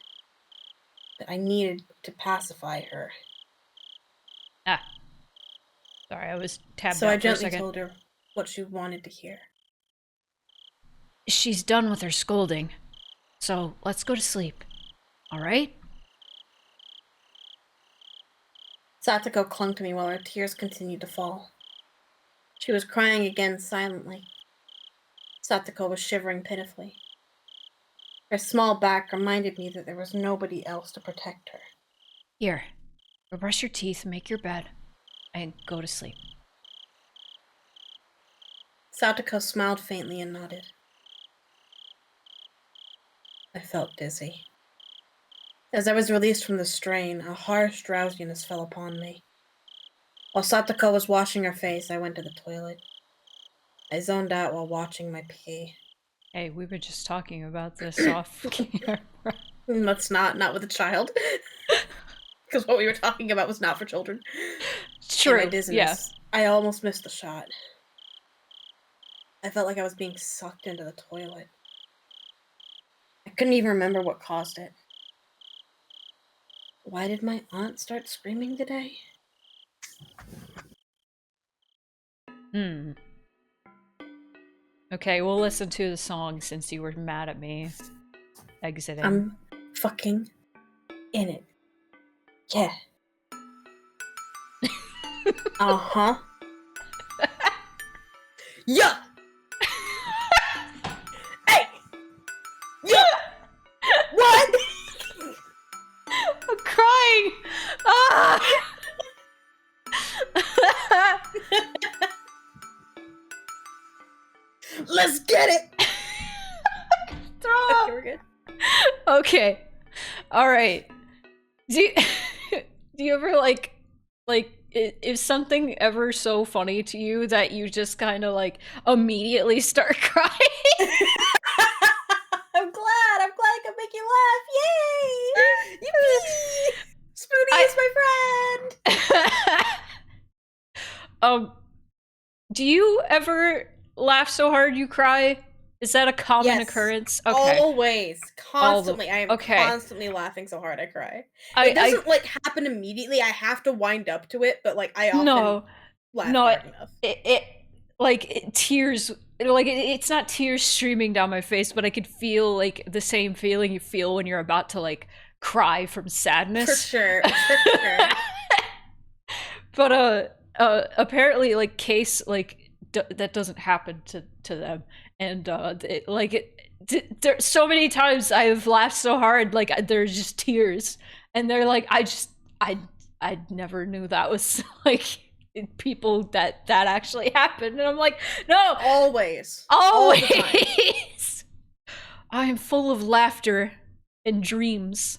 But I needed to pacify her. Ah. Sorry, I was tabbed So I out for a gently second. told her what she wanted to hear. She's done with her scolding. So let's go to sleep. Alright? Satoko clung to me while her tears continued to fall. She was crying again silently. Satoko was shivering pitifully. Her small back reminded me that there was nobody else to protect her. Here. Go brush your teeth, make your bed, and go to sleep. Satoko smiled faintly and nodded. I felt dizzy. As I was released from the strain, a harsh drowsiness fell upon me. While Satoko was washing her face, I went to the toilet. I zoned out while watching my pee. Hey, we were just talking about this off camera. That's not with a child. Because what we were talking about was not for children. True, In my dizziness, I almost missed the shot. I felt like I was being sucked into the toilet. I couldn't even remember what caused it. Why did my aunt start screaming today? yeah. Okay, we'll listen to the song since you were mad at me exiting. I'm fucking in it. Yeah. Uh-huh. Yeah! Hey! Yeah! What? I'm crying! Ah! Let's get it! Throw Okay, up! we're good. Okay. Alright. Do you, do you ever, is something ever so funny to you that you just kind of, like, immediately start crying? I'm glad I could make you laugh. Yay! Yippee! Spoonie is my friend! Do you ever laugh so hard you cry? Is that a common Yes. occurrence? Okay. Always. Constantly. I am okay. constantly laughing so hard I cry. I It doesn't, happen immediately. I have to wind up to it, but, I often laugh hard enough. Tears, it's not tears streaming down my face, but I could feel, the same feeling you feel when you're about to, cry from sadness. For sure. For sure. But apparently, like Case, like that doesn't happen to them, and there's so many times I've laughed so hard, like there's just tears, and they're like, I never knew that was like people that actually happened, and I'm like, no, Always. always. I am full of laughter and dreams.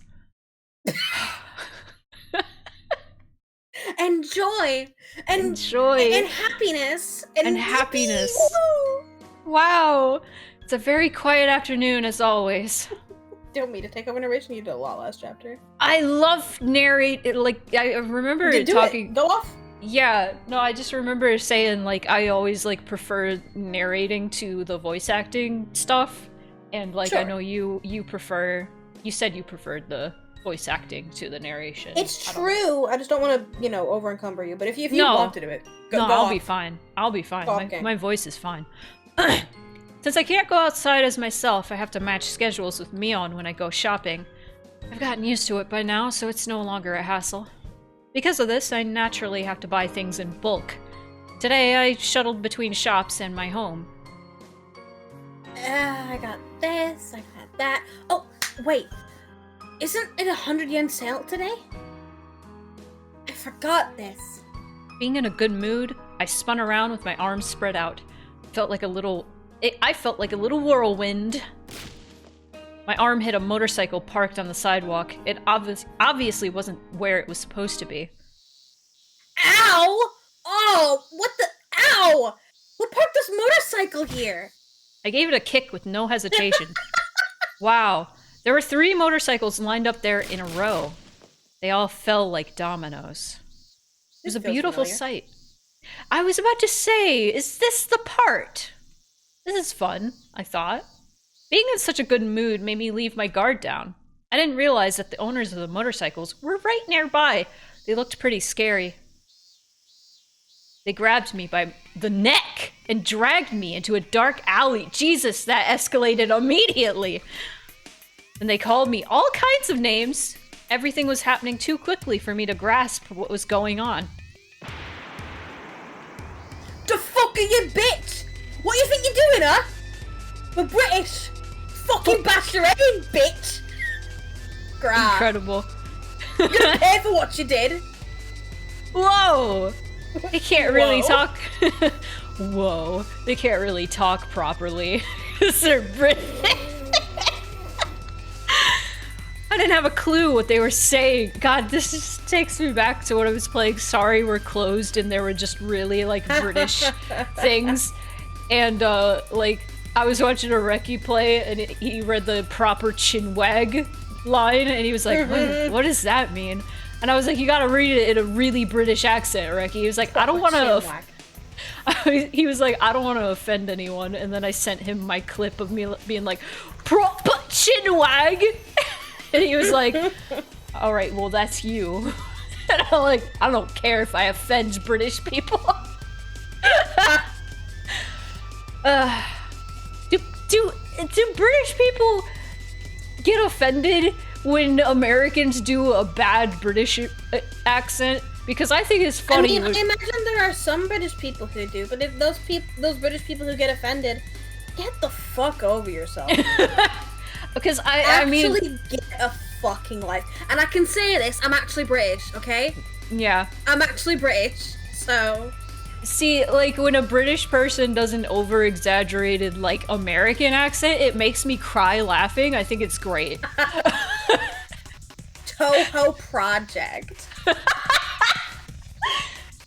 And joy. And joy. And happiness. And happiness. Wow. It's a very quiet afternoon as always. Don't mean to take over narration. You did a lot last chapter. I love narrate. Like, I remember talking. Go off. Yeah, no, I just remember saying, like, I always, like, prefer narrating to the voice acting stuff. And, like, Sure. I know you prefer. You said you preferred the voice acting to the narration. It's true. I just don't want to, over encumber you. But if you want to do it, go I'll off. be fine. I'll be fine. Okay. My voice is fine. Since I can't go outside as myself, I have to match schedules with Mion when I go shopping. I've gotten used to it by now, so it's no longer a hassle. Because of this, I naturally have to buy things in bulk. Today, I shuttled between shops and my home. I got this, I got that. Oh, wait. Isn't it 100 yen sale today? I forgot this. Being in a good mood, I spun around with my arms spread out. I felt like a little whirlwind. My arm hit a motorcycle parked on the sidewalk. It obviously wasn't where it was supposed to be. Ow! Oh, what the? Ow! Who parked this motorcycle here? I gave it a kick with no hesitation. Wow. There were 3 motorcycles lined up there in a row. They all fell like dominoes. It was a beautiful sight. I was about to say, is this the part? This is fun, I thought. Being in such a good mood made me leave my guard down. I didn't realize that the owners of the motorcycles were right nearby. They looked pretty scary. They grabbed me by the neck and dragged me into a dark alley. Jesus, that escalated immediately. And they called me all kinds of names. Everything was happening too quickly for me to grasp what was going on. The fuck are you, bitch? What do you think you're doing, huh? We're British. Fucking bash your head in, bitch. Grab. Incredible. You're gonna pay for what you did. Whoa! They can't really Whoa. talk. Whoa. They can't really talk properly. Because they're British. I didn't have a clue what they were saying. God, this just takes me back to when I was playing Sorry We're Closed and there were just really, like, British things. And, like, I was watching a Reki play and he read the proper chinwag line and he was like, what does that mean? And I was like, you gotta read it in a really British accent, Reki. He was like, I don't want to... He was like, I don't want to offend anyone. And then I sent him my clip of me being like, proper chinwag! And he was like, all right, well, that's you. And I'm like, I don't care if I offend British people. Do British people get offended when Americans do a bad British accent? Because I think it's funny. I mean, I imagine there are some British people who do, but if those British people who get offended, get the fuck over yourself. Because I mean, actually get a fucking life. And I can say this, I'm actually British, okay? Yeah. I'm actually British, so... See, like, when a British person does an over-exaggerated, like, American accent, it makes me cry laughing. I think it's great. Toho Project.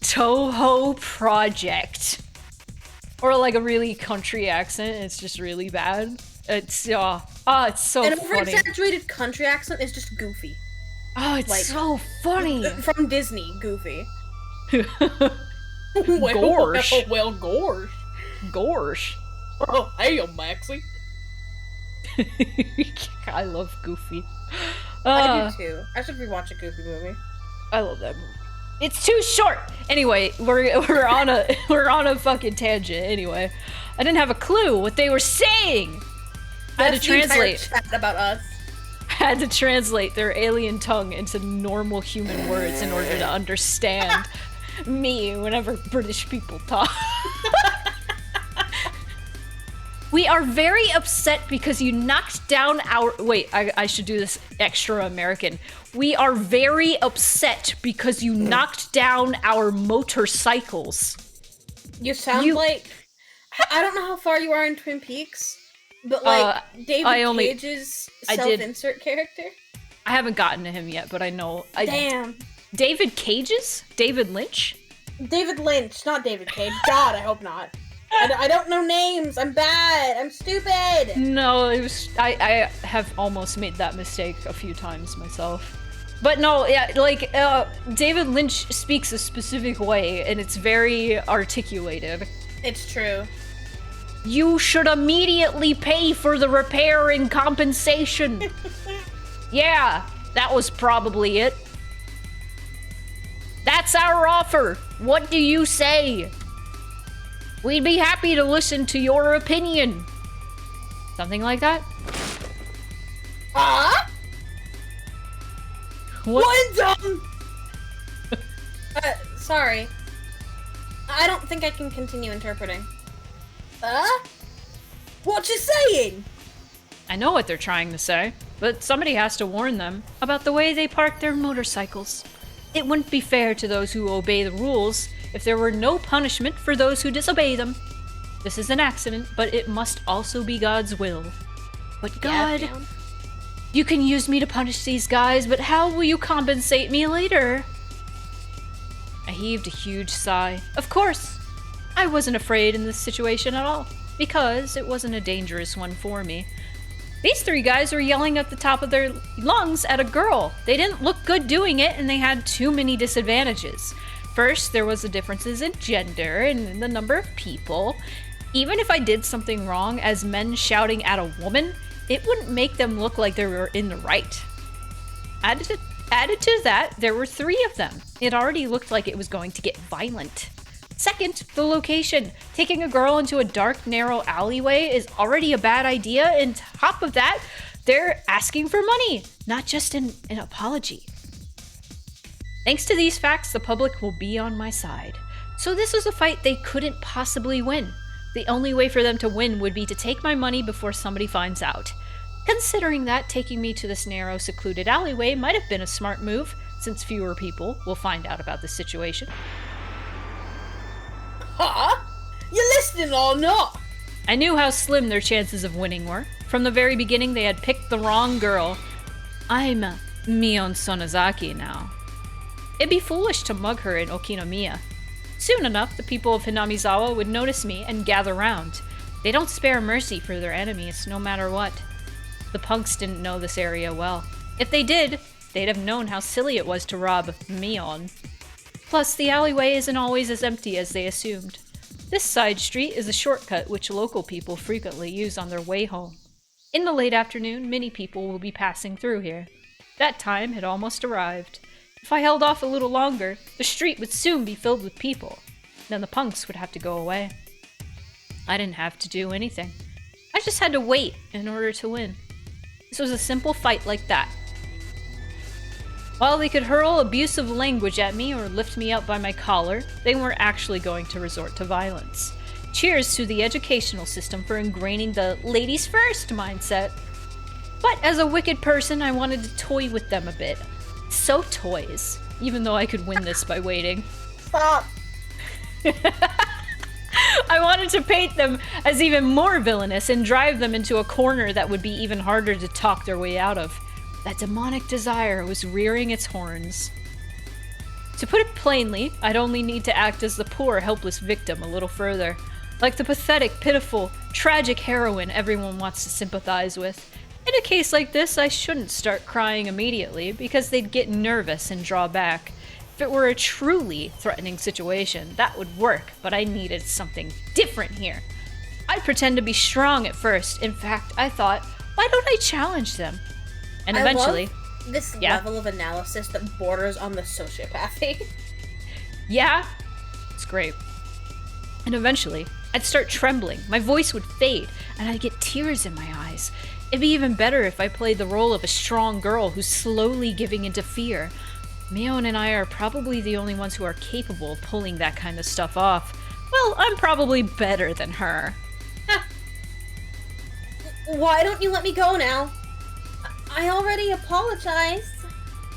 Toho Project. Or, like, a really country accent, it's just really bad. It's so An funny. over-exaggerated country accent is just goofy. Oh, it's like, so funny. From Disney, goofy. Gorsh. Well, gorsh. Gorsh. Oh, hey, Maxie. I love Goofy. I do too. I should rewatch a Goofy movie. I love that movie. It's too short. Anyway, we're on a fucking tangent. Anyway, I didn't have a clue what they were saying. I had to translate. Chat about us. I had to translate their alien tongue into normal human words in order to understand. me whenever British people talk. We are very upset because you knocked down our... Wait, I should do this extra American. We are very upset because you knocked down our motorcycles. You sound like... I don't know how far you are in Twin Peaks, but like David Cage's self-insert character. I haven't gotten to him yet, but I know. Damn. David Cage's? David Lynch? David Lynch, not David Cage. God, I hope not. I don't know names. I'm bad. I'm stupid. No, it was. I have almost made that mistake a few times myself. But no, yeah, like David Lynch speaks a specific way, and it's very articulated. It's true. You should immediately pay for the repair and compensation. Yeah, that was probably it. That's our offer. What do you say? We'd be happy to listen to your opinion. Something like that? What dumb? Sorry. I don't think I can continue interpreting. What you saying? I know what they're trying to say, but somebody has to warn them about the way they park their motorcycles. It wouldn't be fair to those who obey the rules if there were no punishment for those who disobey them. This is an accident, but it must also be God's will. But God, you can use me to punish these guys, but how will you compensate me later? I heaved a huge sigh. Of course, I wasn't afraid in this situation at all, because it wasn't a dangerous one for me. These three guys were yelling at the top of their lungs at a girl. They didn't look good doing it, and they had too many disadvantages. First, there was the differences in gender and in the number of people. Even if I did something wrong as men shouting at a woman, it wouldn't make them look like they were in the right. Added to that, there were three of them. It already looked like it was going to get violent. Second, the location. Taking a girl into a dark, narrow alleyway is already a bad idea, and top of that, they're asking for money, not just an apology. Thanks to these facts, the public will be on my side. So this was a fight they couldn't possibly win. The only way for them to win would be to take my money before somebody finds out. Considering that, taking me to this narrow, secluded alleyway might have been a smart move, since fewer people will find out about the situation. Huh? You listening or not? I knew how slim their chances of winning were. From the very beginning, they had picked the wrong girl. I'm Mion Sonozaki now. It'd be foolish to mug her in Okinomiya. Soon enough, the people of Hinamizawa would notice me and gather round. They don't spare mercy for their enemies, no matter what. The punks didn't know this area well. If they did, they'd have known how silly it was to rob Mion. Plus, the alleyway isn't always as empty as they assumed. This side street is a shortcut which local people frequently use on their way home. In the late afternoon, many people will be passing through here. That time had almost arrived. If I held off a little longer, the street would soon be filled with people. Then the punks would have to go away. I didn't have to do anything. I just had to wait in order to win. This was a simple fight like that. While they could hurl abusive language at me or lift me up by my collar, they weren't actually going to resort to violence. Cheers to the educational system for ingraining the ladies first mindset. But as a wicked person, I wanted to toy with them a bit. So toys, even though I could win this by waiting. Stop. I wanted to paint them as even more villainous and drive them into a corner that would be even harder to talk their way out of. That demonic desire was rearing its horns. To put it plainly, I'd only need to act as the poor, helpless victim a little further. Like the pathetic, pitiful, tragic heroine everyone wants to sympathize with. In a case like this, I shouldn't start crying immediately, because they'd get nervous and draw back. If it were a truly threatening situation, that would work, but I needed something different here. I'd pretend to be strong at first. In fact, I thought, why don't I challenge them? And eventually... I love this level of analysis that borders on the sociopathy. Yeah, it's great. And eventually, I'd start trembling, my voice would fade, and I'd get tears in my eyes. It'd be even better if I played the role of a strong girl who's slowly giving into fear. Mion and I are probably the only ones who are capable of pulling that kind of stuff off. Well, I'm probably better than her. Why don't you let me go now? I already apologized.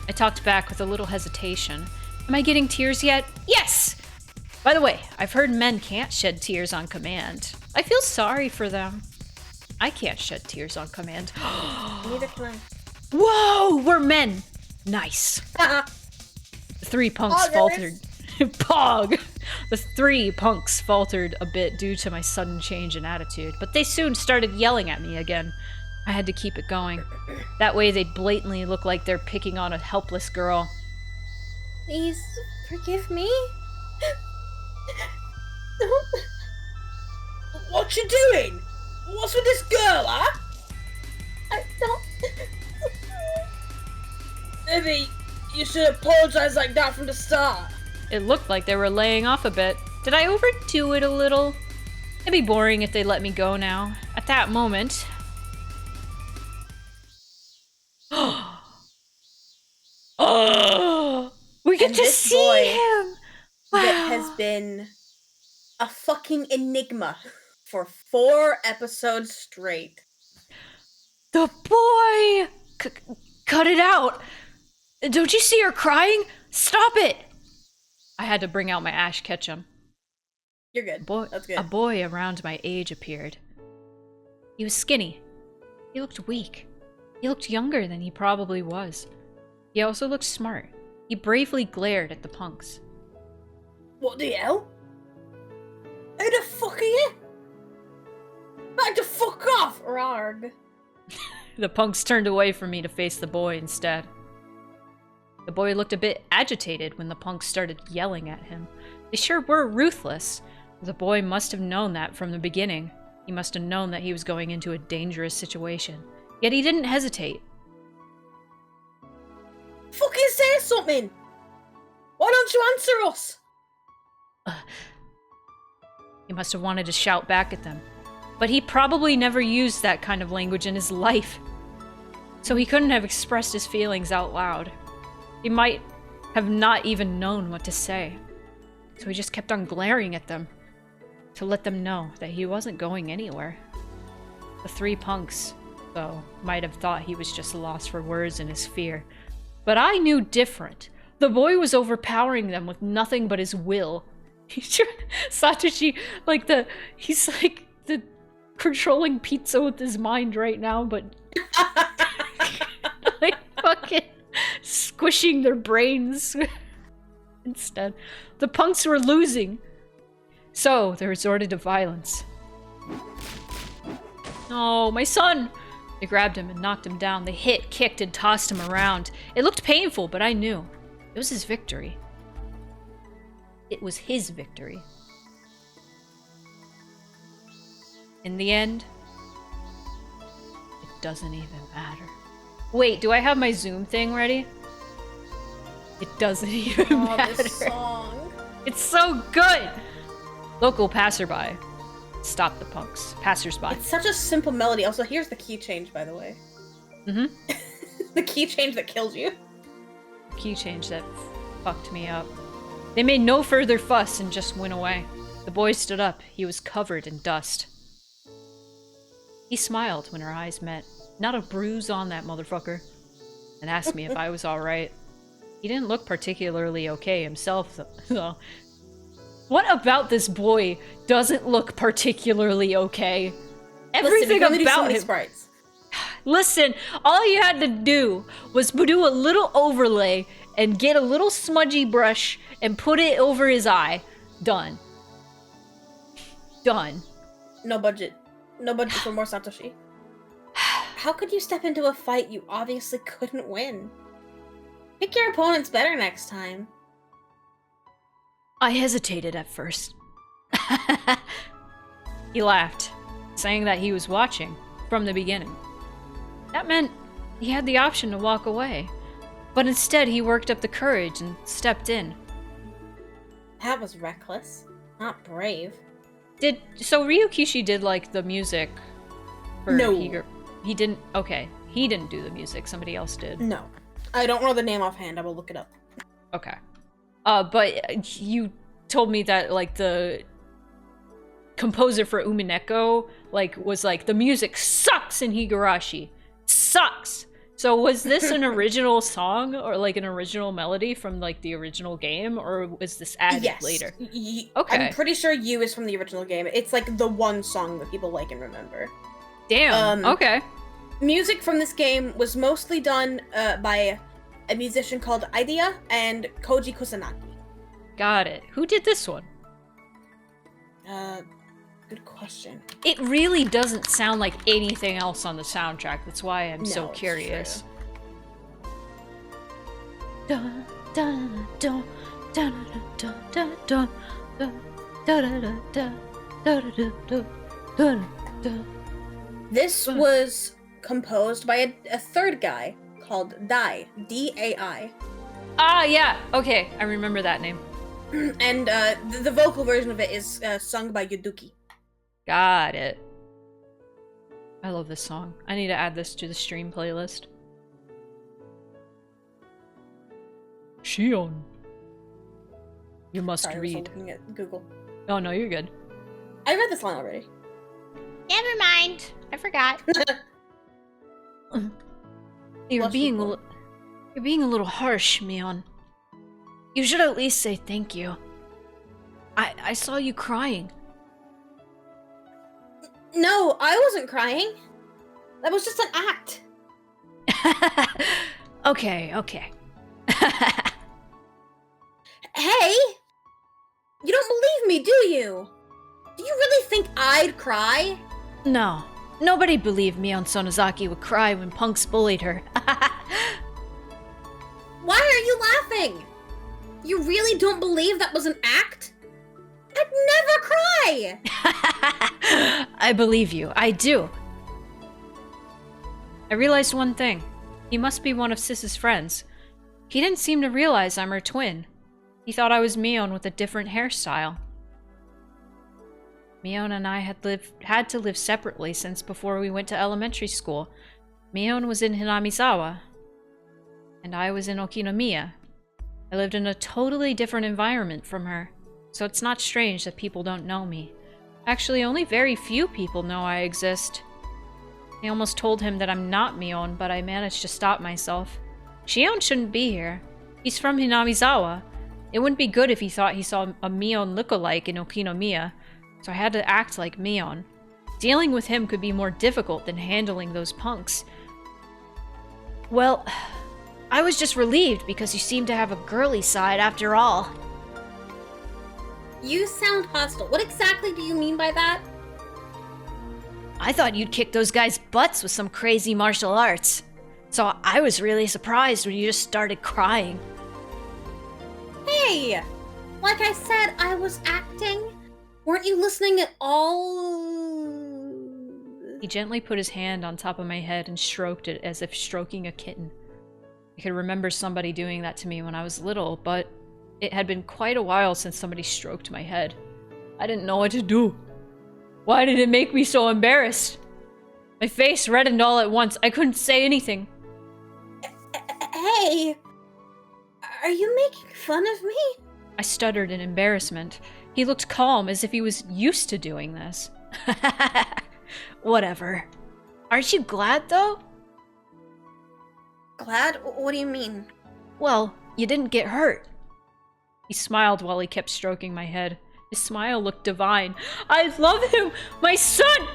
I talked back with a little hesitation. Am I getting tears yet? Yes! By the way, I've heard men can't shed tears on command. I feel sorry for them. I can't shed tears on command. Neither can I. Whoa! We're men! Nice. The 3 punks faltered. Pog! The 3 punks faltered a bit due to my sudden change in attitude, but they soon started yelling at me again. I had to keep it going. That way they'd blatantly look like they're picking on a helpless girl. Please forgive me. What you doing? What's with this girl, huh? I don't... Maybe you should apologize like that from the start. It looked like they were laying off a bit. Did I overdo it a little? It'd be boring if they let me go now. At that moment... Oh! We get And to this see boy him! Wow! That has been a fucking enigma for 4 episodes straight. The boy! Cut it out! Don't you see her crying? Stop it! I had to bring out my Ash Ketchum. You're good. That's good. A boy around my age appeared. He was skinny. He looked weak. He looked younger than he probably was. He also looked smart. He bravely glared at the punks. What the hell? Who the fuck are you? Back the fuck off! Rarg. The punks turned away from me to face the boy instead. The boy looked a bit agitated when the punks started yelling at him. They sure were ruthless. The boy must have known that from the beginning. He must have known that he was going into a dangerous situation. Yet he didn't hesitate. Fucking say something! Why don't you answer us? He must have wanted to shout back at them. But he probably never used that kind of language in his life. So he couldn't have expressed his feelings out loud. He might have not even known what to say. So he just kept on glaring at them to let them know that he wasn't going anywhere. The 3 punks, though, might have thought he was just lost for words in his fear. But I knew different. The boy was overpowering them with nothing but his will. Satoshi, he's like the controlling pizza with his mind right now, but like fucking squishing their brains instead. The punks were losing, so they resorted to violence. Oh, my son! They grabbed him and knocked him down. They hit, kicked, and tossed him around. It looked painful, but I knew. It was his victory. It was his victory. In the end, it doesn't even matter. Wait, do I have my Zoom thing ready? It doesn't even matter. This song. It's so good! Local passerby. Stop the punks. Passersby. It's such a simple melody. Also, here's the key change, by the way. Mm-hmm. The key change that killed you. Key change that fucked me up. They made no further fuss and just went away. The boy stood up. He was covered in dust. He smiled when our eyes met. Not a bruise on that motherfucker. And asked me if I was alright. He didn't look particularly okay himself, though. What about this boy doesn't look particularly okay? Everything about him. Sprites. Listen, all you had to do was do a little overlay and get a little smudgy brush and put it over his eye. Done. Done. No budget. No budget for more Satoshi. How could you step into a fight you obviously couldn't win? Pick your opponents better next time. I hesitated at first. He laughed, saying that he was watching from the beginning. That meant he had the option to walk away. But instead, he worked up the courage and stepped in. That was reckless, not brave. So Ryukishi did like the music for No. He didn't. Okay, he didn't do the music. Somebody else did. No. I don't know the name offhand. I will look it up. Okay. But you told me that, like, the composer for Umineko, like, was like, the music sucks in Higurashi. Sucks! So was this an original song, or, like, an original melody from, like, the original game, or was this added Yes. later? Okay. I'm pretty sure You is from the original game. It's, like, the one song that people like and remember. Damn, okay. Music from this game was mostly done by a musician called Idea and Koji Kusanagi. Got it. Who did this one? Good question. It really doesn't sound like anything else on the soundtrack. That's why I'm so curious. Dun, dun, dun, dun, dun, dun, dun, dun, dun, dun, dun, dun, dun. This was composed by a third guy called Dai, D-A-I. Ah, yeah. Okay, I remember that name. And the vocal version of it is sung by Yuduki. Got it. I love this song. I need to add this to the stream playlist. Shion. You must Sorry, read. I was looking at Google. Oh no, you're good. I read this line already. Never mind. I forgot. You're being a little harsh, Mion. You should at least say thank you. I saw you crying. No, I wasn't crying. That was just an act. Okay. Hey! You don't believe me, do you? Do you really think I'd cry? No. Nobody believed Mion Sonozaki would cry when punks bullied her. Why are you laughing? You really don't believe that was an act? I'd never cry! I believe you. I do. I realized one thing. He must be one of Sis's friends. He didn't seem to realize I'm her twin. He thought I was Mion with a different hairstyle. Mion and I had to live separately since before we went to elementary school. Mion was in Hinamizawa, and I was in Okinomiya. I lived in a totally different environment from her, so it's not strange that people don't know me. Actually, only very few people know I exist. I almost told him that I'm not Mion, but I managed to stop myself. Shion shouldn't be here. He's from Hinamizawa. It wouldn't be good if he thought he saw a Mion lookalike in Okinomiya, so I had to act like Mion. Dealing with him could be more difficult than handling those punks. Well, I was just relieved because you seem to have a girly side after all. You sound hostile. What exactly do you mean by that? I thought you'd kick those guys' butts with some crazy martial arts. So I was really surprised when you just started crying. Hey! Like I said, I was acting. Weren't you listening at all? He gently put his hand on top of my head and stroked it as if stroking a kitten. I could remember somebody doing that to me when I was little, but it had been quite a while since somebody stroked my head. I didn't know what to do. Why did it make me so embarrassed? My face reddened all at once. I couldn't say anything. Hey! Are you making fun of me? I stuttered in embarrassment. He looked calm, as if he was used to doing this. Whatever. Aren't you glad, though? Glad? What do you mean? Well, you didn't get hurt. He smiled while he kept stroking my head. His smile looked divine. I love him! My son!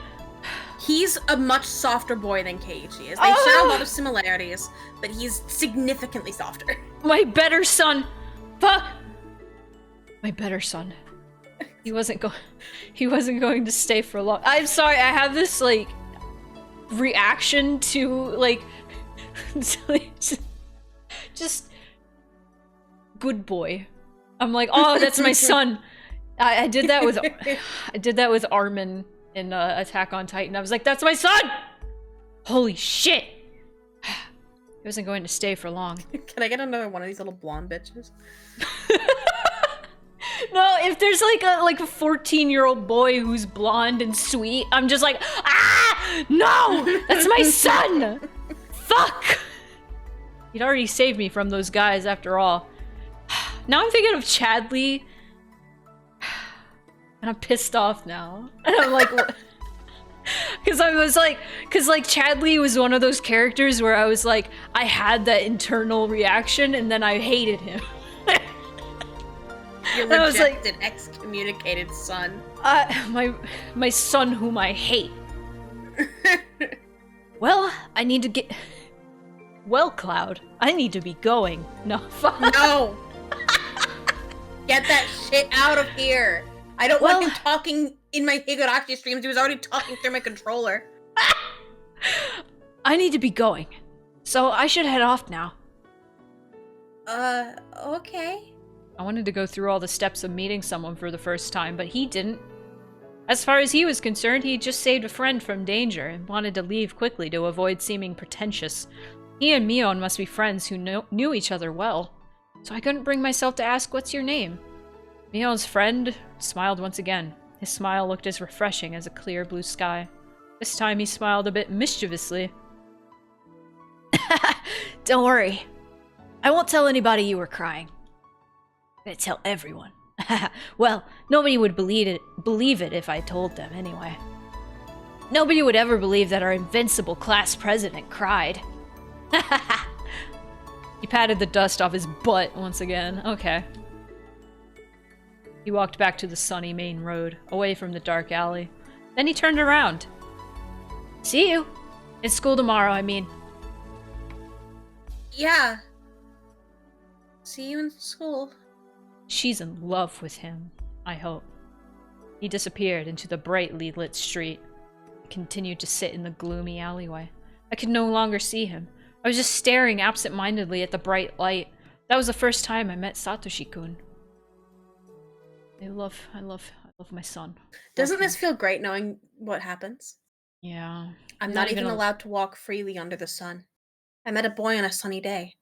He's a much softer boy than Keiichi is. They share a lot of similarities, but he's significantly softer. My better son! Fuck! My better son. He wasn't going to stay for long. I'm sorry, I have this, like, reaction to, like, just good boy. I'm like, oh, that's my son. I did that with Armin in Attack on Titan. I was like, that's my son! Holy shit! He wasn't going to stay for long. Can I get another one of these little blonde bitches? No, if there's like a 14-year-old boy who's blonde and sweet, I'm just like, ah! No! That's my son! Fuck! He'd already saved me from those guys after all. Now I'm thinking of Chadley. And I'm pissed off now. And I'm like, what? Because Chadley was one of those characters where I was like, I had that internal reaction and then I hated him. Your And I was like, rejected, excommunicated son. my son whom I hate. Well, I need to get... Well, Cloud, I need to be going. No, fuck. No! Get that shit out of here! I don't want him talking in my Higurashi streams. He was already talking through my controller. I need to be going. So I should head off now. Okay. I wanted to go through all the steps of meeting someone for the first time, but he didn't. As far as he was concerned, he just saved a friend from danger and wanted to leave quickly to avoid seeming pretentious. He and Mion must be friends who knew each other well, so I couldn't bring myself to ask, "What's your name?" Mion's friend smiled once again. His smile looked as refreshing as a clear blue sky. This time he smiled a bit mischievously. Don't worry. I won't tell anybody you were crying. I'm gonna tell everyone. Well, nobody would believe it if I told them anyway. Nobody would ever believe that our invincible class president cried. He patted the dust off his butt once again. Okay. He walked back to the sunny main road, away from the dark alley. Then he turned around. See you. In school tomorrow, I mean. Yeah. See you in school. She's in love with him, I hope. He disappeared into the brightly lit street. I continued to sit in the gloomy alleyway. I could no longer see him. I was just staring absent-mindedly at the bright light. That was the first time I met Satoshi-kun. I love my son. Doesn't this feel great knowing what happens? Yeah. I'm not even allowed to walk freely under the sun. I met a boy on a sunny day.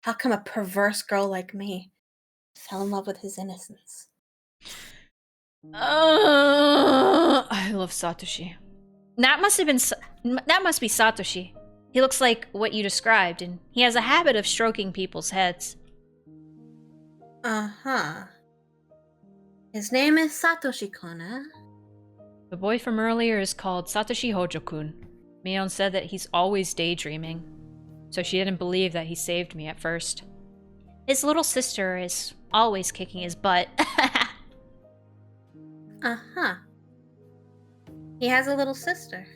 How come a perverse girl like me fell in love with his innocence? I love Satoshi. That must be Satoshi. He looks like what you described, and he has a habit of stroking people's heads. Uh-huh. His name is Satoshi-kun, eh? The boy from earlier is called Satoshi Hojo-kun. Mion said that he's always daydreaming, so she didn't believe that he saved me at first. His little sister is always kicking his butt. Uh-huh. He has a little sister.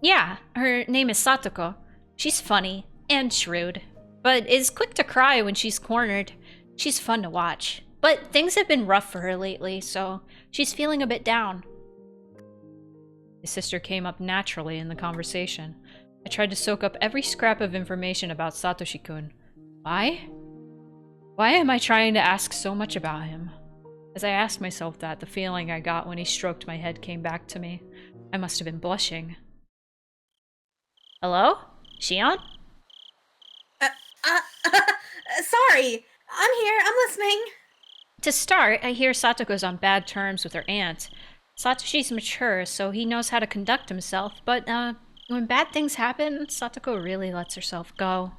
Yeah, her name is Satoko. She's funny and shrewd, but is quick to cry when she's cornered. She's fun to watch. But things have been rough for her lately, so she's feeling a bit down. His sister came up naturally in the conversation. I tried to soak up every scrap of information about Satoshi-kun. Why? Why am I trying to ask so much about him? As I asked myself that, the feeling I got when he stroked my head came back to me. I must have been blushing. Hello? Shion? Sorry. I'm here. I'm listening. To start, I hear Satoko's on bad terms with her aunt. Satoshi's mature, so he knows how to conduct himself, but, when bad things happen, Satoko really lets herself go.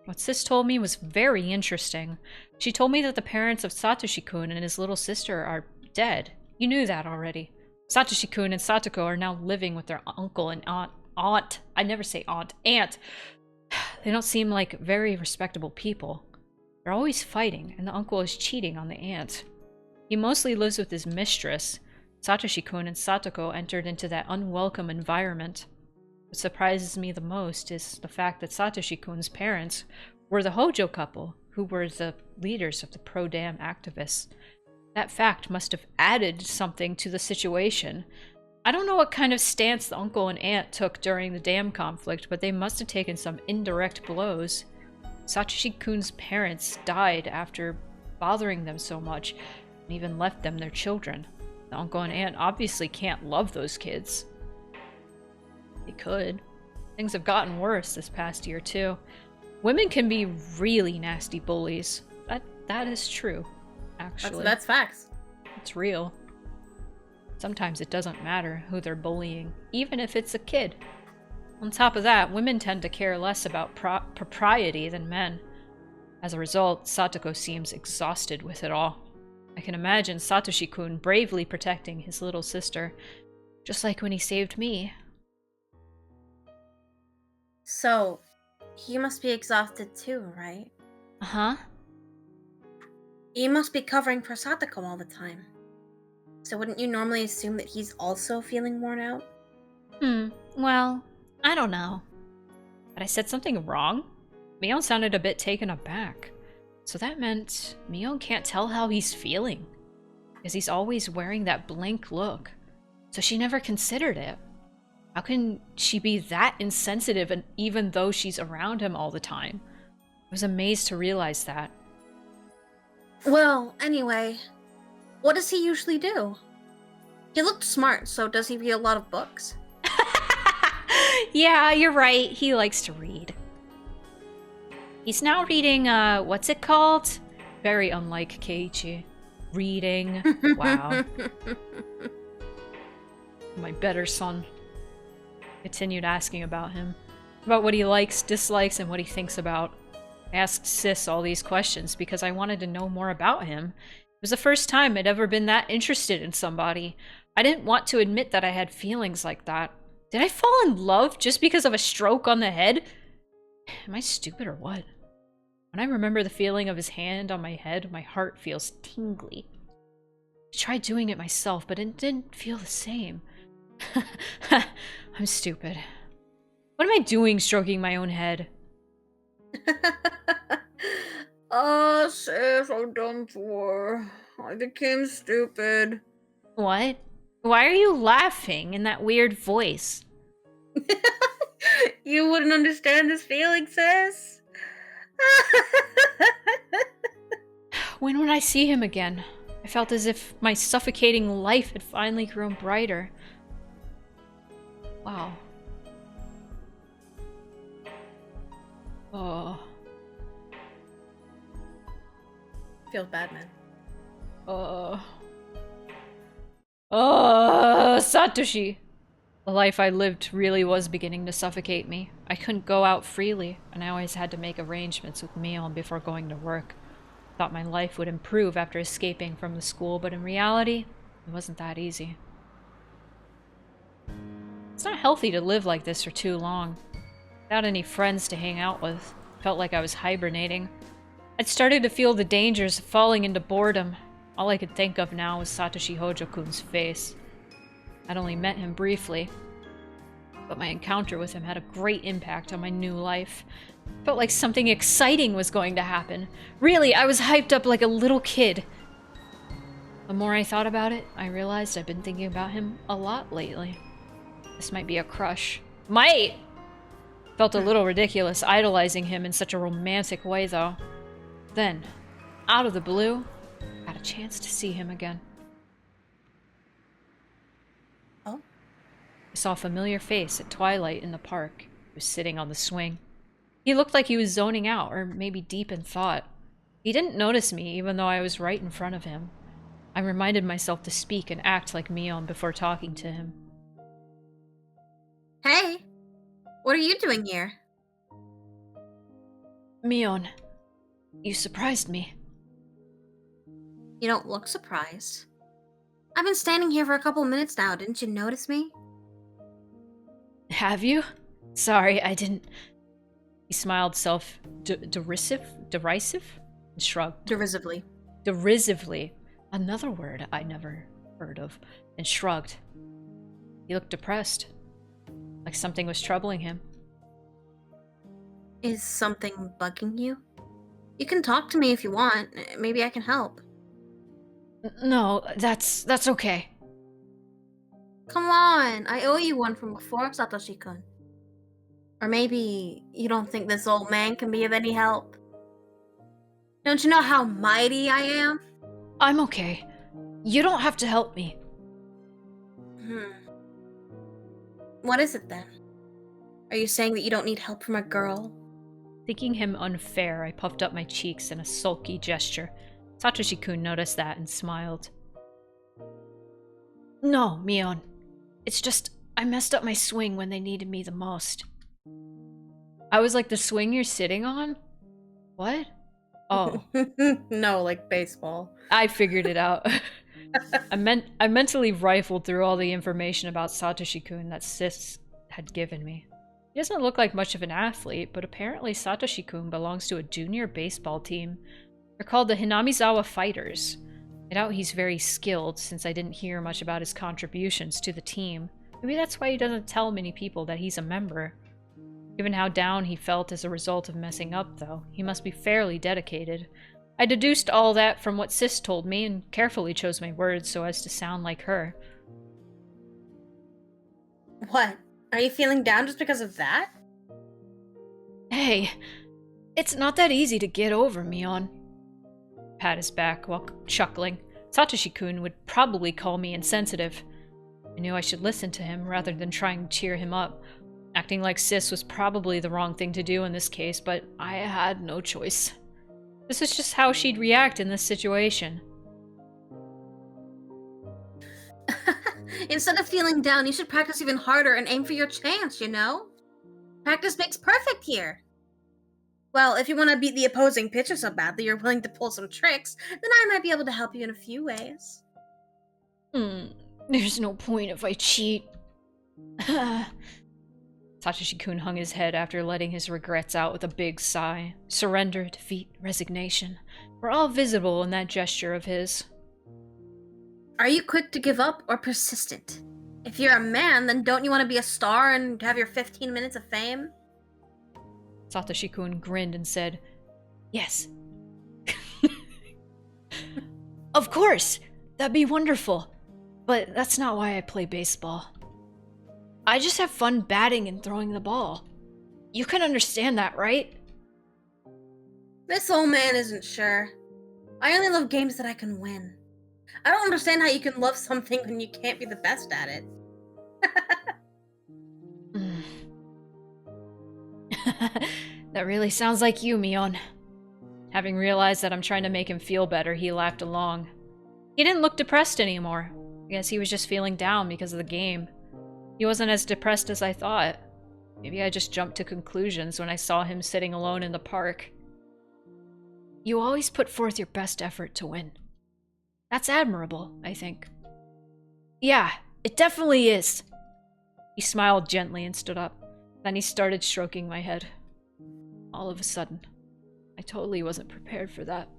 What Sis told me was very interesting. She told me that the parents of Satoshi-kun and his little sister are dead. You knew that already. Satoshi-kun and Satoko are now living with their uncle and aunt. I never say aunt. Aunt. They don't seem like very respectable people. They're always fighting, and the uncle is cheating on the aunt. He mostly lives with his mistress. Satoshi-kun and Satoko entered into that unwelcome environment. What surprises me the most is the fact that Satoshi-kun's parents were the Hojo couple, who were the leaders of the pro-dam activists. That fact must have added something to the situation. I don't know what kind of stance the uncle and aunt took during the dam conflict, but they must have taken some indirect blows. Satoshi-kun's parents died after bothering them so much, and even left them their children. The uncle and aunt obviously can't love those kids. They could. Things have gotten worse this past year, too. Women can be really nasty bullies. That is true, actually. That's facts. It's real. Sometimes it doesn't matter who they're bullying, even if it's a kid. On top of that, women tend to care less about propriety than men. As a result, Satoko seems exhausted with it all. I can imagine Satoshi-kun bravely protecting his little sister, just like when he saved me. So, he must be exhausted too, right? Uh-huh. You must be covering for Satoko all the time. So wouldn't you normally assume that he's also feeling worn out? Well, I don't know. Had I said something wrong? Mion sounded a bit taken aback. So that meant Mion can't tell how he's feeling. Because he's always wearing that blank look. So she never considered it. How can she be that insensitive and even though she's around him all the time? I was amazed to realize that. Well, anyway, what does he usually do? He looked smart, so does he read a lot of books? Yeah, you're right. He likes to read. He's now reading, what's it called? Very unlike Keiichi. Reading. Wow. My better son. Continued asking about him. About what he likes, dislikes, and what he thinks about. I asked Sis all these questions because I wanted to know more about him. It was the first time I'd ever been that interested in somebody. I didn't want to admit that I had feelings like that. Did I fall in love just because of a stroke on the head? Am I stupid or what? When I remember the feeling of his hand on my head, my heart feels tingly. I tried doing it myself, but it didn't feel the same. I'm stupid. What am I doing stroking my own head? Sis, I'm done for. I became stupid. What? Why are you laughing in that weird voice? You wouldn't understand this feeling, sis. When would I see him again? I felt as if my suffocating life had finally grown brighter. Wow. Oh. Feels bad, man. Satoshi! The life I lived really was beginning to suffocate me. I couldn't go out freely, and I always had to make arrangements with Mion before going to work. Thought my life would improve after escaping from the school, but in reality, it wasn't that easy. It's not healthy to live like this for too long. Without any friends to hang out with, felt like I was hibernating. I'd started to feel the dangers of falling into boredom. All I could think of now was Satoshi Hojo-kun's face. I'd only met him briefly, but my encounter with him had a great impact on my new life. Felt like something exciting was going to happen. Really, I was hyped up like a little kid. The more I thought about it, I realized I've been thinking about him a lot lately. This might be a crush. Might! Felt a little ridiculous idolizing him in such a romantic way, though. Then, out of the blue, got a chance to see him again. Oh? I saw a familiar face at twilight in the park. He was sitting on the swing. He looked like he was zoning out, or maybe deep in thought. He didn't notice me, even though I was right in front of him. I reminded myself to speak and act like Mion before talking to him. Hey! What are you doing here? Mion, you surprised me. You don't look surprised. I've been standing here for a couple minutes now. Didn't you notice me? Have you? Sorry, I didn't... He smiled derisive, and shrugged. Derisively. Derisively. Another word I never heard of. And shrugged. He looked depressed. Like something was troubling him. Is something bugging you? You can talk to me if you want. Maybe I can help. No, that's okay. Come on, I owe you one from before, Satoshi-kun. Or maybe you don't think this old man can be of any help. Don't you know how mighty I am? I'm okay. You don't have to help me. What is it then? Are you saying that you don't need help from a girl? Thinking him unfair, I puffed up my cheeks in a sulky gesture. Satoshi-kun noticed that and smiled. No, Mion. It's just, I messed up my swing when they needed me the most. I was like, the swing you're sitting on? What? Oh, No, like baseball. I figured it out. I mentally rifled through all the information about Satoshi-kun that Sis had given me. He doesn't look like much of an athlete, but apparently Satoshi-kun belongs to a junior baseball team. They're called the Hinamizawa Fighters. I doubt he's very skilled, since I didn't hear much about his contributions to the team. Maybe that's why he doesn't tell many people that he's a member. Given how down he felt as a result of messing up, though, he must be fairly dedicated. I deduced all that from what Sis told me and carefully chose my words so as to sound like her. What? Are you feeling down just because of that? Hey, it's not that easy to get over, Mion. Pat his back while chuckling. Satoshi-kun would probably call me insensitive. I knew I should listen to him rather than trying to cheer him up. Acting like Sis was probably the wrong thing to do in this case, but I had no choice. This is just how she'd react in this situation. Instead of feeling down, you should practice even harder and aim for your chance, you know? Practice makes perfect here. Well, if you want to beat the opposing pitcher so badly you're willing to pull some tricks, then I might be able to help you in a few ways. There's no point if I cheat. Satoshi-kun hung his head after letting his regrets out with a big sigh. Surrender, defeat, resignation were all visible in that gesture of his. Are you quick to give up or persistent? If you're a man, then don't you want to be a star and have your 15 minutes of fame? Satoshi-kun grinned and said, "Yes." Of course! That'd be wonderful. But that's not why I play baseball. I just have fun batting and throwing the ball. You can understand that, right? This old man isn't sure. I only love games that I can win. I don't understand how you can love something when you can't be the best at it. That really sounds like you, Mion. Having realized that I'm trying to make him feel better, he laughed along. He didn't look depressed anymore. I guess he was just feeling down because of the game. He wasn't as depressed as I thought. Maybe I just jumped to conclusions when I saw him sitting alone in the park. You always put forth your best effort to win. That's admirable, I think. Yeah, it definitely is. He smiled gently and stood up. Then he started stroking my head. All of a sudden, I totally wasn't prepared for that.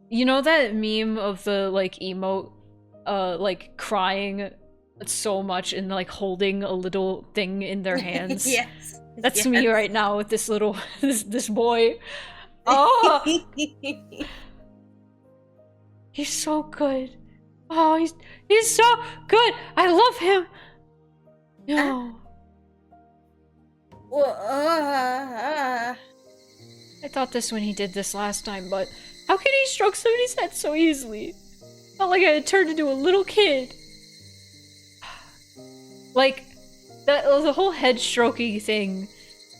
You know that meme of the, like, emote, like, crying so much and, like, holding a little thing in their hands? Yes. That's me right now with this little, this boy. Oh! He's so good. Oh, he's so good. I love him. No. I thought this when he did this last time, but how can he stroke somebody's head so easily? Felt like I had turned into a little kid. Like, the whole head stroking thing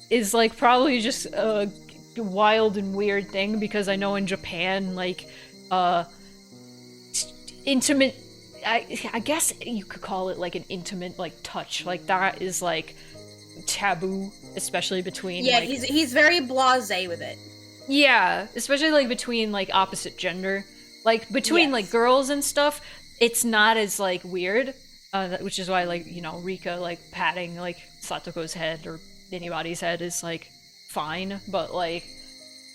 is, like, probably just a wild and weird thing, because I know in Japan, like, intimate, I guess you could call it, like, an intimate, like, touch. Like, that is, like, taboo, especially between, yeah, like, he's very blasé with it. yeah, especially, like, between, like, opposite gender. Like, between, Yes. like, girls and stuff, it's not as, like, weird. Which is why, like, you know, Rika, like, patting, like, Satoko's head or anybody's head is, like, fine. But, like,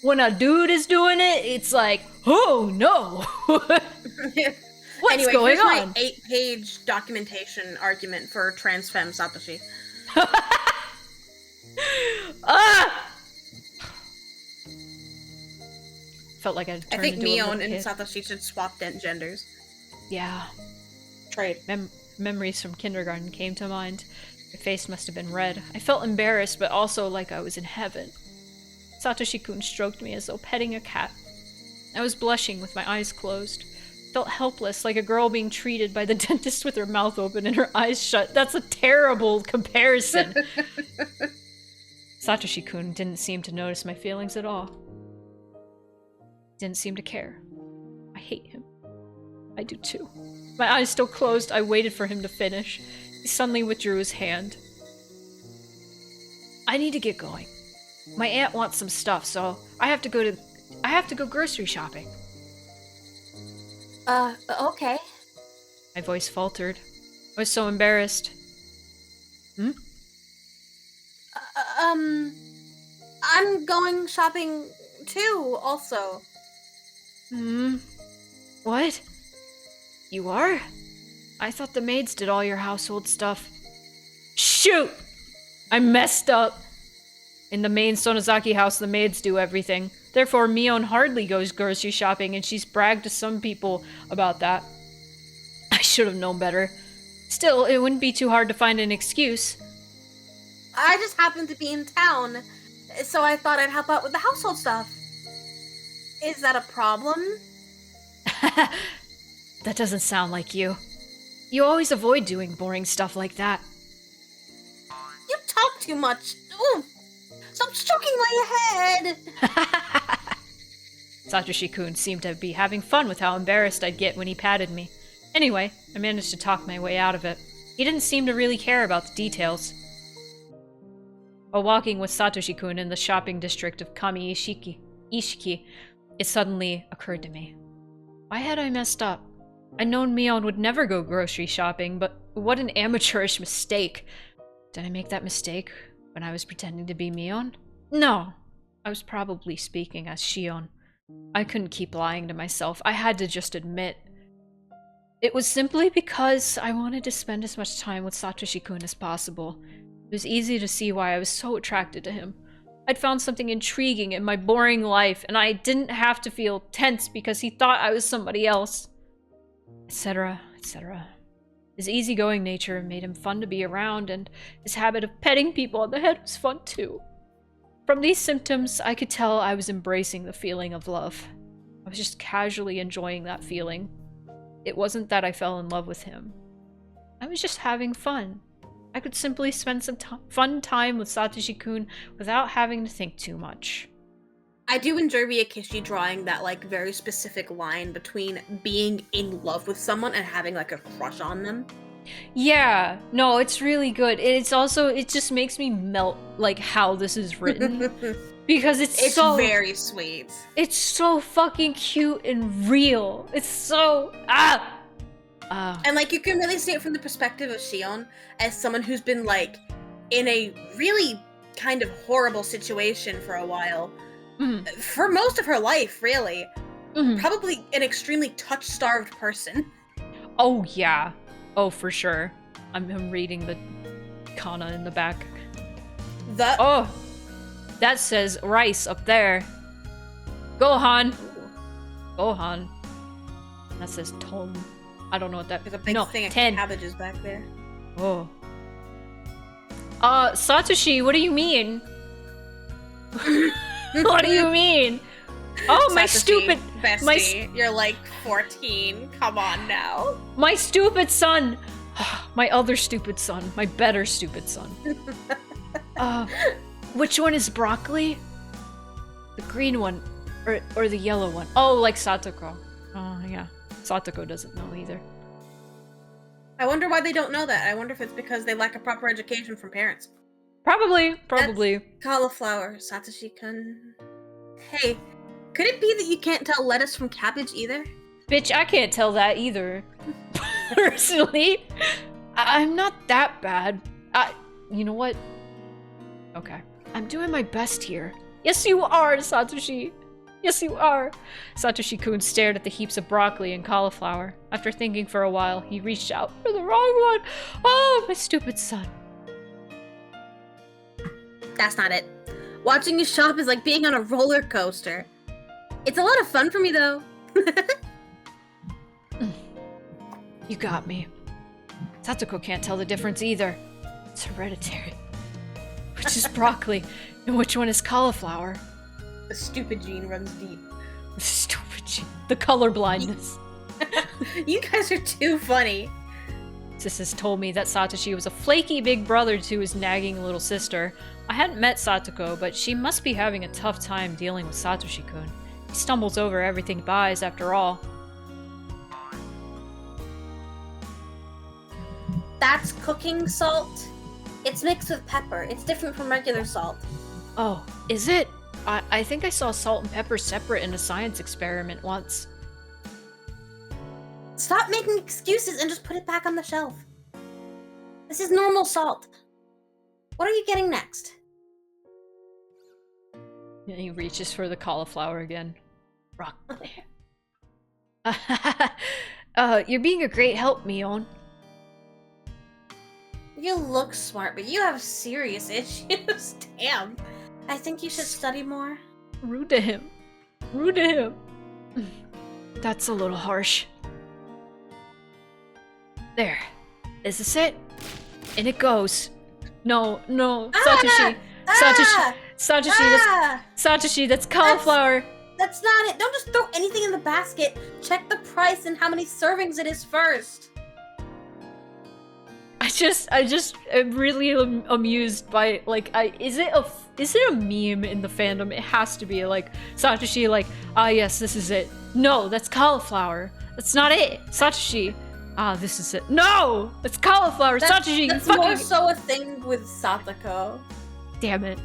when a dude is doing it, it's like, oh, no! What's Anyway, going here's on? my 8-page documentation argument for trans femme Satoshi. Ah! Felt like I'd I turned think into a little Mion and kid. Satoshi should swap genders. Yeah. Trade. Memories from kindergarten came to mind. My face must have been red. I felt embarrassed, but also like I was in heaven. Satoshi-kun stroked me as though petting a cat. I was blushing with my eyes closed. Felt helpless, like a girl being treated by the dentist with her mouth open and her eyes shut. That's a terrible comparison. Satoshi-kun didn't seem to notice my feelings at all. Didn't seem to care. I hate him. I do too. My eyes still closed, I waited for him to finish. He suddenly withdrew his hand. I need to get going. My aunt wants some stuff, so I have to go grocery shopping. Okay. My voice faltered. I was so embarrassed. Hmm? I'm going shopping too, also. Hmm? What? You are? I thought the maids did all your household stuff. Shoot! I messed up! In the main Sonozaki house, the maids do everything. Therefore, Mion hardly goes grocery shopping, and she's bragged to some people about that. I should have known better. Still, it wouldn't be too hard to find an excuse. I just happened to be in town, so I thought I'd help out with the household stuff. Is that a problem? That doesn't sound like you. You always avoid doing boring stuff like that. You talk too much. Ooh, stop stroking my head. Satoshi-kun seemed to be having fun with how embarrassed I'd get when he patted me. Anyway, I managed to talk my way out of it. He didn't seem to really care about the details. While walking with Satoshi-kun in the shopping district of Kami-Ishiki, it suddenly occurred to me. Why had I messed up? I'd known Mion would never go grocery shopping, but what an amateurish mistake. Did I make that mistake when I was pretending to be Mion? No. I was probably speaking as Shion. I couldn't keep lying to myself. I had to just admit. It was simply because I wanted to spend as much time with Satoshi-kun as possible. It was easy to see why I was so attracted to him. I'd found something intriguing in my boring life, and I didn't have to feel tense because he thought I was somebody else. Etc., etc. His easygoing nature made him fun to be around, and his habit of petting people on the head was fun too. From these symptoms, I could tell I was embracing the feeling of love. I was just casually enjoying that feeling. It wasn't that I fell in love with him. I was just having fun. I could simply spend some fun time with Satoshi-kun without having to think too much. I do enjoy Ryakishi drawing that, like, very specific line between being in love with someone and having, like, a crush on them. Yeah, no, it's really good. It's also, it just makes me melt, like, how this is written. Because it's so... very sweet. It's so fucking cute and real. It's so... And, like, you can really see it from the perspective of Shion as someone who's been, like, in a really kind of horrible situation for a while. For most of her life, really. Probably an extremely touch-starved person. Oh, yeah. Oh, for sure. I'm reading the kana in the back. Oh! That says rice up there. Gohan! Gohan. That says tom. I don't know what that... There's a big thing of cabbages back there. Oh. Satoshi, what do you mean? What do you mean? Oh, Satoshi, my stupid... bestie, you're like 14. Come on now. My stupid son! My other stupid son. My better stupid son. Which one is broccoli? The green one. Or the yellow one. Oh, like Satoko. Oh, yeah. Satoko doesn't know either. I wonder why they don't know that. I wonder if it's because they lack a proper education from parents. Probably. That's cauliflower, Satoshi-kun. Hey, could it be that you can't tell lettuce from cabbage either? Bitch, I can't tell that either. Personally. I'm not that bad. You know what? Okay. I'm doing my best here. Yes, you are, Satoshi. Yes, you are. Satoshi-kun stared at the heaps of broccoli and cauliflower. After thinking for a while, he reached out for the wrong one. Oh, my stupid son. That's not it. Watching you shop is like being on a roller coaster. It's a lot of fun for me, though. You got me. Satoko can't tell the difference either. It's hereditary. Which is broccoli, and which one is cauliflower? The stupid gene runs deep. The stupid gene. The color blindness. You guys are too funny. Sis has told me that Satoshi was a flaky big brother to his nagging little sister. I hadn't met Satoko, but she must be having a tough time dealing with Satoshi-kun. He stumbles over everything he buys, after all. That's cooking salt. It's mixed with pepper. It's different from regular salt. Oh, is it? I think I saw salt and pepper separate in a science experiment once. Stop making excuses and just put it back on the shelf. This is normal salt. What are you getting next? And he reaches for the cauliflower again. Broccoli. You're being a great help, Mion. You look smart, but you have serious issues. Damn. I think you should study more. Rude to him. Rude to him. That's a little harsh. There. Is this it? In it goes. No, Satoshi. Satoshi, that's cauliflower. That's not it. Don't just throw anything in the basket. Check the price and how many servings it is first. I just am really amused by, like, is it a meme in the fandom? It has to be, like, Satoshi, like, yes, this is it. No, that's cauliflower. That's not it. Satoshi. This is it. No! It's cauliflower! Satoshi, That's you fucking... more so a thing with Satoko. Damn it.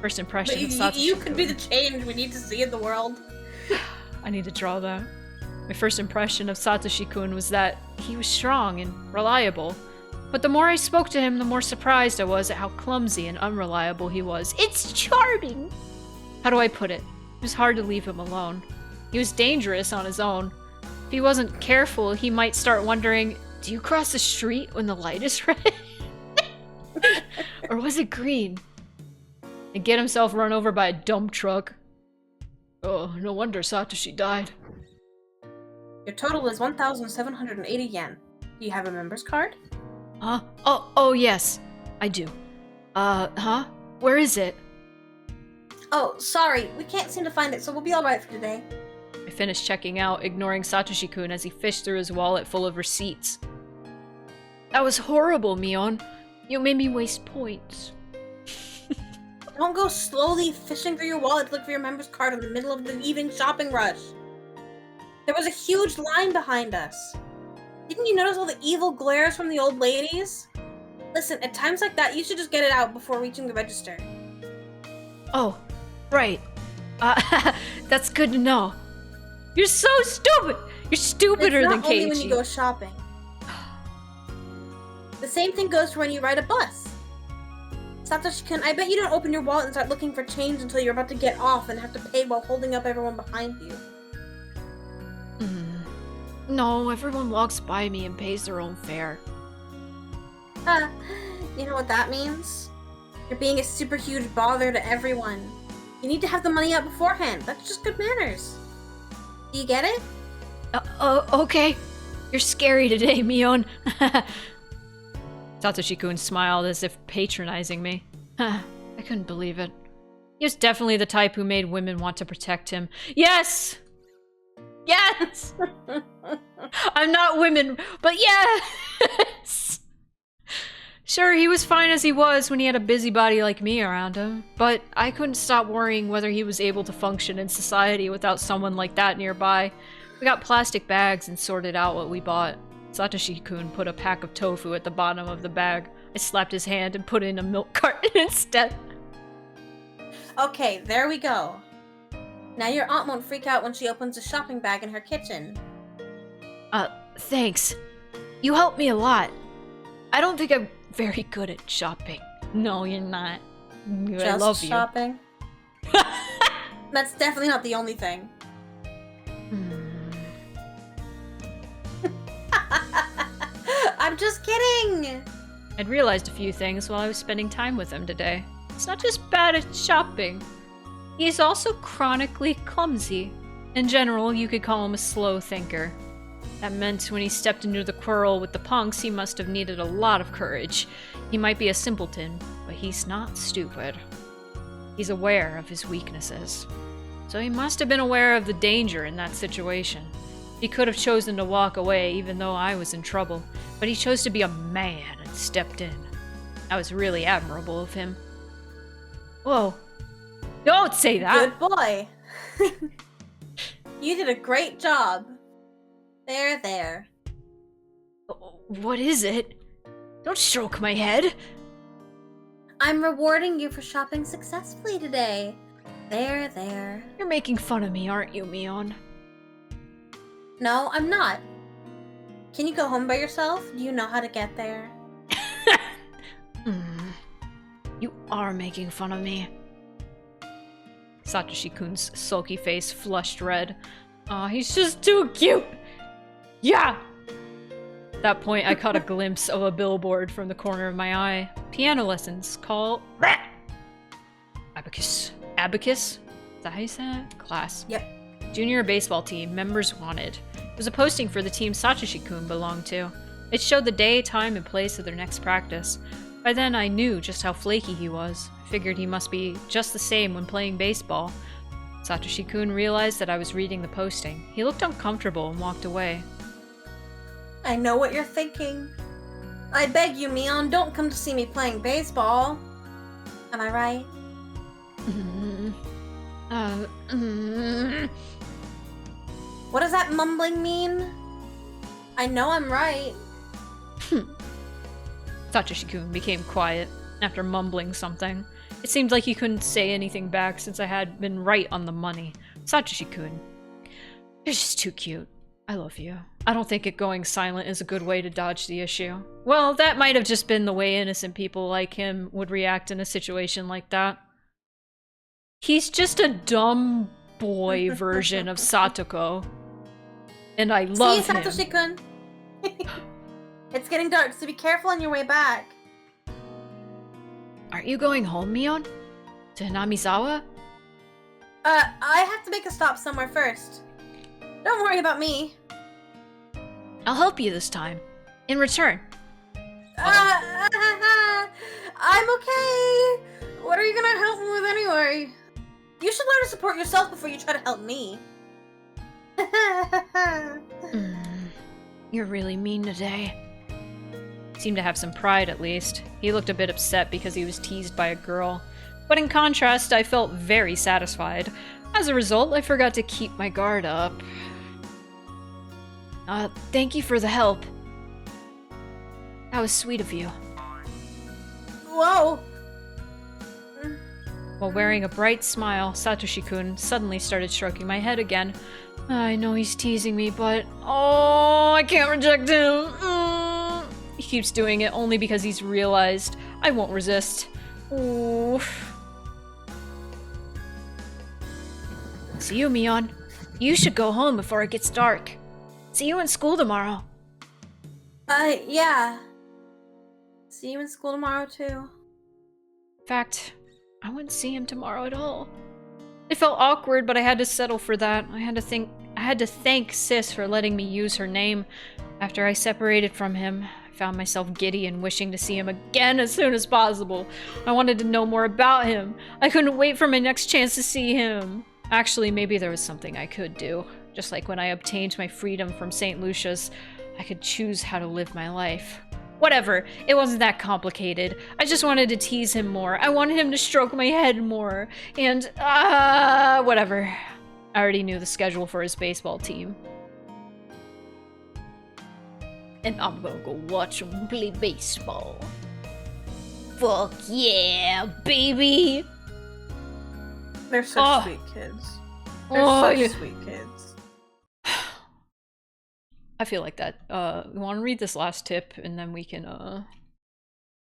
First impression But of Satoshi. you could be the change we need to see in the world. I need to draw that. My first impression of Satoshi-kun was that he was strong and reliable. But the more I spoke to him, the more surprised I was at how clumsy and unreliable he was. It's charming! How do I put it? It was hard to leave him alone. He was dangerous on his own. If he wasn't careful, he might start wondering, do you cross the street when the light is red? Or was it green? And get himself run over by a dump truck. Oh, no wonder Satoshi died. Your total is 1,780 yen. Do you have a member's card? Huh? Oh, yes. I do. Huh? Where is it? Oh, sorry. We can't seem to find it, so we'll be alright for today. I finished checking out, ignoring Satoshi-kun as he fished through his wallet full of receipts. That was horrible, Mion. You made me waste points. Don't go slowly fishing through your wallet to look for your member's card in the middle of the evening shopping rush. There was a huge line behind us. Didn't you notice all the evil glares from the old ladies? Listen, at times like that, you should just get it out before reaching the register. Oh, right. That's good to know. You're so stupid! You're stupider It's than not only when you Keiichi. go shopping. The same thing goes for when you ride a bus. Satoshi-kun, I bet you don't open your wallet and start looking for change until you're about to get off and have to pay while holding up everyone behind you. No, everyone walks by me and pays their own fare. You know what that means? You're being a super huge bother to everyone. You need to have the money out beforehand. That's just good manners. Do you get it? Okay. You're scary today, Mion. Satoshi-kun smiled as if patronizing me. I couldn't believe it. He was definitely the type who made women want to protect him. Yes! Yes! I'm not women, but yes! Sure, he was fine as he was when he had a busybody like me around him, but I couldn't stop worrying whether he was able to function in society without someone like that nearby. We got plastic bags and sorted out what we bought. Satoshi-kun put a pack of tofu at the bottom of the bag. I slapped his hand and put in a milk carton instead. Okay, there we go. Now your aunt won't freak out when she opens a shopping bag in her kitchen. Thanks. You helped me a lot. I don't think I'm very good at shopping. No, you're not. I Just love you. shopping? That's definitely not the only thing. I'm just kidding! I'd realized a few things while I was spending time with him today. He's not just bad at shopping. He's also chronically clumsy. In general, you could call him a slow thinker. That meant when he stepped into the quarrel with the punks, he must have needed a lot of courage. He might be a simpleton, but he's not stupid. He's aware of his weaknesses. So he must have been aware of the danger in that situation. He could have chosen to walk away even though I was in trouble, but he chose to be a man and stepped in. That was really admirable of him. Whoa. Don't say that! Good boy. You did a great job. There. What is it? Don't stroke my head. I'm rewarding you for shopping successfully today. There, there. You're making fun of me, aren't you, Mion? No, I'm not. Can you go home by yourself? Do you know how to get there? You are making fun of me. Satoshi-kun's sulky face flushed red. Aw, he's just too cute! Yeah! At that point, I caught a glimpse of a billboard from the corner of my eye. Piano lessons. Call... Abacus. Abacus? Is that how you say it? Class. Yep. Junior baseball team. Members wanted. It was a posting for the team Satoshi-kun belonged to. It showed the day, time, and place of their next practice. By then, I knew just how flaky he was. I figured he must be just the same when playing baseball. Satoshi-kun realized that I was reading the posting. He looked uncomfortable and walked away. I know what you're thinking. I beg you, Mion, don't come to see me playing baseball. Am I right? What does that mumbling mean? I know I'm right. Satoshi-kun became quiet after mumbling something. It seemed like he couldn't say anything back since I had been right on the money. Satoshi-kun, you're just too cute. I love you. I don't think it going silent is a good way to dodge the issue. Well, that might have just been the way innocent people like him would react in a situation like that. He's just a dumb boy version of Satoko. And I love him. See you, Satoshi-kun. It's getting dark, so be careful on your way back. Aren't you going home, Mion? To Hinamizawa? I have to make a stop somewhere first. Don't worry about me. I'll help you this time. In return. I'm okay. What are you gonna help me with anyway? You should learn to support yourself before you try to help me. You're really mean today. Seemed to have some pride, at least. He looked a bit upset because he was teased by a girl. But in contrast, I felt very satisfied. As a result, I forgot to keep my guard up. Thank you for the help. That was sweet of you. Whoa. While wearing a bright smile, Satoshi-kun suddenly started stroking my head again. I know he's teasing me, but... Oh, I can't reject him! He keeps doing it only because he's realized I won't resist. Ooh. See you, Mion. You should go home before it gets dark. See you in school tomorrow. Yeah. See you in school tomorrow, too. In fact, I wouldn't see him tomorrow at all. It felt awkward, but I had to settle for that. I had to thank Sis for letting me use her name. After I separated from him, I found myself giddy and wishing to see him again as soon as possible. I wanted to know more about him. I couldn't wait for my next chance to see him. Actually, maybe there was something I could do. Just like when I obtained my freedom from St. Lucia's, I could choose how to live my life. Whatever, it wasn't that complicated. I just wanted to tease him more. I wanted him to stroke my head more. And, whatever. I already knew the schedule for his baseball team. And I'm gonna go watch him play baseball. Fuck yeah, baby! They're such sweet kids. They're such sweet kids. I feel like that. We want to read this last tip, and then we can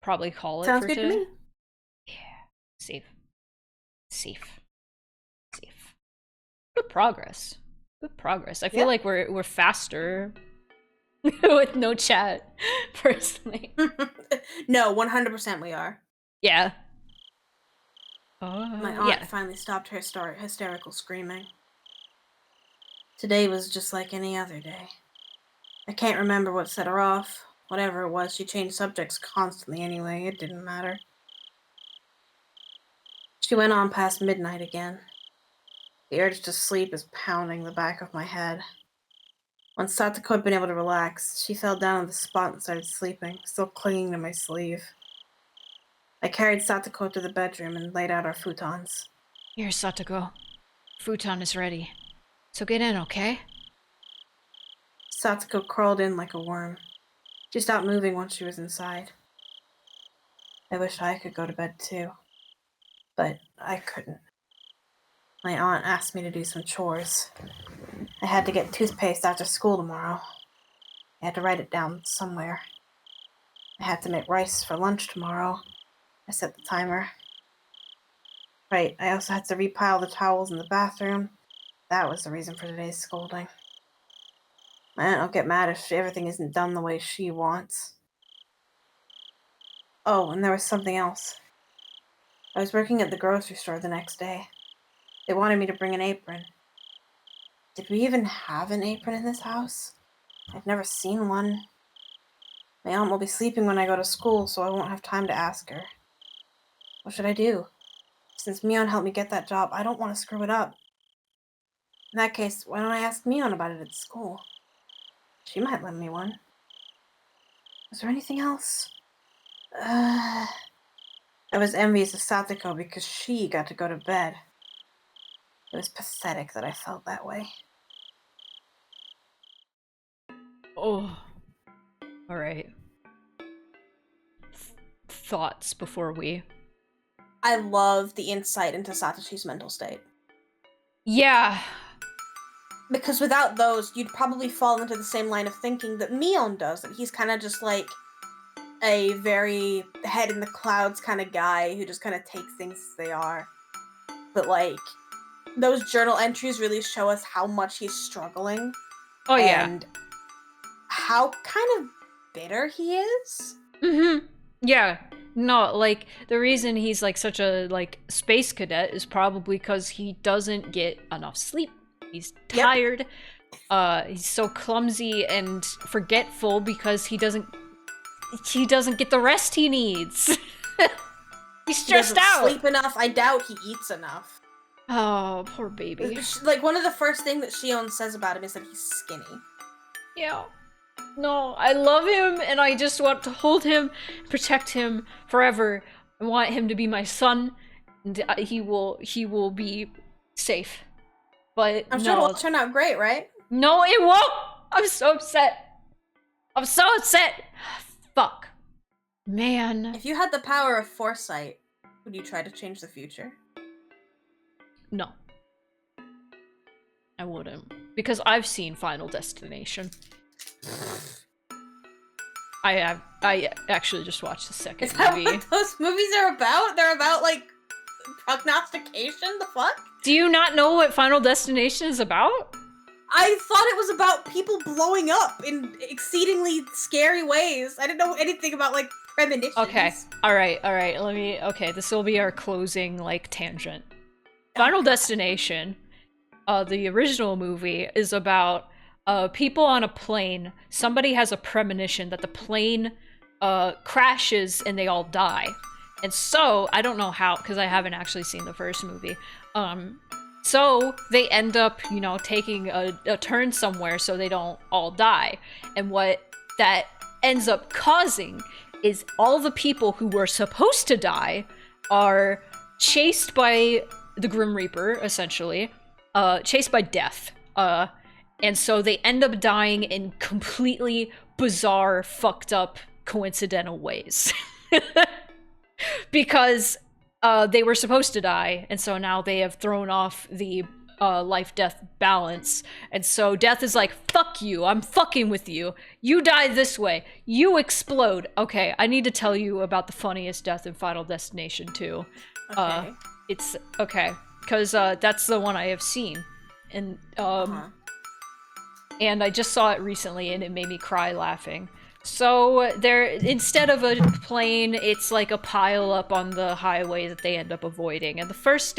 probably call it Sounds for good today. to me. Yeah, safe. Good progress. I feel like we're faster with no chat, personally. No, 100% we are. Yeah. My aunt finally stopped her hysterical screaming. Today was just like any other day. I can't remember what set her off. Whatever it was, she changed subjects constantly anyway. It didn't matter. She went on past midnight again. The urge to sleep is pounding the back of my head. When Satoko had been able to relax, she fell down on the spot and started sleeping, still clinging to my sleeve. I carried Satoko to the bedroom and laid out our futons. Here, Satoko. Futon is ready. So get in, okay? Satoko crawled in like a worm. She stopped moving once she was inside. I wish I could go to bed too, but I couldn't. My aunt asked me to do some chores. I had to get toothpaste after school tomorrow. I had to write it down somewhere. I had to make rice for lunch tomorrow. I set the timer. Right, I also had to repile the towels in the bathroom. That was the reason for today's scolding. My aunt will get mad if everything isn't done the way she wants. Oh, and there was something else. I was working at the grocery store the next day. They wanted me to bring an apron. Did we even have an apron in this house? I've never seen one. My aunt will be sleeping when I go to school, so I won't have time to ask her. What should I do? Since Mion helped me get that job, I don't want to screw it up. In that case, why don't I ask Mion about it at school? She might lend me one. Was there anything else? I was envious of Satoko because she got to go to bed. It was pathetic that I felt that way. Oh. Alright. Thoughts before we... I love the insight into Satoshi's mental state. Yeah. Because without those, you'd probably fall into the same line of thinking that Mion does, that he's kind of just like a very head in the clouds kind of guy who just kind of takes things as they are. But like, those journal entries really show us how much he's struggling. Oh, yeah. And how kind of bitter he is. Mm-hmm. Yeah. No, like, the reason he's, like, such a, like, space cadet is probably because he doesn't get enough sleep. He's tired. Yep. He's so clumsy and forgetful because he doesn't get the rest he needs. He's stressed out. Sleep enough. I doubt he eats enough. Oh, poor baby. Like, one of the first things that Shion says about him is that he's skinny. Yeah. No, I love him, and I just want to hold him, protect him forever. I want him to be my son, and he will be safe. But I'm sure it'll turn out great, right? No, it won't! I'm so upset. I'm so upset! Fuck. Man. If you had the power of foresight, would you try to change the future? No. I wouldn't. Because I've seen Final Destination. I actually just watched the second movie. Is that what those movies are about? They're about, like, prognostication? The fuck? Do you not know what Final Destination is about? I thought it was about people blowing up in exceedingly scary ways. I didn't know anything about, like, premonitions. Okay. Alright, okay, this will be our closing, like, tangent. Final Destination, the original movie, is about people on a plane. Somebody has a premonition that the plane crashes and they all die. And so, I don't know how, because I haven't actually seen the first movie. So they end up, you know, taking a turn somewhere so they don't all die. And what that ends up causing is all the people who were supposed to die are chased by the Grim Reaper, essentially. Chased by death. And so they end up dying in completely bizarre, fucked up, coincidental ways. Because they were supposed to die, and so now they have thrown off the life-death balance. And so death is like, fuck you, I'm fucking with you. You die this way. You explode. Okay, I need to tell you about the funniest death in Final Destination 2. Okay. It's, okay, because that's the one I have seen. And, and I just saw it recently, and it made me cry laughing. So there, instead of a plane, it's like a pile up on the highway that they end up avoiding. And the first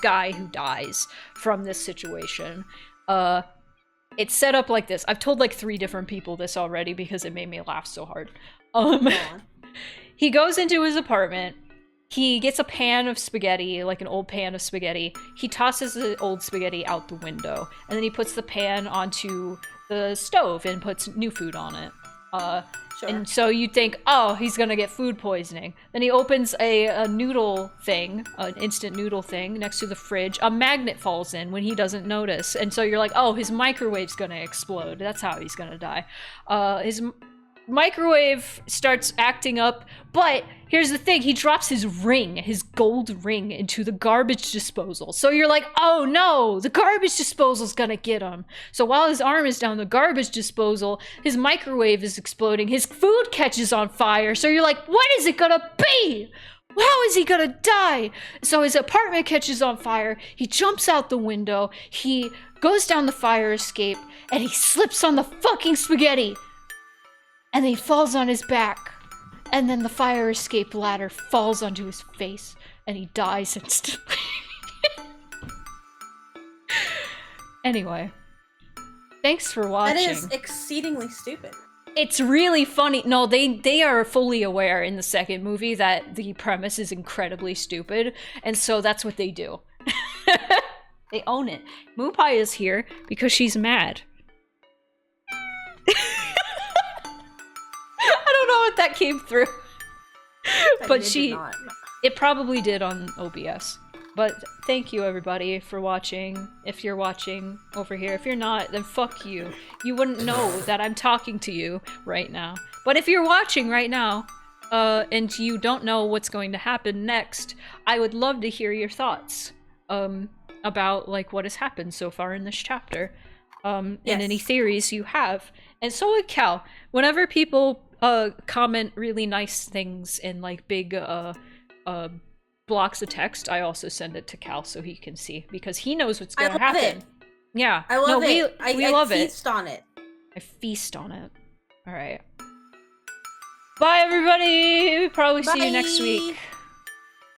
guy who dies from this situation, it's set up like this. I've told like 3 different people this already because it made me laugh so hard. He goes into his apartment. He gets a pan of spaghetti, like an old pan of spaghetti. He tosses the old spaghetti out the window, and then he puts the pan onto the stove and puts new food on it. Sure. And so you think, oh, he's gonna get food poisoning. Then he opens a noodle thing, an instant noodle thing next to the fridge. A magnet falls in when he doesn't notice. And so you're like, oh, his microwave's gonna explode. That's how he's gonna die. Microwave starts acting up, but here's the thing, he drops his ring, his gold ring, into the garbage disposal. So you're like, oh no, the garbage disposal's gonna get him. So while his arm is down the garbage disposal, his microwave is exploding, his food catches on fire. So you're like, what is it gonna be? How is he gonna die? So his apartment catches on fire, he jumps out the window, he goes down the fire escape, and he slips on the fucking spaghetti. And then he falls on his back. And then the fire escape ladder falls onto his face. And he dies instantly. Anyway. Thanks for watching. That is exceedingly stupid. It's really funny. No, they are fully aware in the second movie that the premise is incredibly stupid. And so that's what they do. They own it. Moopai is here because she's mad. I don't know if that came through. But it probably did on OBS. But thank you everybody for watching. If you're watching over here. If you're not, then fuck you. You wouldn't know that I'm talking to you right now. But if you're watching right now, and you don't know what's going to happen next, I would love to hear your thoughts about like what has happened so far in this chapter. And any theories you have. And so would Cal. Whenever people comment really nice things in like big blocks of text, I also send it to Cal so he can see, because he knows what's gonna happen. Yeah, I love it. We love it. I feast on it. I feast on it. All right. Bye, everybody. Probably see you next week.